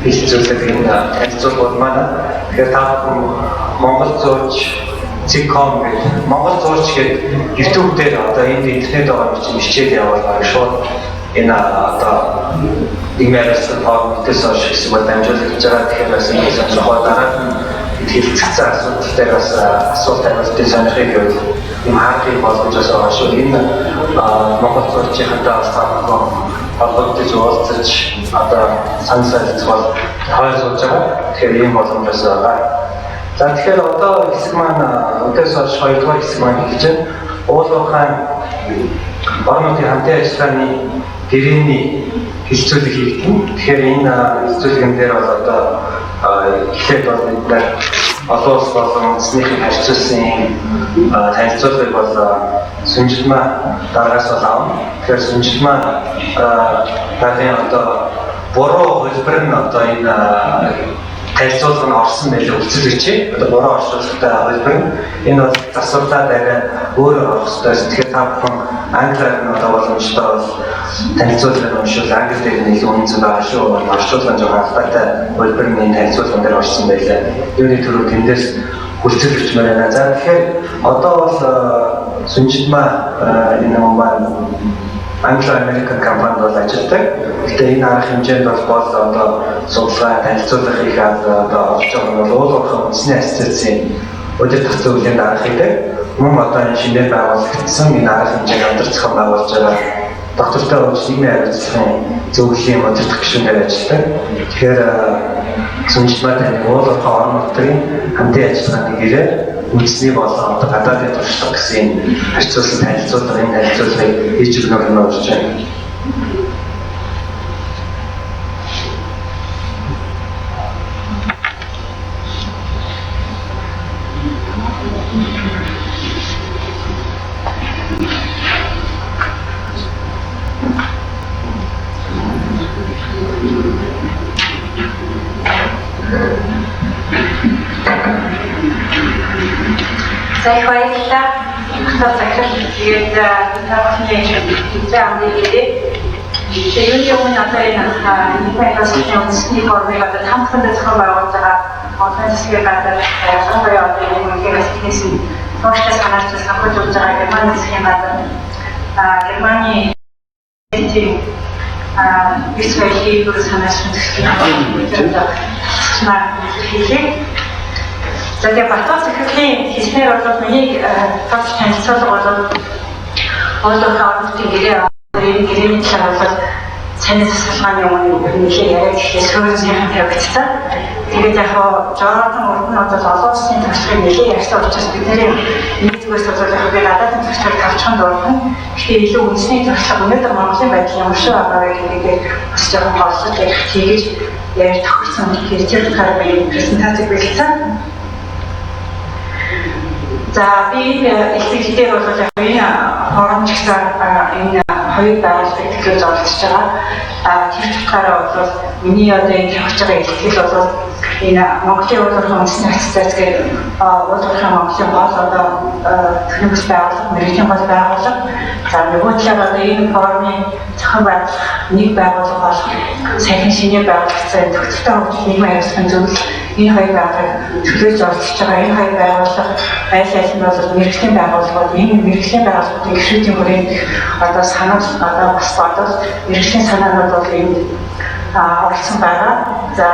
Бизнес зүйлсийн танилцуулгууд маань тэгэхээр та бүхэн Mongolzuuch.com гэх Mongolzuuch гэдэг YouTube дээр одоо энэ интернет байгаа бичил явуулгаа шууд энэ одоо имэйлээс формтээс хойш эсвэл дамжуулж байгаа. Тэгэхээр бас энэ сонирхолтой хэлцэгцэн асуудал дээр бас асуулт хариултын сонирхыг явуул юм хаагийг болгож байгаа шүү. Энэ Mongolzuuch-ийнхантай бас холбогдож уулзаж одоо санал солилцол хойш сууж байгаа. Тэгэхээр ийм боломжос байгаа. За тэгэхээр одоо хэсэг маань өдөөс хойш 2 дугаар хэсэг маань хийж байна. Уул уухай орнуудын хамтын ажиллагааны гэрээний хилцүүлэг хийгдэн. Тэгэхээр энэ хилцүүлгэн дээр бол одоо эхлээд бол бид нар олон улс болон үндэснийхийг харьцуулсан танилцуулгыг бол сүнжлмаа дараагаас бол авна. Тэгэхээр сүнжлмаа дараагийн одоо буруу хөлбөр нь одоо энэ танилцуулга нь орсон байлээ үлцэлгч. Одоо буруу оршуулгатай хөлбөр нь энэ бол засварлаад арай өөрөөр орох хэрэгтэй. Тэгэхээр та бүхэн англиар нь одоо боломжтой бол танилцуулгыг уншвал англи дээр нь илүү үнэн зөв байгаа шүү. Оршуулга нь жоохон алдаатай хөлбөр нь энэ танилцуулган дээр орсон байлээ. Юуны төрөө тэндээс үлцэлгч мөрөө. За тэгэхээр одоо бол сүнжлмаа энэ маань Anglo-American компанид бол ажилладаг. Гэхдээ энэ арга хэмжээнд бол одоо судалгаа танилцуулах их одоо олж байгаа нь бол уул уурхай үндэсний ассоциацийн удирдах зөвлөлийн дарга хийдэг. Мөн одоо энэ шинээр байгуулагдсан энэ арга хэмжээг хамтар зохион байгуулж байгаа доктортой ууч нийгмийн хариуцлагын зөвлөлийн удирдах гишүүнээр ажилладаг. Тэгэхээр сүнжлмаа таны уул уурхай орон нутгийн хамтын ажиллагааны гэрээ үндэсний болон одоо гадаадын туршлага гэсэн харьцуулсан танилцуулга энэ танилцуулгыг хийж өгнө гэж бодож байна. За их баярлалаа. Ахлах захирал тэгээд таны хэвлэмжийн амжилтыг юуны өмнө одоо энэ нийгмийн үндэсний формыг одоо хамтдаа зохион байгуулж байгаа олон засгийн газар ялангуяа одоо энэ хэрэгсийн төвчтэй санаачсан санхүүж өгж байгаа Германы засгийн газар Германы Israeli бүр санаачсан засгийн газар За тэгээ Батбат захирлын хэлснээр бол миний товч танилцуулга бол олон хаалтын гэрээний талаар бол цааны засгалгааны өмнө нэлээд яриад ихлээр суурьнийхэн тавигдсан. Тэгээд яг жаахан урд нь бол олон улсын туршлагыг нэлээд ярьсан учраас бидний нэгдүгээрс бол яг би гадаадын туршлагыг тавьчихсан дурдан. Тэгэхээр илүү үндэсний туршлага өнөөдөр Монголын байдал ямар шиг байгаа гэдгийг бас жоохон голлож ярих тийгэж ярих тохирсон. Тэгэхээр тэр би презентацийг биелсэн. За би ихтэй бол яг энэ хоромж гэсэн энэ хоёр байгууллагыг төлөөлж оролцож байгаа. Тэр утгаараа бол миний одоо энэ явж байгаа ихтгэл бол энэ Монголын уул уурхай үндэсний ассоциац гэдэг уул уурхай Монголын гол одоо төлөвлөс байгууллага, мэргэжлийн гол байгууллага. За нөгөө талаар одоо энэ форумын зохион байгуулах нэг байгууллага бол саяхан шинээр байгуулагдсан төгсөлтөй хөгжил нийгмийн хариуцлагын зөвлөл энэ хоёр байгууллагыг төлөөлж оролцож байгаа. Энэ хоёр байгууллага аль нь бол мэргэжлийн байгууллагууд энэ мэргэжлийн байгууллагуудын гишүүдийн хүрээнд одоо санал одоо бас бодол мэргэжлийн санаанууд бол энд оролцсон байгаа. За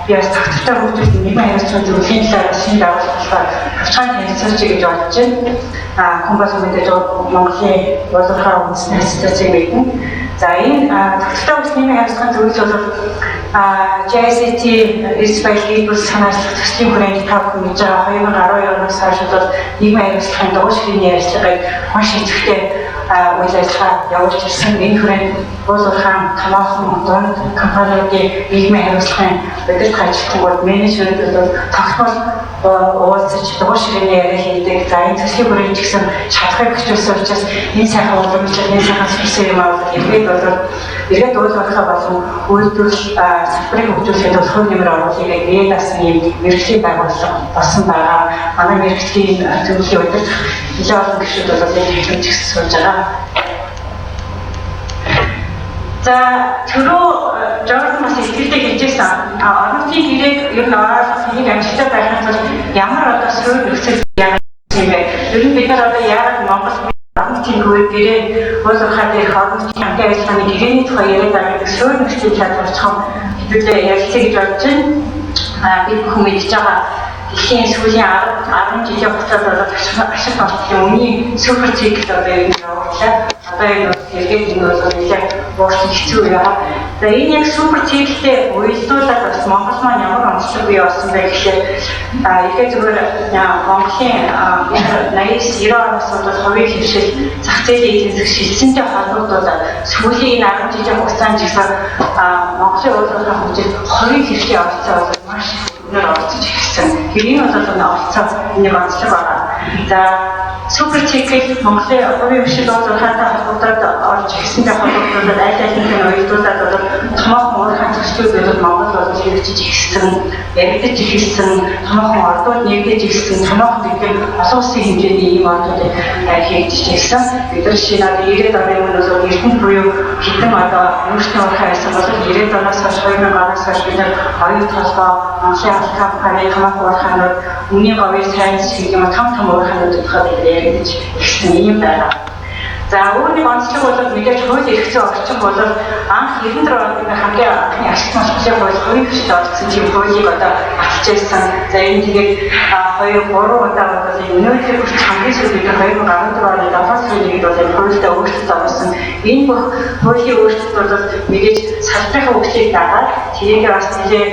би бас төгсөлтөй хөгжил нийгмийн хариуцлагын зөвлөлийн талаар шинэ байгууллагаа тавчхан танилцуулж гэж бодож байна. Хүн бол мэдээж Монголын уул уурхай үндэсний ассоциацийг мэднэ. За энэ төгсөлтөй хөгжил нийгмийн хариуцлагын зөвлөл бол JCT Israeli бүр санаачлах төслийн хүрээнд та бүхэн мэдж байгаа 2012 оноос хойш бол нийгмийн хариуцлагын дугуй ширээний ярилцлагыг маш идэвхтэй үйл ажиллагаа явуулж ирсэн. Энэ хүрээнд уул уурхай томоохон дунд компаниудын нийгмийн хариуцлагын удирдах ажилтнууд менежмент бол тогтмол уулзаж дугуй ширээний яриа хийдэг. За энэ төслийн хүрээнд ч гэсэн шалгахыг хүчилсэн учраас энэ сайхан уламжлал, энэ сайхан сүрсэн юм аа иргэд бол иргэд уул уурхай болон үйлдвэрлэл салбарыг хөгжүүлэхэд бол хөл нэмэр оруулахыг Readiness ийм мэргэжлийн байгууллага болсон байгаа. Манай мэргэжлийн зөвлөлийн удирдах нэлээд олон гишүүд бол энэ хэлбэрт ихс суулж байгаа. За түрүү Jordan бас ихтэй хэлжсэн. Орон нутгийн гэрээг ер нь оролцох нэг амжилттай байхад бол ямар одоо суурь нөхцөл юм бэ? Ер нь бид нар одоо яг Монгол орон нутгийн гэрээ уул уурхай дээр орон нутгийн хамтын ажиллагааны гэрээний тухай яриад байгаа суурь нөхцөл чадварчхан хэдүүлээ ярилцъя гэж бодож байна. Би бүхэн мэдж байгаа дэлхийн сүүлийн 10 жилийн хугацаанд бол ашиг олдсон үнийн супер цикл одоо явуулж боллоо. Одоо энэ эргээд энэ бол нэлээд уурсан хэцүү байгаа. За энэ яг супер циклтэй уялдуулаад бас Монгол маань ямар онцлог бий болсон бэ гэхээр ихэ зүгээр Монголын 80-90 оноос бол хувийн хэмшил зах зээлийн эдийн засаг шилжсэнтэй холбогдуулаад сүүлийн 10 жилийн хугацаанд жигсаа Монголын уулын хэмжээнд хувийн хэрэглээ оролцоо бол маш өндөр оролцож ирсэн. Энэ бол олцоо нэг онцлог байна. За супер цикл Монголын хувийн хэмжил уулын холбогдоод орж ирсэнтэй холбогдуулаад аль алиныг уялдуулаад бол томоохон уур ханцлагчдууд бол Монгол бол хэрэгжиж ирсэн, яригдж ирсэн, томоохон ордууд нэгдэж ирсэн, томоохон гэдэг олон улсын хэмжээний ийм ордуудыг хэрэгжиж ирсэн. Бид нар шинэ 90-ад оны өмнөөс Эрдэнэ буюу хэдэн одоо өөрсдөө урахаа байсан бол 90-ад оноос хойш 2000 оноос хойш бид нар оюут толгой, Монголын аль компани, томоохон урахаанууд, үнийн говийн сайнс гэх юм том урахаанууд гэдгээр яригдж ирсэн юм байна. За өөрийн онцлог бол мэдээж хууль эрх зүйн орчин бол анх 94 онд хамгийн анхны ашигт машиныг бол хувийн хэмжээнд орсон тийм хуулийг одоо баталж байсан. За энэ тэгээд 2-3 удаа бол өнөөдөр хүрч хамгийн сүүлд бид 2014 оны 7 сарын 1-нд бол энэ хуультай өөрчлөлт орсон. Энэ бүх хуулийн өөрчлөлт бол мэдээж салбарын хөгжлийг дагаад тэрийг бас нэлээ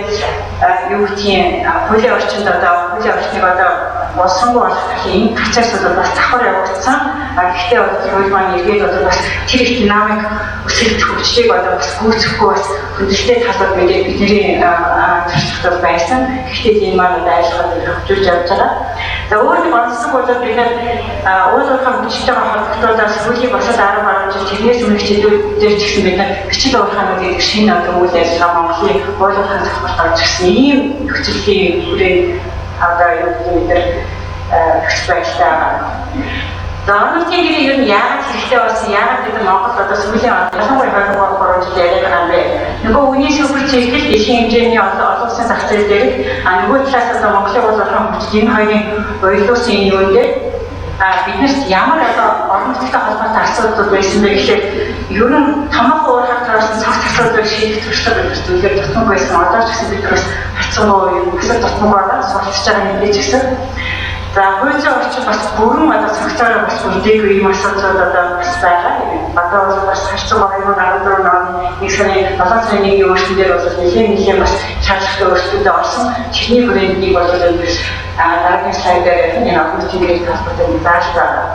юу гэдгийг хуулийн орчинд одоо хуулийн орчныг одоо болсонгүй болох энэ процесс бол бас давхар явагдсан. Гэхдээ бол хууль маань эргээд одоо бас тэр их динамик өсөлт хөгжлийг одоо бас гүйцэхгүй бас хүндрэлтэй талууд мэдээ бидний төрөлхтөл байсан. Гэхдээ энэ маань одоо айлхад хөгжүүлж явж байгаа. За өөрөөр онцлог бол бид уул уурхай хүчтэйгээ холбогдуулаад сүүлийн босоод 10 жил тэрнээс өмнөх жилүүдээр ч гэсэн бид бичил уурхайнууд гэдэг шинэ одоо үйл ажиллагаа Монголын уул уурхай зөвхөн орж ирсэн ийм нөхцөлийн хүрээнд одоо юу гэдэг нөхцөл байдалтай байгаа. За онцлог гэрээ ер нь яагаад хэрэгтэй болсон яагаад бид Монгол одоо сүүлийн ялангуяа 23 жил яриад байгаа юм бэ? Нөгөө үний супер цикл дэлхийн хэмжээний олон улсын зах зээл дээр нөгөө талаас одоо Монголын уул уурхай хүч энэ хоёрын уялдуулсан юм дээр биднэрт ямар одоо орон нутгийн холбоотой асуудал байсан бэ гэхээр ер нь томоохон уур хатгаарсан цагт асуудал шийдэх туршлагыг зүйлээр дутмаг байсан. Одоо ч гэсэн бид бас хацгаа юм гэсэн дутмаг болоод суралцж байгаа юм гэж гэсэн. За хуулийн орчин бас бүрэн одоо цагтаараа бас үлдээгүй юм асуудал одоо бас байгаа. Одоо бол бас харьцангуй 2014 оны 1 сарын 7 сарын 1-ний өөрчлөлтөөр бол нэлээд бас шаардлагатай өөрчлөлтүүд орсон. Чиний брендийг бол дараагийн слайдээр энэ автоматик холбоотой зааж байгаа.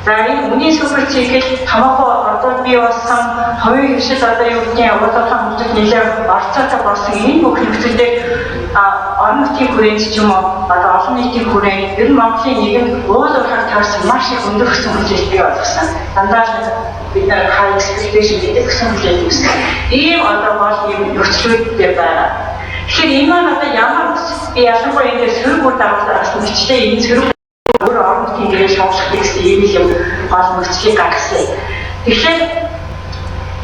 За энэ үнийн супер цикл томоохон ордууд бий болсон, хувийн хэмжил одоо юу гэдгийг уулуурхай хэмжээд нэлээд орцоотой болсон энэ бүх нөхцөлөөр орон нутгийн хүрээнд ч юм уу одоо олон нийтийн хүрээнд ер нь Монголын нийгэм уулуурхайг таарсан маш их өндөр өссөн хүлээлт бий болсон. Дандаа бид нар high expectation гэдэг өссөн хүлээлт үүсгэн. Ийм одоо гол ийм нөхцлүүдтэй байна. Тэгэхээр энэ маань одоо ямар би ялангуяа энэ сөрөг үр дагавар авсан бичтэй энэ сөрөг өөр орон нутгийн гэрээ шоолох гэсэн ийм юм гол нөхцөлийг гаргасан. Тэгэхээр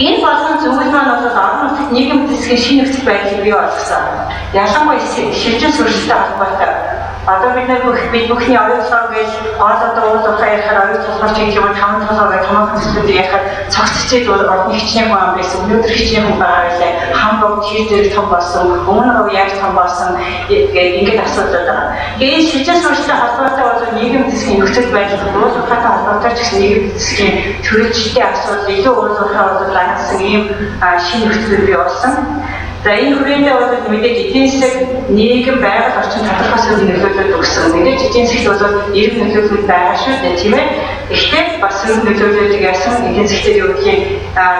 энэ болгон зүйл маань бол орон нутгийн нийгэм засгийн шинэ нөхцөл байдлыг бий болгосон. Ялангуяа шилжин суурьшилтай холбоотой одоо бид нар бүхний оюутлага гэж гол одоо уул уурхай ярихаар оюутлага чиг юм таван толгой гэх хамаг төслүүд ярихаар цогцчээд орны хичнээн хүн байсан. Өнөөдөр хичнээн хүн байгаа байлаа. Хамбог тэр зэрэг том болсон. Өмнө нь яг том болсон гэдэг ингээд асуудал байгаа. Тэгээд шилжин суурьшилтай холбоотой бол нийгэм засгийн нөхцөл байдал уул уурхайтай холбоотой ч гэсэн нийгэм засгийн төрөлжтэй асуудал илүү уул уурхай бол ганцсан ийм шинэ нөхцөл бий болсон. За энэ хүрээндээ бол мэдээж эдийн засаг нийгэм байгаль орчин тодорхой сэдвийн нөлөөлөлд өгсөн. Мэдээж эдийн засагт бол эрг нөлөөлөл байгаа шүү дээ, тийм ээ. Гэхдээ бас эрг нөлөөлөлийг яасан эдийн засгт юу гэдгийг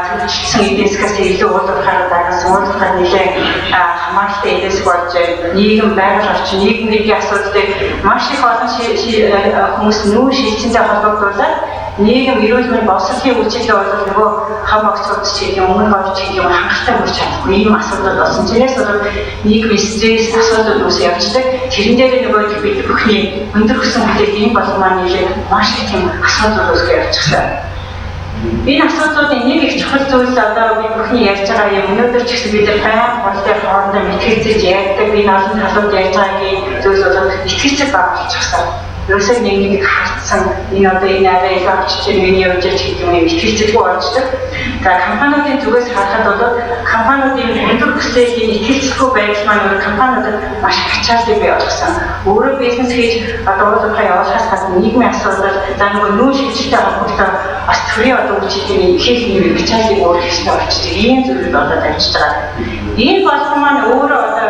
төлөвлөсөн эдийн засгаас илүү уул уурхайгаар дагасан уул уурхай нэлээд хамааралтай эдийн засаг болж нийгэм байгаль орчин нийгмийн асуудлыг маш их олон хүмүүс нүүн шилжинтэй холбогдуулаад нийгэм эрүүл мэндийн боловсролын үйлчилгээ бол нөгөө хам огцод ч юм өмнө болж юм хангалттай хүрч чадахгүй ийм асуудал болсон. Тэрнээс бол нийгмийн стресс асуудал үүс явждаг. Тэрэн дээр нөгөө бид бүхний өндөр өссөн хүлээлт ийм болох маань нэлээд маш их тийм асуудал үүсгэж явчихсан. Энэ асуудлуудын нэг их чухал зүйл одоо бид бүхний ярьж байгаа юм. Өнөөдөр ч гэсэн бид баян болтой хоорондоо мэтгэлцэж ярьдаг энэ олон талууд ярьж байгаагийн зүйл бол итгэцэл баг болчихсон. Ерөөсөө нэг хартсан энэ одоо энэ арай их авчиж миний явж гэдэг юм итгэцэлгүй болждаг. За компаниудын зүгээс харахад бол компаниудын өндөр өсөлт зүйлсээ итгэлцэхгүй байдал маань компаниудад маш ачааллыг бий болгосон. Өөрөө бизнес хийж одоо уулзалтаа явуулахаас гадна нийгмийн асуудал за нөгөө нүүн шилжилттэй холбоотой бас төрийн одоо үйлчлэлийн ихэнх нэр ачааллыг өөрчлөлтөд орчдөг ийм зүйл болоод амьдж байгаа. Энэ болгон маань өөрөө одоо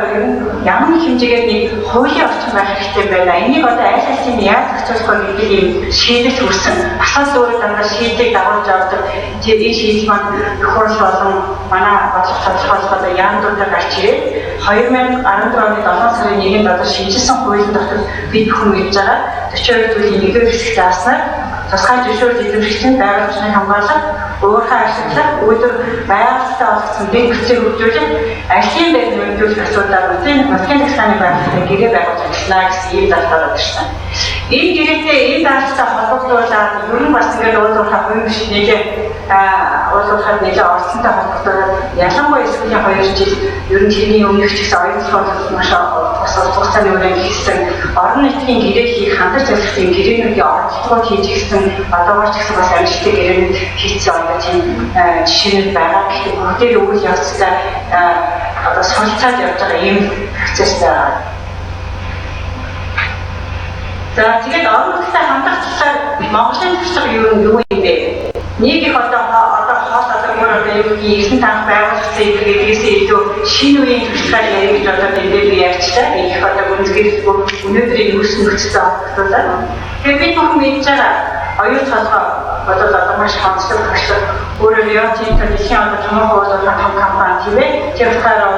ямар нэг хэмжээгээр нэг хуулийн орчин байх хэрэгтэй байна. Энийг одоо аль алсын яаж зохицуулах вэ гэдэг ийм шийдэл хүрсэн. Асаас өөрөө дандаа шийдэлийг дагуулж авдаг. Тэр энэ шийдэл маань хурал болон манай бодлого тодорхойлоход яамдуудаар гарч ирээд 2014 оны 7 сарын 1-нд одоо шинжилсэн хуулийн дотор бид бүхэн гэж байгаа 42 зүйлийн нэгэн хэсэг зааснаар тусгай зөвшөөрөл эзэмшигчийн байгаль орчныг хамгаалах, өөрийнхөө ашиглах, өдөр байгальтай олгосон дэд бүтцийг хөгжүүлэх, ажлын байр нэмэгдүүлэх асуудлаар нутгийн захиргааны байгууллагын гэрээ байгуулж ажиллана гэсэн ийм даатгалууд ирсэн. Энэ гэрээтэй энэ даатгалтай холбогдуулаад ер нь бас ингээд уулзалтаа хувийн бишнийгээ уулзалтад нэлээд орцонтой холбогдуулаад ялангуяа сүүлийн 2 жил ер нь тэрний өмнөх ч гэсэн оюутлогууд маш бас хугацааны үрээр хийсэн орон нутгийн гэрээ хийх хандлж ажилласан гэрээнүүдийн оролдлогууд хийж гисэн одоогоор ч гэсэн бас амжилттай гэрээнүүд хийсэн одоо тийм жишээнүүд байгаа. Гэхдээ бүгдээр үйл явцтай одоо суралцаад явж байгаа ийм процесс байгаа. За тэгээд орон нутгийн хандах талаар Монголын туршлага юу юм бэ? Нэг их одоо хоол одоо юу гэсэн танх байгуулсан гэдгээс илүү шинэ үеийн туршлагаар ярих гэж одоо энэ дээр ярьчлаа. Их одоо гүнзгий өнөөдрийн нөхцөлтэй холбогдуулаад. Тэгээд бид бүхэн мэдж байгаа оюут толгой одоо маш хонцлог туршлага. Өөрөөр явуулсан дэлхийн одоо томоохон уулзалтын том компани тийм ээ. Тэр утгаараа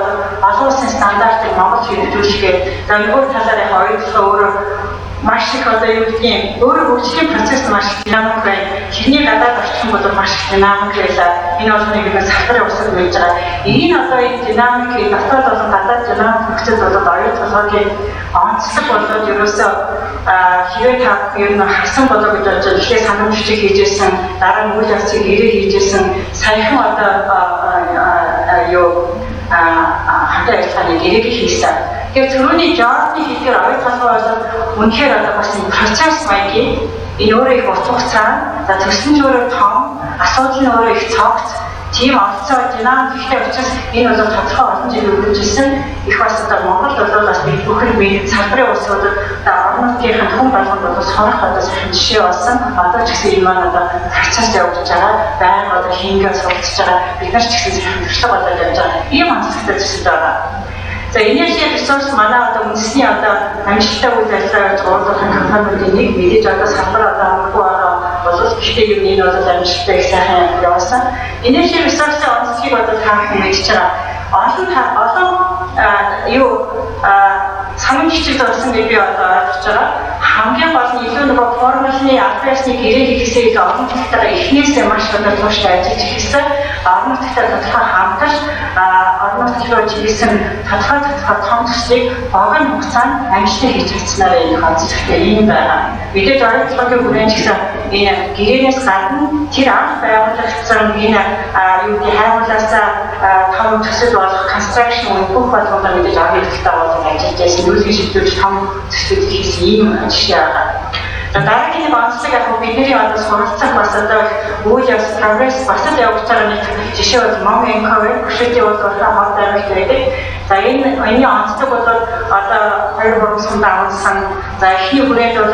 олон улсын стандартыг Монгол хэрэгжүүлэхээр за нөгөө талаар яг оюут толгой өөрөө маш их одоо юу гэдгийг өөрөө хөгжлийн процесс маш динамик байна. Тэрний гадаад орчин бол маш динамик байлаа. Энэ бол нэг салбарын усад байж байгаа. Энэ одоо энэ динамикийг дотоод болон гадаад динамик процесс болоод оюут толгойн онцлог болоод ерөөсөө хэрэг та ер нь хасан болоо гэж бодож эхлээ санамжчиг хийжсэн, дараа нь үйл явцыг ирээ хийжсэн, саяхан одоо хамтаа ажиллагааны гэрээг хийсэн. Тэгэхээр түрүүний жорны хэлээр оюут толгой болоод үнэхээр одоо бас энэ процесс маягийн энэ өөрөө их урт хугацаа, за төсөл нь өөрөө том, асуудал нь өөрөө их цогц, тийм онцгой динамик ихтэй учраас энэ бол тодорхой олон жил үргэлжилсэн. Их бас одоо Монгол бол бас бид бүхэн салбарын улсуудад орон нутгийн хүн болгонд бол сорох одоо сайхан жишээ болсон. Одоо ч гэсэн энэ маань одоо процесс явуулж байгаа, байнга одоо хийнгээ суралцж байгаа. Бид нар ч гэсэн сайхан туршлага болоод явж байгаа. Ийм онцлогтой зүйл байгаа. За энерги ресурс манай одоо үндэсний одоо амжилттай үйл ажиллагаа гэж уулзах компаниудын нэг мэдээж одоо салбар одоо амаргүй байгаа болов гэхдээ юу нэг бол амжилттай их сайхан явуулсан. Энерги ресурсын онцлогийг одоо таахан мэдж байгаа. Олон санамжчид болсон гэж би одоо ойлгож байгаа. Хамгийн гол нь илүү нөгөө формулны албан ёсны гэрээ хийхээсээ илүү орон нутгатайгаа эхнээсээ маш одоо тууштай ажиллаж ирсэн. Орон нутгатайгаа тодорхой хамтарч орон нутг руу чиглэсэн тодорхой том төслийг богино хугацаанд амжилттай хийж чадсанаар энэ онцлогтой юм байна. Мэдээж орон нутгийн хүрээнд ч гэсэн энэ гэрээнээс гадна тэр анх байгуулагдсан энэ хайгуулаасаа том төсөл болох construction бүх болгоомжтой мэдээж орон нутгатаа болон ажиллаж байсан. Нүүлгийн шилжүүлж том төслүүд хийсэн ийм жишээ байгаа. За дараагийн нэг онцлог яг бидний одоо суралцах бас одоо үйл явц прогресс бас л явж байгаа нэг жишээ бол Mongolzuuch хөшөөтэй уулзалтаа хот аймагт байдаг. За энэ онцлог бол одоо 2-3 сумд авсан. За эхний хүрээнд бол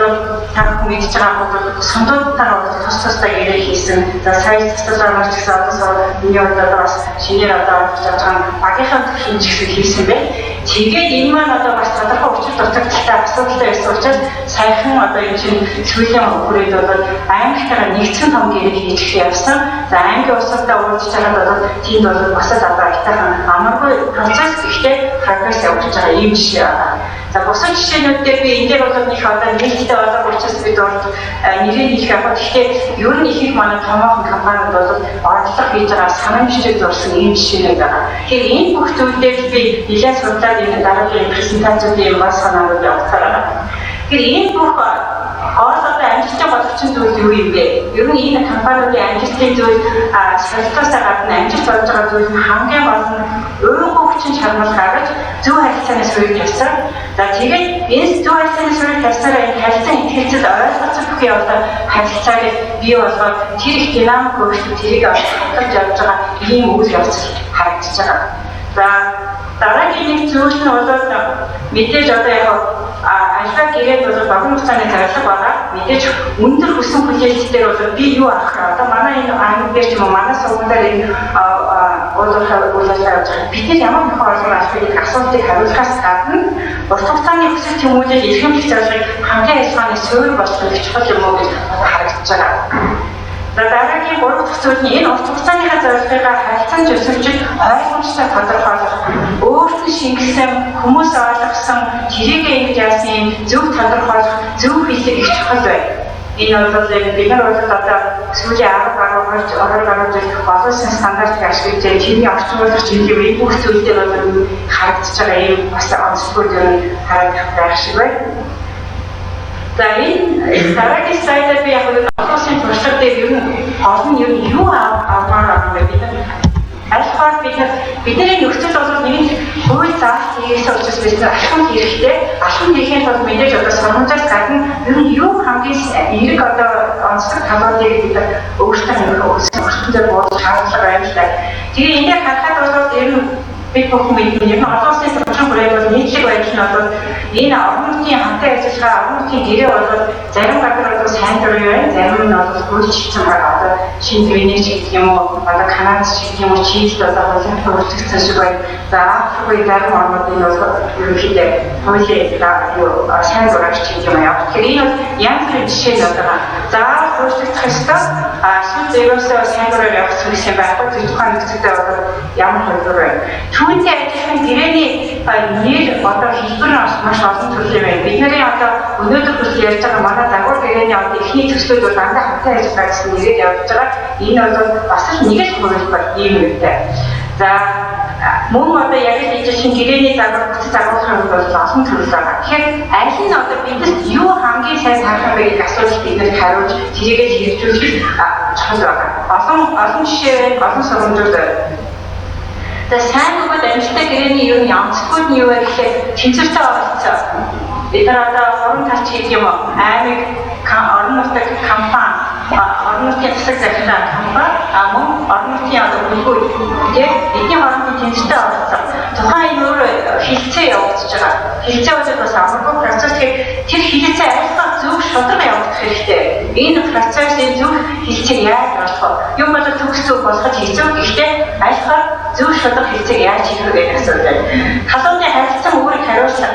та бүхэн мэдж байгаа бол сундуудтайгаа бол тустай гэрээ хийсэн. За сайн цэцлэлээр ч гэсэн одоо миний одоо бас шинээр одоо авч байгаа багийнхаа төвшин ч гэсэн хийсэн байна. Тэгээд энэ маань одоо бас тодорхой өчир дутагдaltaй асуудалтай байсан учраас саяхан одоо энэ чинь сүүлийн хүрээд бол аймагтайгаа нэгдсэн том гэрээ хийж явсан. За аймгийн улсуудаа уулзж байгаад бол тиймд бол бас одоо айтайхан амаргүй процесс гэхдээ прогресс явуулж байгаа юм жишээ байна. За бусад жишээнүүдээр би энэ дээр бол нэг одоо нээлттэй болоод учраас бид нэрийг хийх авах. Гэхдээ ер нь их манай томоохон компаниуд бол орлого хийж байгаа санамжчид зурсан ийм жишээнүүд байгаа. Тэгэхээр энэ бүх зүйлээр би нэлээд судлаад энэ дараагийн презентацуудын бас санааг явуулахаар байна. Тэгэхээр энэ бүх гол одоо амжилттай болгочин зүйл юу юм бэ? Ер нь энэ компаниудын амжилтын зүйл солилцоосоо гадна амжилт болж байгаа зүйл нь хамгийн гол нь өөрийнхөө хүчин чармал гаргаж зөв харилцааны суурь тавьсан. За тэгээд энэ зөв харилцааны суурь тавьсараа энэ харилцан ихэлцэл ойлгоцсон бүх явдал харилцааг бий болгоод тэр их динамик өөрчлөлт тэрийг олж явж байгаа ийм үйл явц харагдаж байгаа. За Дараагийн нэг зүйл нь бол мэдээж одоо яг альфа гэрээд бол богино хугацааны зорилго байгаа. Мэдээж өндөр хүссэн хүлээлтээр бол би юу авах вэ? Одоо манай энэ англи ч юм уу манай сургуулиар энэ уулзалтаар бид нар ямар нөхөн олон альфагийн асуултыг хариулахаас гадна урт хугацааны хүсэл тэмүүлэл эрхэмлэх зорилгыг хамтын ажиллагааны суурь болгох чухал юм уу гэж харагдаж байгаа. За дараагийн 3 дахь зүйл нь энэ урт хугацааныхаа зорилгыг харилцан зөвшөөрч ойлгомжтой тодорхойлох, өөрт нь шингэсэн, хүмүүс ойлгосон, тэрийг ингэж яасан зөв тодорхойлох, зөв хэлэх их чухал байна. Энэ бол бид нар бол одоо сүүлийн 10 гаруй жил боловсон стандартыг ашиглаж чиний орчуулах чиний үе бүх зүйлээр бол харагдаж байгаа юм бас онцлог юм харагдах байх шиг байна. За энэ дараагийн слайдаар би яг олонсын туршлага дээр ер нь олон юу авмаар байгаа бид нар альфаар бидний нөхцөл бол нэг хууль заалт хийсэн учраас бид нар алхам хэрэгтэй. Алхам хийхэд бол мэдээж одоо сургамжаас гадна ер нь юу хамгийн эерэг одоо онцлог талуудыг бид өөрсдөө өөрсдөө буулгах шаардлага байна л да. Тэгээ энийг харахад бол ер нь бид бүхэн мэднэ. Энэ олон улсын туршлага бүрээд бол нийтлэг байдал нь бол энэ орон нутгийн хамтын ажиллагаа, орон нутгийн гэрээ бол зарим газар бол сайн дурын байна, зарим нь бол хөлжчихсэн байгаа. Одоо шинэ Венец гэх юм уу, одоо Канада гэх юм уу, Чилд одоо хуулийн хөрөлцсөн шиг байна. За Африкийн зарим орнуудын бол ерөнхийдөө хуулийн юу сайн дураач гэх юм аа. Тэгэхээр энэ бол янз бүрийн жишээ л байгаа. За хөрөлцөх ёстой шин зэвэрсээ сайн дураар явах зүйл юм байхгүй. Тэр тухайн нөхцөлтэй бол ямар хөлбөр байна. Түүнтэй адилхан гэрээний нэр одоо хэлбэр маш олон төрлийн байна. Бидний одоо өнөөдөр хүртэл ярьж байгаа манай загвар гэрээний одоо эхний төслүүд бол дандаа хамтан ажиллагаа гэсэн нэрээр явж байгаа. Энэ бол бас л нэг л хөрөлбөр ийм үүрэгтэй. За мөн одоо яг л хийж шинэ гэрээний загвар бүтц загварлахын бол олон төрөл байгаа. Тэгэхээр аль нь одоо бидэнд юу хамгийн сайн таарах вэ гэдэг асуулт биднэрт хариулж тэрийгээ хэрэгжүүлэх чухал байгаа. Олон жишээ олон сургамжууд за сайн бөгөөд амжилттай гэрээний юу онцлогуд нь юу вэ гэхээр тэнцвэртэй оролцоо. Бид нар одоо хорон талч гэх юм уу аймаг орон нутгийн компани, орон нутгийн засаг захиргааны компани, мөн орон нутгийн одоо бүлгүүд тийм эдний хоорондын тэнцвэртэй оролцоо. Тухайн өөр хилцээ явагдаж байгаа. Хилцээ бол бас амаргүй процесс гэхээр тэр хилцээ альфа зөв шударга явагдах хэрэгтэй. Энэ процессын зөв хилцээг яаж болох вэ? Юм бол төгс зөв болгож хийцүү гэхдээ альфа зөв шударга хилцээг яаж хийх вэ гэдэг асуулт байна. Халууны харилцан өөрийг хариулсан.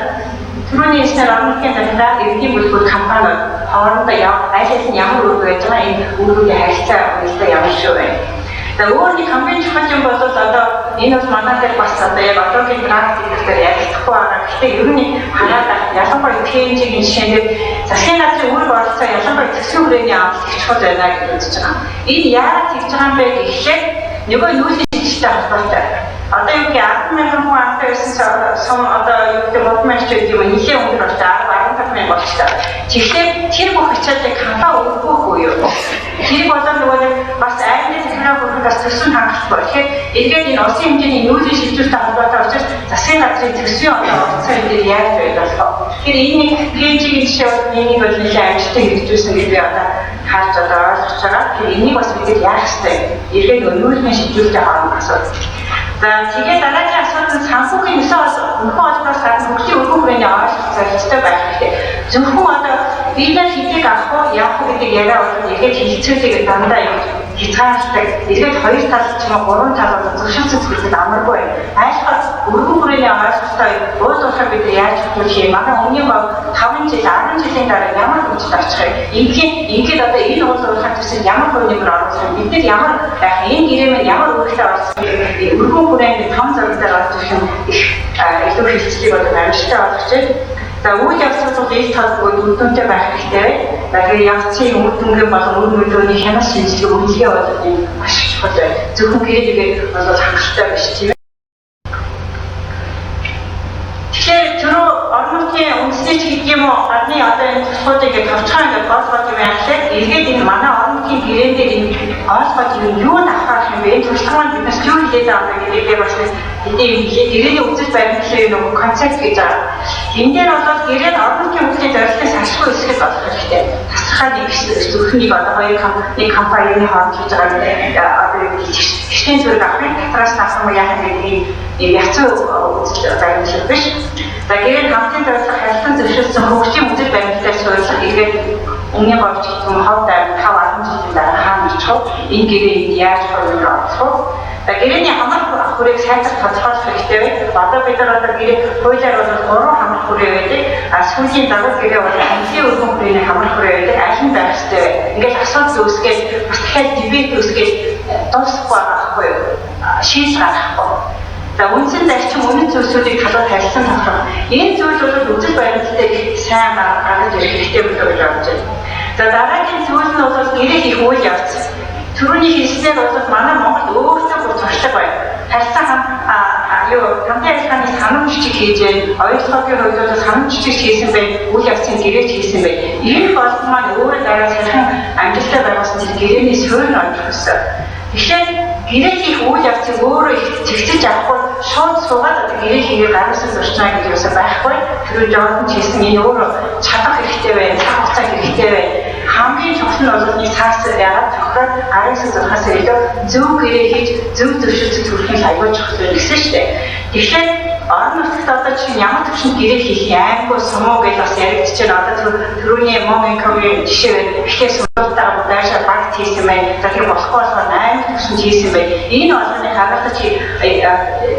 Түрүүний хэлснээр орон нутгийн захиргаа, эрдэнэ бүлгүүд компаниуд хоорондоо аль нь ямар үр байж байгаа энэ үүргийн харилцаа үйлдэл ямар шүү вэ? За өөр нэг хамгийн чухал юм бол одоо энэ бол манай дээр бас одоо яг одоогийн практик дээр яригдахгүй байгаа. Гэхдээ ер нь хараад ялангуяа TNG-ийн жишээнд засгийн газрын үүрэг оролцоо ялангуяа төсвийн хүрээний амлалт их чухал байна гэж үзэж байгаа. Энэ яагаад хийж байгаа юм бэ гэхлээр нөгөө нүүлгийн шилжилттэй холбоотой. Одоо юу гэх 10,000 хүн амтай байсан сум одоо юу гэх модмарч гэдэг юм нэлээд өндөр болтой 15,000 болтой. Тэгэхээр тэр бүх ачааллыг ханаа өгөх үү юу? Тэр болоо нөгөө бас аймгийн захиргаа бүрэн бас төсвийн хангалттай. Тэгэхээр эргээд энэ улсын хэмжээний нүүлгийн шилжилттэй холбоотой учраас засгийн газрын төсвийн оролцоо энэ дээр яаж байх болох вэ? Тэгэхээр энэ PG-ийн жишээ бол энийг бол нэлээд амжилттай хэрэгжүүлсэн гэж би одоо харж одоо ойлгож байгаа. Тэгэхээр энийг бас бид яах ёстой? Эргээд нүүлгийн шилжилттэй хооронд асуудал. За тэгээд дараагийн асуулт нь санхүүгийн нөхөн олбоос гадна хөгжлийн өргөн хүрээний ойлголт зорилттой байх хэрэгтэй. Зөвхөн одоо бид нар хэдийг авах уу, яах уу гэдэг яриа бол эргээд хилцүүлэг дандаа юм хязгаартай. Эргээд хоёр тал ч юм уу гурван тал бол зөвшөөрсөн зүйлүүд амаргүй байна. Айлхаас өргөн хүрээний ойлголттой уулзахаар бид яаж хөтлөх юм? Манай өмнө 5 жил 10 жилийн дараа ямар хөгжил очих вэ? Ингээд одоо энэ уулзахаар төсөв ямар хувь нэмэр оруулах вэ? Бид нар ямар байх энэ гэрээ маань ямар өөрчлөлт оруулах вэ? Өргөн хүрээний том зорилгоор орж ирэх юм их илүү хилцлийг одоо амжилттай болгож байна. За үйл явцууд ил талбай дүндээ байх хэрэгтэй. Тэгэхээр явцын үр дүнгийн болон үр нөлөөний хянас шинжилгээ үнэлгээ болоод энэ маш чухал байна. Зөвхөн гэрээгээ бол хангалттай биш тийм ээ. Тэгэхээр түрүү орон нутгийн үндэсний гэдэг юм уу гадны одоо энэ тусгуудыг товчхон ингээд болгоод юм яахлаа. Эргээд энэ манай орон нутгийн гэрээн дээр энэ ойлгоод юу авах юм бэ? Туршлагын биднээс юу хэлээд байгаа юм гэдгийг бас хэдийн гэрээний үзэл баримтлалын нөгөө концепт гэж байгаа. Энэ дээр бол гэрээ нь орон нутгийн хөгжлийн зорилтыг салшгүй хэсгэж болох хэрэгтэй. Тасархай нэг зүрхнийг одоо нэг компанийн хооронд хийж байгаа одоо гişтийн зүрх авахыг татраас авсан яах гэдэг ийм яцуу үзэл баримтлал биш. За гэрээ хамтын зорилго харилцан зөвшөөрсөн хөгжлийн үзэл баримтлалаар суурилах гэдэг Өмнө болж ирсэн хавд аймаг 5-10 жилийн дараа хаана очих вэ? Энэ гэрээнд яаж хөрөнгө оруулах вэ? Гэрээний хамар хүрээг сайжруулах тодорхойлох хэрэгтэй вэ? Одоо бид нар гэрээ хуулиар бол 3 хамар хүрээ байдаг. Сүүлийн дагуу гэрээ бол хамтын өргөн хүрээний хамар хүрээ байдаг. Аль нь байх хэрэгтэй вэ? Ингээд асуудал үүсгээд бас дахиад дебет үүсгээд дуусахгүй байхгүй юу? Шийдэл гаргахгүй. За үндсэн зарчим үнэн зүйлсүүдийг талууд харилцан тохирох. Энэ зүйл бол үзэл баримтлалыг сайн гаргаж ирэх хэрэгтэй болов гэж бодож байна. За дараагийн зүйл нь бол гэрээ хийх үйл явц. Түрүүний хэлснээр бол манай Монгол өөртөө бүр туршлага байна. Харилцан хамтын ажиллагааны санам жижиг хийж байна. Ойлгогийн хувьд бол санам жижиг хийсэн байна. Үйл явцын гэрээч хийсэн байна. Энэ бол маань өөрөө дараа сархан амжилттай байгуулсан гэрээний суурь нь олж өгсөн. Тэгэхээр гэрээ хийх үйл явцыг өөрөө их зэгцэж авахгүй шууд суугаад гэрээ хийгээ гаргасан зурчнаа гэдэг юусаа байхгүй. Тэр жоон хийсэн энэ өөрөө чадах хэрэгтэй байна, цаг хугацаа хэрэгтэй байна. Хамгийн чухал нь бол нэг цаас яагаад тохироод гаргасан зурхаас илүү зөв гэрээ хийж зөв зөвшөөрлөж төрөхийг аягүй чухал байна гэсэн шүү дээ. Тэгэхээр орон нутагт одоо чинь ямар төвшөнд гэрээ хийх аймаггүй сумуу гэж бас яригдчихэж байна. Одоо түрүүний Mongolzuuch жишээ ихээ сумуудаа даашаа багт хийсэн байна. За тэр болохгүй болохоор 8 төвшөнд хийсэн байна. Энэ болгоны хагалгач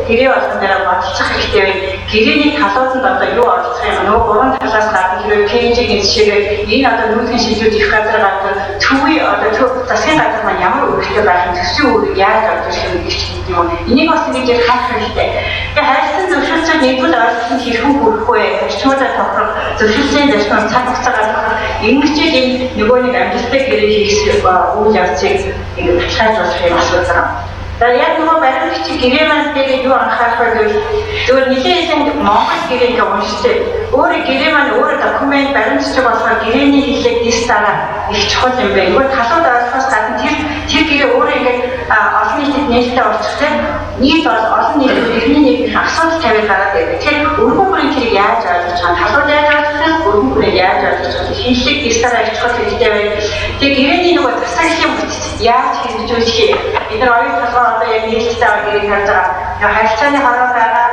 гэрээ болгон дээр бодолцох хэрэгтэй байна. Гэрээний талууданд одоо юу оролцох юм? Нөгөө гурван талаас гадна хэрэг пэйжийн жишээгээр энэ одоо нүүдлийн шилжүүлж их газар гадна төвийн одоо засгийн газар маань ямар үүрэгтэй байх юм, төсвийн үүрэг яаж орж ирэх юм гэж юм. Энийг бас ингэж харах хэрэгтэй. Тэгээ хайрцаг зөвшөөрлөд нэгдвэл ойлгох хэрхэн хүрэхгүй вэ? Орчмуудаа тохирох, зөвшөөрлөлийн зарчмаар цаг хугацаа гаргах, ингэжэл энэ нөгөө нэг амжилттай гэрээ хийх үйл явцыг ингэ баталгаажуулах юм асуудал. За яг нөгөө баримтчиг гэрээ маань дээр юу анхаарах вэ гэвэл зөвхөн нэлээд Монгол гэрээг уншдаг. Өөрөө гэрээ маань өөрөө документ баримтчиг болохоор гэрээний хэллэг дэс дараа их чухал юм байна. Нөгөө талууд ойлгохоос гадна тэр гэрээ өөрөө ингээд олон нийтэд нээлттэй болчихсон. Нийт бол олон нийт иргэний нийгмийн асуудал тавиад гараад байдаг. Тэгэхээр өргөн бүрийн тэрийг яаж ойлгож байгаа, талууд яаж ойлгох вэ? Өргөн бүрийг яаж ойлгож байгаа. Хэллэг дэс дараа их чухал хэрэгтэй байна. Тэгээ гэрээний нөгөө засаглалын бүтэц яаж хэрэгжүүлэх юм? Бид нар оюун толгой одоо яг нийлэлтэй байгаа гэрийг харж байгаа. Яг харилцааны хороо байгаа,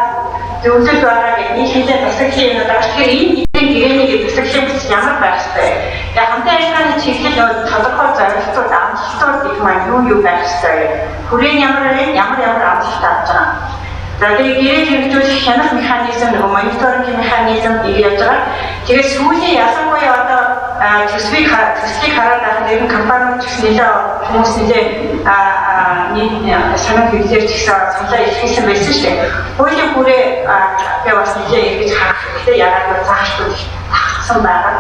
зөвлөл байгаа гэх нэг хэлээ засаглалын юм байгаа. Тэгэхээр энэ гэрээний засаглалын бүтэц ямар байх вэ? Яг хамтын ажиллагааны чиглэл тодорхой зорилтууд, амжилтууд гэх маань юу байх вэ? Хүрээний ямар амжилт авч байгаа. За тэгээ гэрээ хэрэгжүүлэх хянах механизм, нөгөө мониторинг механизм хийж байгаа. Тэгээд сүүлийн ялангуяа одоо төслийг хараад байгаа нэг компаниуд ч гэсэн нэлээд хүмүүс нэлээд санаа хэлээр ч гэсэн саналаа илэрхийлсэн байсан шүү дээ. Хуулийн бүрээ бас нэлээд эргэж харах хэрэгтэй. Яагаад гэвэл заахчдууд тагцсан байгаа.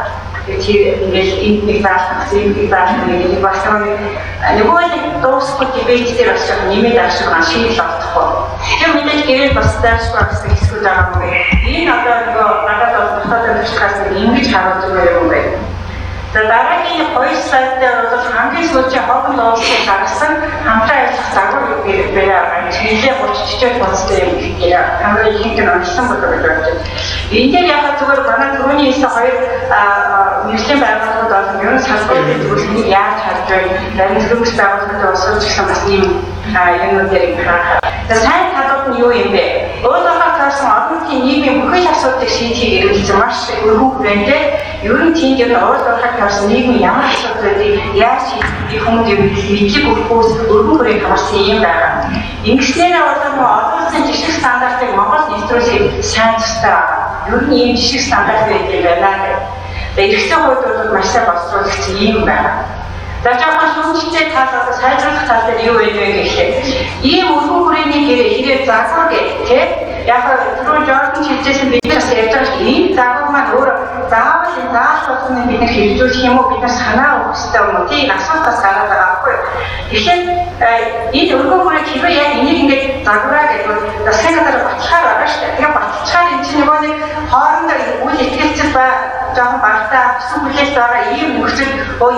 Тэгээд ингээд энэ нэг заалах, энэ заалах нэг бас нөгөө нэг дуусахгүй дебет дээр бас нэмээд авчих байгаа шийдэл олдохгүй. Тэр мэдээж гэрээ бас даашгүй гэсэн хэсгүүд байгаа юм байна. Энэ одоо нөгөө надад бол дотоод төвчгээс ингэж харуулж байгаа юм байна. За дараагийн 2 слайд дээр бол хамгийн сүүлийн хогн уулсыг гаргасан хамтран ажиллах загвар байна. Нэлээд 30-40 проценттай юм гэх хамраа ихэнх нь онцлон болов гэж байна. Энэ дээр яхаа зүгээр манай түрүүний хэлсэн 2 мэргэжлийн байгууллагууд бол ерөн салбарын төлөвлөлтийг яаж харж байна? Зарим зөвлөс байгууллагуудад уусгаж гисэн бас ийм юмнууд дээр харах. За сайн талууд нь юу юм бэ? Өөрөөр хэлбэл орон нутгийн нийгмийн бүхэл асуудлыг шийдэхийг эргэлзсэн маш өргөн хүрээндээ ер нь тийм юм өөрөөр хэлбэл нийгмийн ямар асуудлуудыг яаж шийдэх хүмүүс юм мэдлэг өгөхөөс өргөн хүрээг хамаарсан юм байгаа. Ингэснээр бол олон улсын жишг стандартыг Монгол нэвтрүүлэхэд сайн тустай байгаа. Ер нь ийм жишг стандарт байдаг байна гэх. Эргэцэн хувьд бол маш сайн боловсруулагдсан юм байна. За жоохон шүүмжтэй тал одоо сайжруулах тал дээр юу вэ гэхлээр ийм өргөн хүрээний гэрээ хэрэг загвар гэх тийм яг түрүү Жордан хэлжсэн бид нар ярьж байгаа шүү ийм загвар маань өөрөө заавал энэ зааш болгоныг бид нар хэрэгжүүлэх юм уу бид нар санаа өгөх хэрэгтэй юм уу тийм асуултаас гараад байгаа байхгүй. Тэгэхээр энэ өргөн хүрээг хэрвээ яг энийг ингээд загвараа гэдэг засгийн газар баталгаар байгаа шүү дээ. Тэгээ баталгаар энэ чинь нөгөө нэг хоорондоо үйл этгэлцэл жоохон багтаа хүссэн хүлээлт байгаа ийм нөхцөл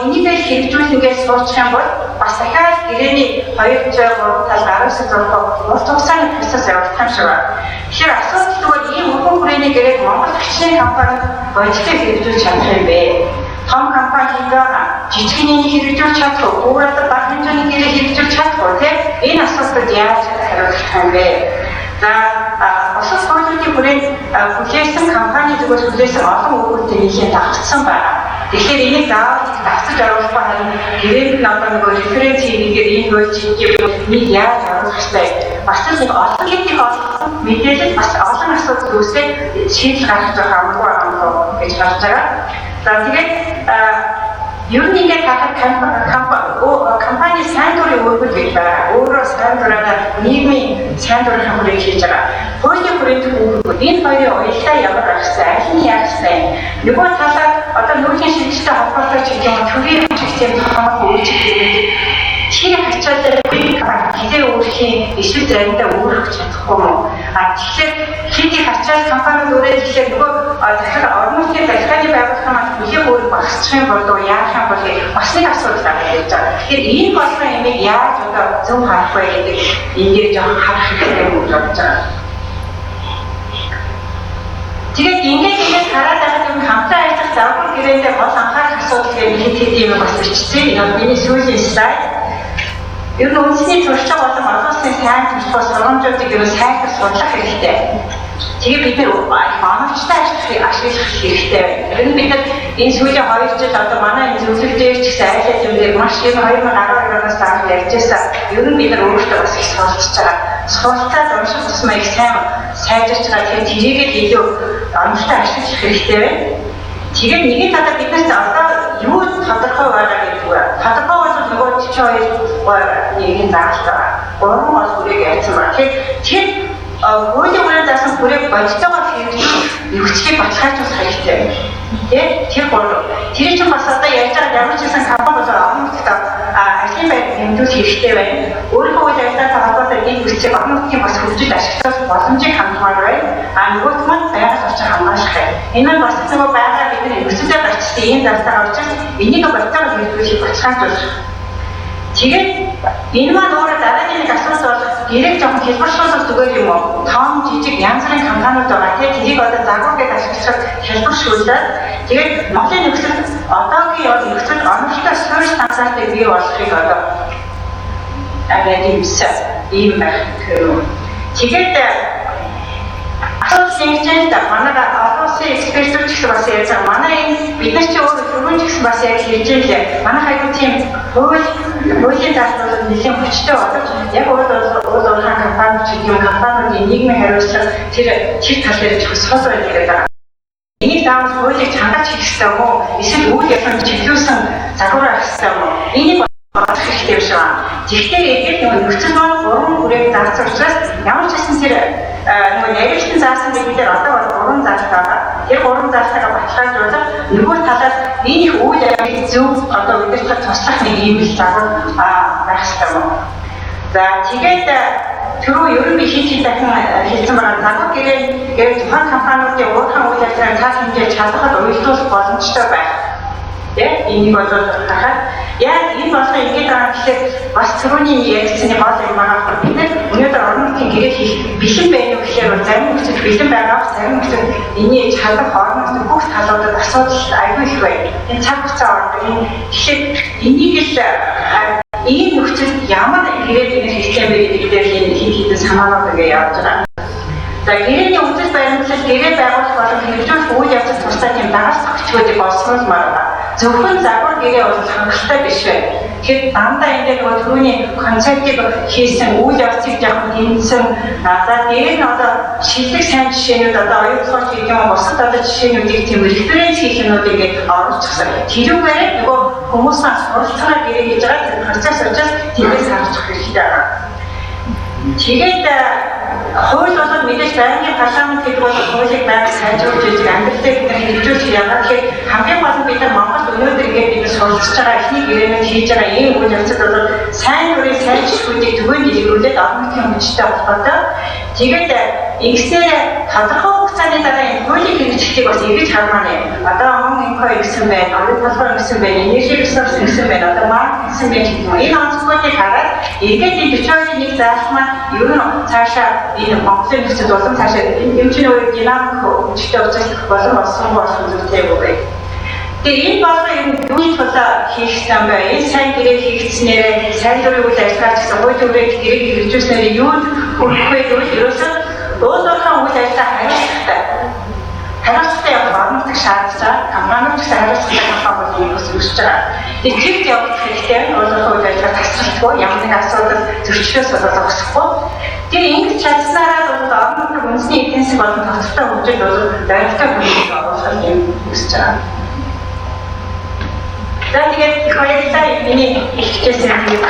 энийг хэрэгжүүлнэ гэж суучих юм бол бас дахиад гэрээний 2 3 тал 19 зураг урт хугацааны процесс явагдах юм шиг байна. Тэгэхээр асуудал зүгээр ийм өргөн хүрээний гэрээд Монгол хүчний компани бодиттой хэрэгжүүлж чадах юм бэ? Том компани хийгээд жижигний хэрэгжүүлж чадах уу? Өөрөөр баг хэмжээний гэрээ хэрэгжүүлж чадах уу? Энэ асуултад яаж хариулах юм бэ? За бусад хуулийн хүрээнд хүлээсэн компани зүгээр хүлээсэн олон өгүүлбэртэй нэлийн давтсан байна. Тэгэхээр энийг заавал давтаж оруулахгүй харин гэрээнд одоо нөгөө референс хийгээр энэ хууль нэг яаж оруулах ёстой. Бас л нэг олон хэдийн олон мэдээлэл бас олон асуудал үүсээд шийдэл гаргах зах амаргүй байгаа гэж харж байгаа. За тэгээд ер нь ингээд харахад компани сайн дурын өгүүлбэр гэж байгаа. Өөрөө сайн дураараа нийгмийн сайн дурын хэмжээг хийж байгаа. Хуулийн хүрээнд өгүүлбэр энэ хоёрын уялдаа ямар багсаа, аль нь яг сайн. Нөгөө талаар одоо нүүрийн шилжилттэй холбоотой ч юм уу төрийн хэмжээтэй хамаагүй үйлчлэгтэй. Чиний хачаалал хизээ өөрхийн эсвэл заримдаа өөрөх чадахгүй юм. Тэгэхээр хийдий хачаал компаниуд өөрөө тэгэхээр нөгөө захир орон нутгийн захиргааны байгууллага маань бүхий өөр багасчих юм болов яах юм бол бас нэг асуудал гарч ирж байгаа. Тэгэхээр энэ болгон юмыг яаж одоо зөв харах вэ гэдэг ингээд жоохон харах хэрэгтэй юм болж байгаа. Тэгээд ингээд хараад байгаа юм хамтаа ажиллах загвар гэрээндээ гол анхаарах асуудал гэдэг хэд юм бас бичсэн. Энэ миний сүүлийн слайд. Ер нь үндэсний туршлага болон олон улсын сайн туршлага сургамжуудыг ер нь сайхан судлах хэрэгтэй. Тэгээ бид нэр оновчтой ашиглах хэрэгтэй. Ер нь бид энэ сүүлийн 2 жил одоо манай энэ зөвлөлтөөр ч гэсэн айлт юм дээр маш их 2012-оос таах ярьж байсан. Ер нь бид нар өөрсдөө бас их суралцж байгаа. Суралцаад унших тусмаа их сайн сайжирч байгаа. Тэгэхээр тэрийгээ илүү оновчтой ашиглах хэрэгтэй байна. Тэгээд нэгэн талаар биднээс одоо юу тодорхой байгаа гэдэг үү? Тодорхой бол нөгөө 42 нэгэн заалтаа. 3 бол бүрийг ярьсан байна. Тэгэхээр хуулийн хүрээнд заасан бүрээг бодитойгоор хэрэгжүүлэх нөхцөлийг баталгаажуулах хэрэгтэй. Тэр гол. Тэр чинь бас одоо ярьж байгаа ямар ч хэсэн компани болоо орон нутагт ажлын байр нэмжүүлэх хэрэгтэй байна. Өөрийнхөө үйл ажиллагаатай холбоотой энэ хүчийг орон нутгийн бас хөгжиж ашиглах боломжийг хангамаар байна. Нөгөөх нь байгаль орчин хамгаалах юм. Энэ нь бас нөгөө байгаль бидний нөхцөлөд гарчсан ийм залтаар орж энийг бодитойгоор хэрэгжүүлэх баталгаажуулах. Тэгээд энэ маань өөрөө дараагийн нэг асуудал бол гэрэг жоохон хэлбэршүүлэх зүгээр юм уу? Том жижиг янз бүрийн компаниуд байгаа. Тэгээд тэрийг одоо загвар гэж ашиглах хэлбэршүүлээд тэгээд Монголын нөхцөл одоогийн нөхцөл оновчтой суурь стандартыг бий болгохыг одоо агуулсан ийм байх гэх. Тэгээд асуудал нэгжээд манай олон улсын экспертүүд ч гэсэн бас яаж байгаа. Манай энэ бид нар ч өөрөө түрүүн ч гэсэн бас яг хийж байлаа. Манай хайгуу тийм хуулийн даалгаврууд нэлийн хүчтэй боловч яг уул уурхайн компани ч юм компаниудын нийгмийн хариуцлага тэр тал дээр ч сул байх гэдэг байна. Энийг заавал хуулийг хангаж хийх хэрэгтэй юм уу? Эсвэл үйл явдлыг чиглүүлсэн загвар авах хэрэгтэй юм уу? Энийг бодох хэрэгтэй юм шиг байна. Тэгэхдээ эдгээр нөхцөл маань 3 бүрээг заасан учраас ямар ч хэсэн тэр нөгөө нарийнхан заасан гэдэг одоо бол 3 заалт байгаа. Тэр 3 заалтайгаа баталгаажуулах нөгөө талаас энэ их үйл явдлыг зөв одоо өдөртөд туслах нэг ийм л загвар байх хэрэгтэй юм. За тэгээд түрүү ер нь би хин дахин хэлсэн байгаа загвар гэрээ тухайн компаниудын уурхайн үйл ажиллагааг цааш хэмжээж чадхад уялдуулах боломжтой байх. Энийг бол хахад яг энэ болгоо ингэж байгаа гэхээр бас түрүүний ярьсны гол юм байгаа. Бид өнөөдөр орон нутгийн гэрээ хийх бэлэн байх уу гэхээр зарим нөхцөл бэлэн байгаа, зарим нөхцөл энийг чадах орон нутгийн бүх талуудад асуудал аюул их байна. Энэ цаг хугацаа ордог. Тэгэхээр энийг л ийм нөхцөлд ямар гэрээ хийх юм бэ гэдэг дээр хин санаанууд ингэ явж байгаа. За гэрээний үндэс баримтлал гэрээ байгуулах болон хэрэгжүүлэх үйл явдал тусдаа тийм дагалт зохицуудыг боловсруулмаар байна. Зөвхөн загвар гэрээ бол хангалттай биш байна. Тэгэхээр дандаа энэ нөгөө түрүүний концептыг хийсэн үйл явдлыг жоохон тэмцсэн. За дээр нь одоо шилдэг сайн жишээнүүд одоо оюутлогч гэх юм уу бусад одоо жишээнүүдийг тийм референс хийх юмнууд ингээд оруулчихсан. Тэрүүгээр нөгөө хүмүүсээ суралцахаар гэрээ хийж байгаа тэр процесс учраас тэрээс харж хэрэгтэй байна. Тэгээд хууль болоод мэдээж байнгын парламент гэдэг бол хуулийг байнга сайжруулж байгаа. Амьдралыг бид хэрэгжүүлж байгаа. Тэгэхээр хамгийн гол нь бид нар Монгол өнөөдөр ингээд бид суралцж байгаа эхний гэрээнд хийж байгаа ийм үйл явцад бол сайн дурын сайн жишгүүдийг түгээн дэлгэрүүлээд олон нийтийн хүчтэй холбоотой. Тэгээд ингэснээр тодорхой хугацааны дараа энэ хуулийн хэрэгжлийг бас эргэж хармаар юм. Одоо мөн инкой гэсэн байна, орон толгой гэсэн байна, энерги ресурс гэсэн байна, одоо маркет гэсэн байна гэх юм. Энэ онцгойлыг хараад эргээд энэ 42-ийн нэг заалмаа ер нь цаашаа энэ Монголын нөхцөл болон цаашаа эмчийн үеийн динамик хүчтэй учраас болон болсон зүйлтэй юу вэ? Тэгээ энэ болгоо ер нь юуны тулд хийх юм бэ? Энэ сайн гэрээ хийгдснээр сайн дурын үйл ажиллагаа гэсэн хууль дүрмийг гэрээ хэрэгжүүлснээр юу хүрэх вэ гэвэл ерөөсөө өөрийнхөө үйл ажиллагаа хариуцлагатай. Хариуцлагатай явах орнотыг шаардсан, хамгаалалт гэсэн хариуцлагатай хамгаалах боловыг хүсэж байгаа. Тэгээ чигт явах хэрэгтэй өөрийнхөө үйл ажиллагаа тасралтгүй, ямар нэгэн асуудал зөрчлөөс зогсохгүй. Тэгээ ингэж чадсанараа бол орнотыг үндэсний эдийн засаг болон тогтвортой хөгжил бол дайралтай хөгжиж оруулах юм хүсэж байгаа. За тэгээд их баярлалаа миний ихчээсэн юм.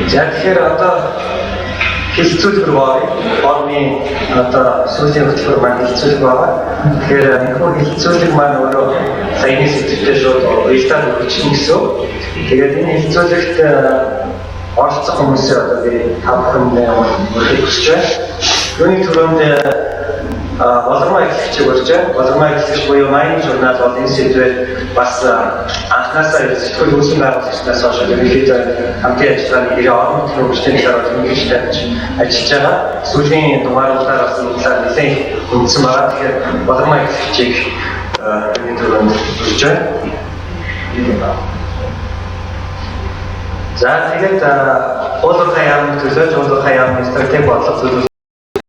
За тэгэхээр одоо хэлцүүлэг рүү орны одоо сүүлийн хөтөлбөр маань хэлцүүлэг байгаа. Тэгэхээр энэ хэлцүүлэг маань өөрөө саяны сэдвтэй шууд уялдаад өгчихнэ гэсэн. Тэгээд энэ хэлцүүлэгт оролцох хүмүүсээ одоо би тавхан өргөх хүсэж байна. Үүний түрүүнд Болормоо эхлэгчийг урьж байна. Болормоо эхлэгч буюу Майны журнал бол энэ сэдвээр бас анхнаасаа сэтгэл үүсгэн байгуулагчнаас хойш ерөнхийдөө хамтын ажиллагааны гэрээ орон нутгийн хөгжлийн талаар хэмжээтэй ажиллаж байгаа. Сүүлийн дугааруудаар бас энэ талаар нэлээд хүндсэн байгаа. Тэгэхээр Болормоо эхлэгчийг энэ түрүүнд урьж байна. За тэгээд уулуурхай яамны төлөөж уулуурхай яамны стратеги бодлого